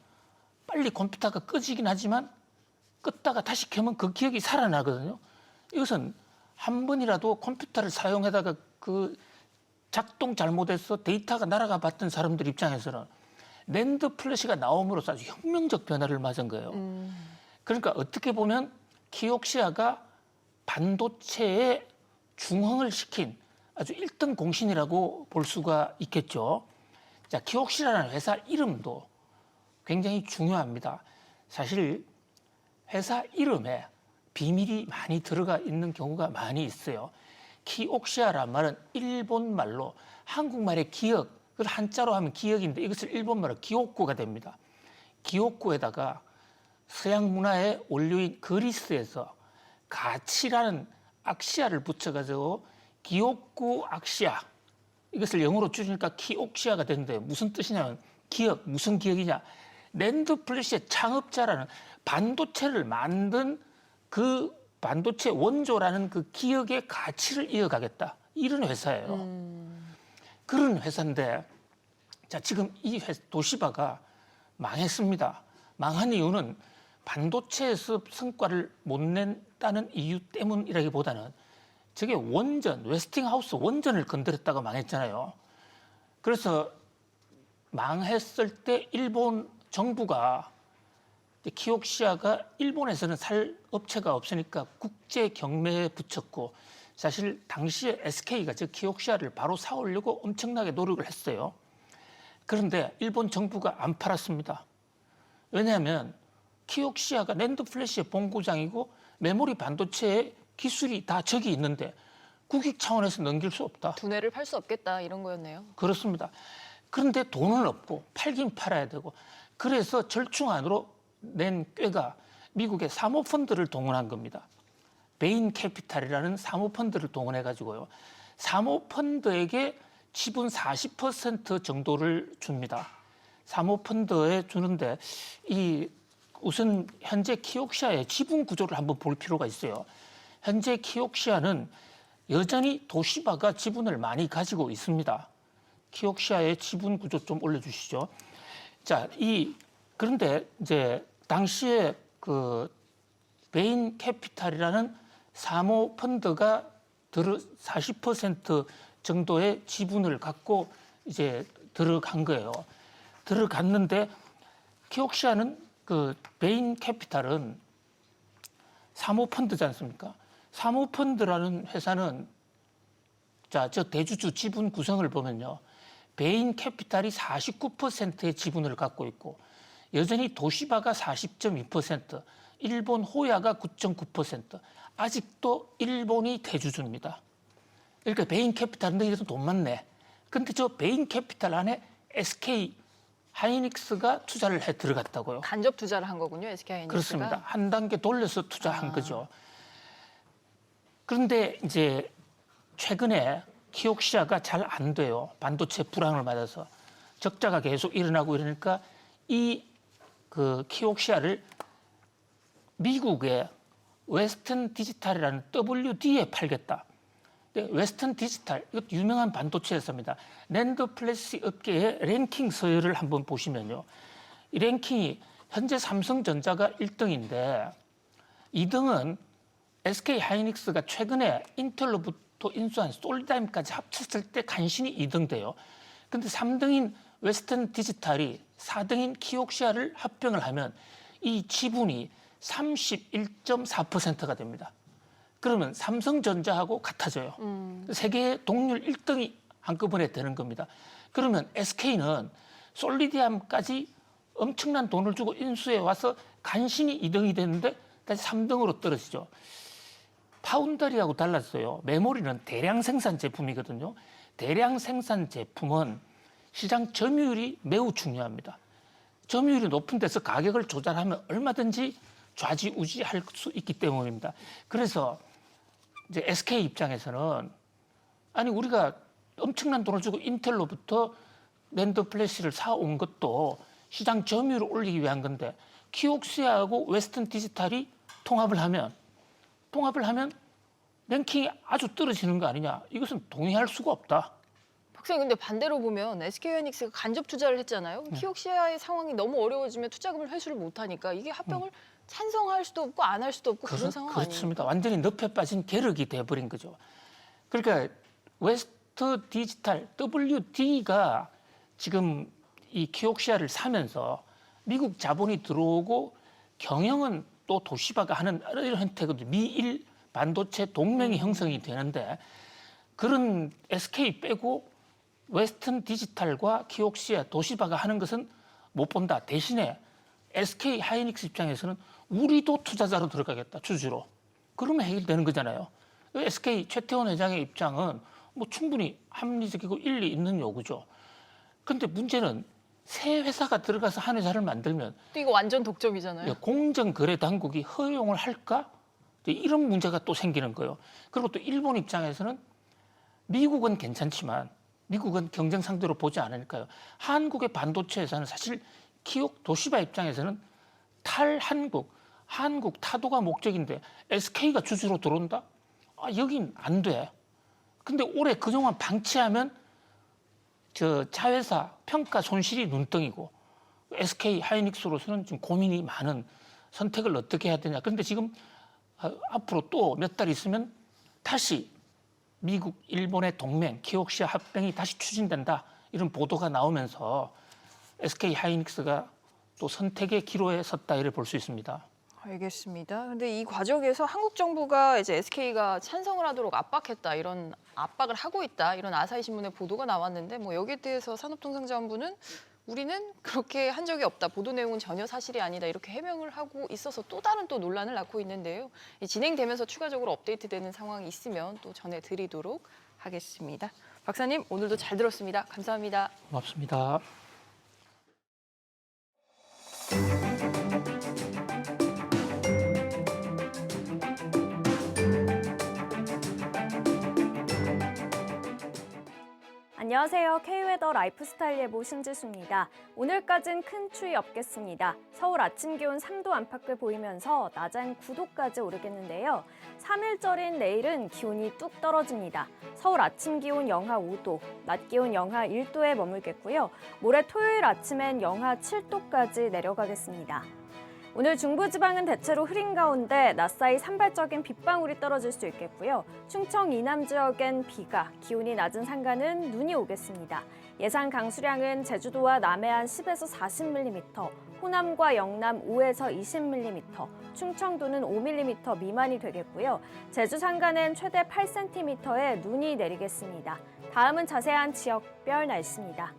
빨리 컴퓨터가 꺼지긴 하지만 껐다가 다시 켜면 그 기억이 살아나거든요. 이것은 한 번이라도 컴퓨터를 사용하다가 그 작동 잘못해서 데이터가 날아가 봤던 사람들 입장에서는 낸드 플래시가 나옴으로써 아주 혁명적 변화를 맞은 거예요. 그러니까 어떻게 보면 키옥시아가 반도체의 중흥을 시킨 아주 1등 공신이라고 볼 수가 있겠죠. 자, 키옥시라는 회사 이름도 굉장히 중요합니다. 사실 회사 이름에 비밀이 많이 들어가 있는 경우가 많이 있어요. 키옥시아란 말은 일본 말로 한국말의 기억, 그걸 한자로 하면 기억인데 이것을 일본말로 기옥구가 됩니다. 기옥구에다가 서양 문화의 원료인 그리스에서 가치라는 악시아를 붙여가지고 기옥구 악시아, 이것을 영어로 줄이니까 키옥시아가 되는데 무슨 뜻이냐면 기억, 무슨 기억이냐. 낸드 플래시의 창업자라는 반도체를 만든 그 반도체 원조라는 그 기억의 가치를 이어가겠다. 이런 회사예요. 그런 회사인데, 자, 지금 이 도시바가 망했습니다. 망한 이유는 반도체에서 성과를 못 낸다는 이유 때문이라기보다는 저게 원전, 웨스팅하우스 원전을 건드렸다가 망했잖아요. 그래서 망했을 때 일본 정부가 키옥시아가 일본에서는 살 업체가 없으니까 국제 경매에 붙였고, 사실 당시에 SK가 즉 키옥시아를 바로 사오려고 엄청나게 노력을 했어요. 그런데 일본 정부가 안 팔았습니다. 왜냐하면 키옥시아가 낸드 플래시의 본고장이고 메모리 반도체의 기술이 다 저기 있는데 국익 차원에서 넘길 수 없다. 두뇌를 팔 수 없겠다 이런 거였네요. 그렇습니다. 그런데 돈은 없고 팔긴 팔아야 되고, 그래서 절충안으로 낸 꾀가 미국의 사모펀드를 동원한 겁니다. 베인 캐피탈이라는 사모펀드를 동원해가지고요. 사모펀드에게 지분 40% 정도를 줍니다. 사모펀드에 주는데 우선 현재 키옥시아의 지분 구조를 한번 볼 필요가 있어요. 현재 키옥시아는 여전히 도시바가 지분을 많이 가지고 있습니다. 키옥시아의 지분 구조 좀 올려주시죠. 자, 그런데 이제 당시에 그 베인 캐피탈이라는 사모펀드가 40% 정도의 지분을 갖고 이제 들어간 거예요. 들어갔는데 키옥시아는 그 베인 캐피탈은 사모펀드지 않습니까? 사모펀드라는 회사는 자, 저 대주주 지분 구성을 보면요. 베인 캐피탈이 49%의 지분을 갖고 있고 여전히 도시바가 40.2%, 일본 호야가 9.9%, 아직도 일본이 대주주입니다. 그러니까 베인 캐피탈인데 이래서 돈 많네. 근데 저 베인 캐피탈 안에 SK 하이닉스가 투자를 해 들어갔다고요. 간접 투자를 한 거군요, SK 하이닉스가. 그렇습니다. 한 단계 돌려서 투자한 거죠. 그런데 이제 최근에 키옥시아가 잘 안 돼요. 반도체 불황을 맞아서 적자가 계속 일어나고 이러니까 그 키옥시아를 미국의 웨스턴 디지털이라는 WD에 팔겠다. 웨스턴 디지털, 이것도 유명한 반도체 회사입니다. 낸드 플래시 업계의 랭킹 서열을 한번 보시면요. 이 랭킹이 현재 삼성전자가 1등인데 2등은 SK 하이닉스가 최근에 인텔로부터 인수한 솔리다임까지 합쳤을 때 간신히 2등 돼요. 근데 3등인 웨스턴 디지털이 4등인 키옥시아를 합병을 하면 이 지분이 31.4%가 됩니다. 그러면 삼성전자하고 같아져요. 세계 동률 1등이 한꺼번에 되는 겁니다. 그러면 SK는 솔리디움까지 엄청난 돈을 주고 인수해 와서 간신히 2등이 됐는데 다시 3등으로 떨어지죠. 파운더리하고 달랐어요. 메모리는 대량 생산 제품이거든요. 대량 생산 제품은 시장 점유율이 매우 중요합니다. 점유율이 높은 데서 가격을 조절하면 얼마든지 좌지우지할 수 있기 때문입니다. 그래서 이제 SK 입장에서는 아니 우리가 엄청난 돈을 주고 인텔로부터 낸드 플래시를 사온 것도 시장 점유율을 올리기 위한 건데 키옥시아하고 웨스턴 디지털이 통합을 하면 랭킹이 아주 떨어지는 거 아니냐. 이것은 동의할 수가 없다. 박사님, 근데 반대로 보면 SK 하이닉스가 간접 투자를 했잖아요. 키옥시아의 상황이 너무 어려워지면 투자금을 회수를 못하니까 이게 합병을 찬성할 수도 없고 안 할 수도 없고 그런 상황 아니에요? 그렇습니다. 완전히 늪에 빠진 계륵이 돼버린 거죠. 그러니까 웨스트 디지털 WD가 지금 이 키옥시아를 사면서 미국 자본이 들어오고 경영은 또 도시바가 하는 이런 형태거든요. 미일 반도체 동맹이 형성이 되는데 그런 SK 빼고 웨스턴 디지털과 키옥시아, 도시바가 하는 것은 못 본다. 대신에 SK 하이닉스 입장에서는 우리도 투자자로 들어가겠다. 주주로. 그러면 해결되는 거잖아요. SK 최태원 회장의 입장은 뭐 충분히 합리적이고 일리 있는 요구죠. 그런데 문제는 새 회사가 들어가서 한 회사를 만들면 또 이거 완전 독점이잖아요. 공정거래 당국이 허용을 할까? 이런 문제가 또 생기는 거예요. 그리고 또 일본 입장에서는 미국은 괜찮지만 미국은 경쟁 상대로 보지 않으니까요. 한국의 반도체 회사는 사실 키옥, 도시바 입장에서는 탈한국, 한국 타도가 목적인데 SK가 주주로 들어온다? 여긴 안 돼. 근데 올해 그동안 방치하면 저 자회사 평가 손실이 눈덩이고 SK 하이닉스로서는 지금 고민이 많은 선택을 어떻게 해야 되냐. 그런데 지금 앞으로 또 몇 달 있으면 다시 미국, 일본의 동맹, 키옥시아 합병이 다시 추진된다. 이런 보도가 나오면서 SK 하이닉스가 또 선택의 기로에 섰다 이를 볼 수 있습니다. 알겠습니다. 근데 이 과정에서 한국 정부가 이제 SK가 찬성을 하도록 압박했다, 이런 압박을 하고 있다, 이런 아사히 신문의 보도가 나왔는데 뭐 여기에 대해서 산업통상자원부는 우리는 그렇게 한 적이 없다, 보도 내용은 전혀 사실이 아니다, 이렇게 해명을 하고 있어서 또 다른 또 논란을 낳고 있는데요. 진행되면서 추가적으로 업데이트되는 상황이 있으면 또 전해드리도록 하겠습니다. 박사님, 오늘도 잘 들었습니다. 감사합니다. 고맙습니다. 안녕하세요. K웨더 라이프스타일 예보 신지수입니다. 오늘까진 큰 추위 없겠습니다. 서울 아침 기온 3도 안팎을 보이면서 낮엔 9도까지 오르겠는데요. 3일절인 내일은 기온이 뚝 떨어집니다. 서울 아침 기온 영하 5도, 낮 기온 영하 1도에 머물겠고요. 모레 토요일 아침엔 영하 7도까지 내려가겠습니다. 오늘 중부지방은 대체로 흐린 가운데 낮 사이 산발적인 빗방울이 떨어질 수 있겠고요. 충청 이남 지역엔 비가, 기온이 낮은 산간은 눈이 오겠습니다. 예상 강수량은 제주도와 남해안 10에서 40mm, 호남과 영남 5에서 20mm, 충청도는 5mm 미만이 되겠고요. 제주 산간은 최대 8cm의 눈이 내리겠습니다. 다음은 자세한 지역별 날씨입니다.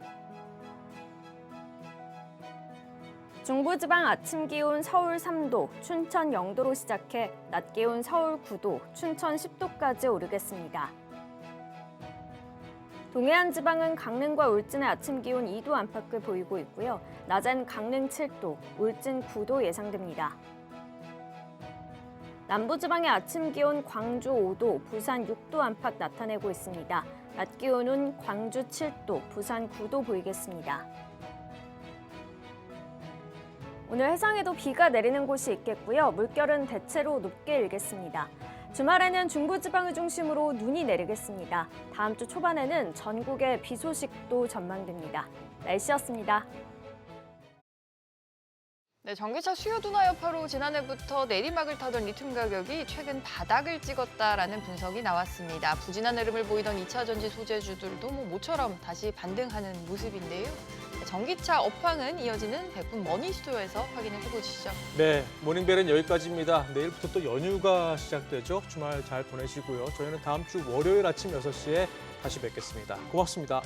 중부지방 아침 기온 서울 3도, 춘천 0도로 시작해 낮 기온 서울 9도, 춘천 10도까지 오르겠습니다. 동해안 지방은 강릉과 울진의 아침 기온 2도 안팎을 보이고 있고요. 낮엔 강릉 7도, 울진 9도 예상됩니다. 남부지방의 아침 기온 광주 5도, 부산 6도 안팎 나타내고 있습니다. 낮 기온은 광주 7도, 부산 9도 보이겠습니다. 오늘 해상에도 비가 내리는 곳이 있겠고요. 물결은 대체로 높게 일겠습니다. 주말에는 중부지방을 중심으로 눈이 내리겠습니다. 다음 주 초반에는 전국에 비 소식도 전망됩니다. 날씨였습니다. 네, 전기차 수요 둔화 여파로 지난해부터 내리막을 타던 리튬 가격이 최근 바닥을 찍었다라는 분석이 나왔습니다. 부진한 흐름을 보이던 2차 전지 소재주들도 모처럼 다시 반등하는 모습인데요. 전기차 업황은 이어지는 백분 머니스토어에서 확인해 보시죠. 네, 모닝벨은 여기까지입니다. 내일부터 또 연휴가 시작되죠. 주말 잘 보내시고요. 저희는 다음 주 월요일 아침 6시에 다시 뵙겠습니다. 고맙습니다.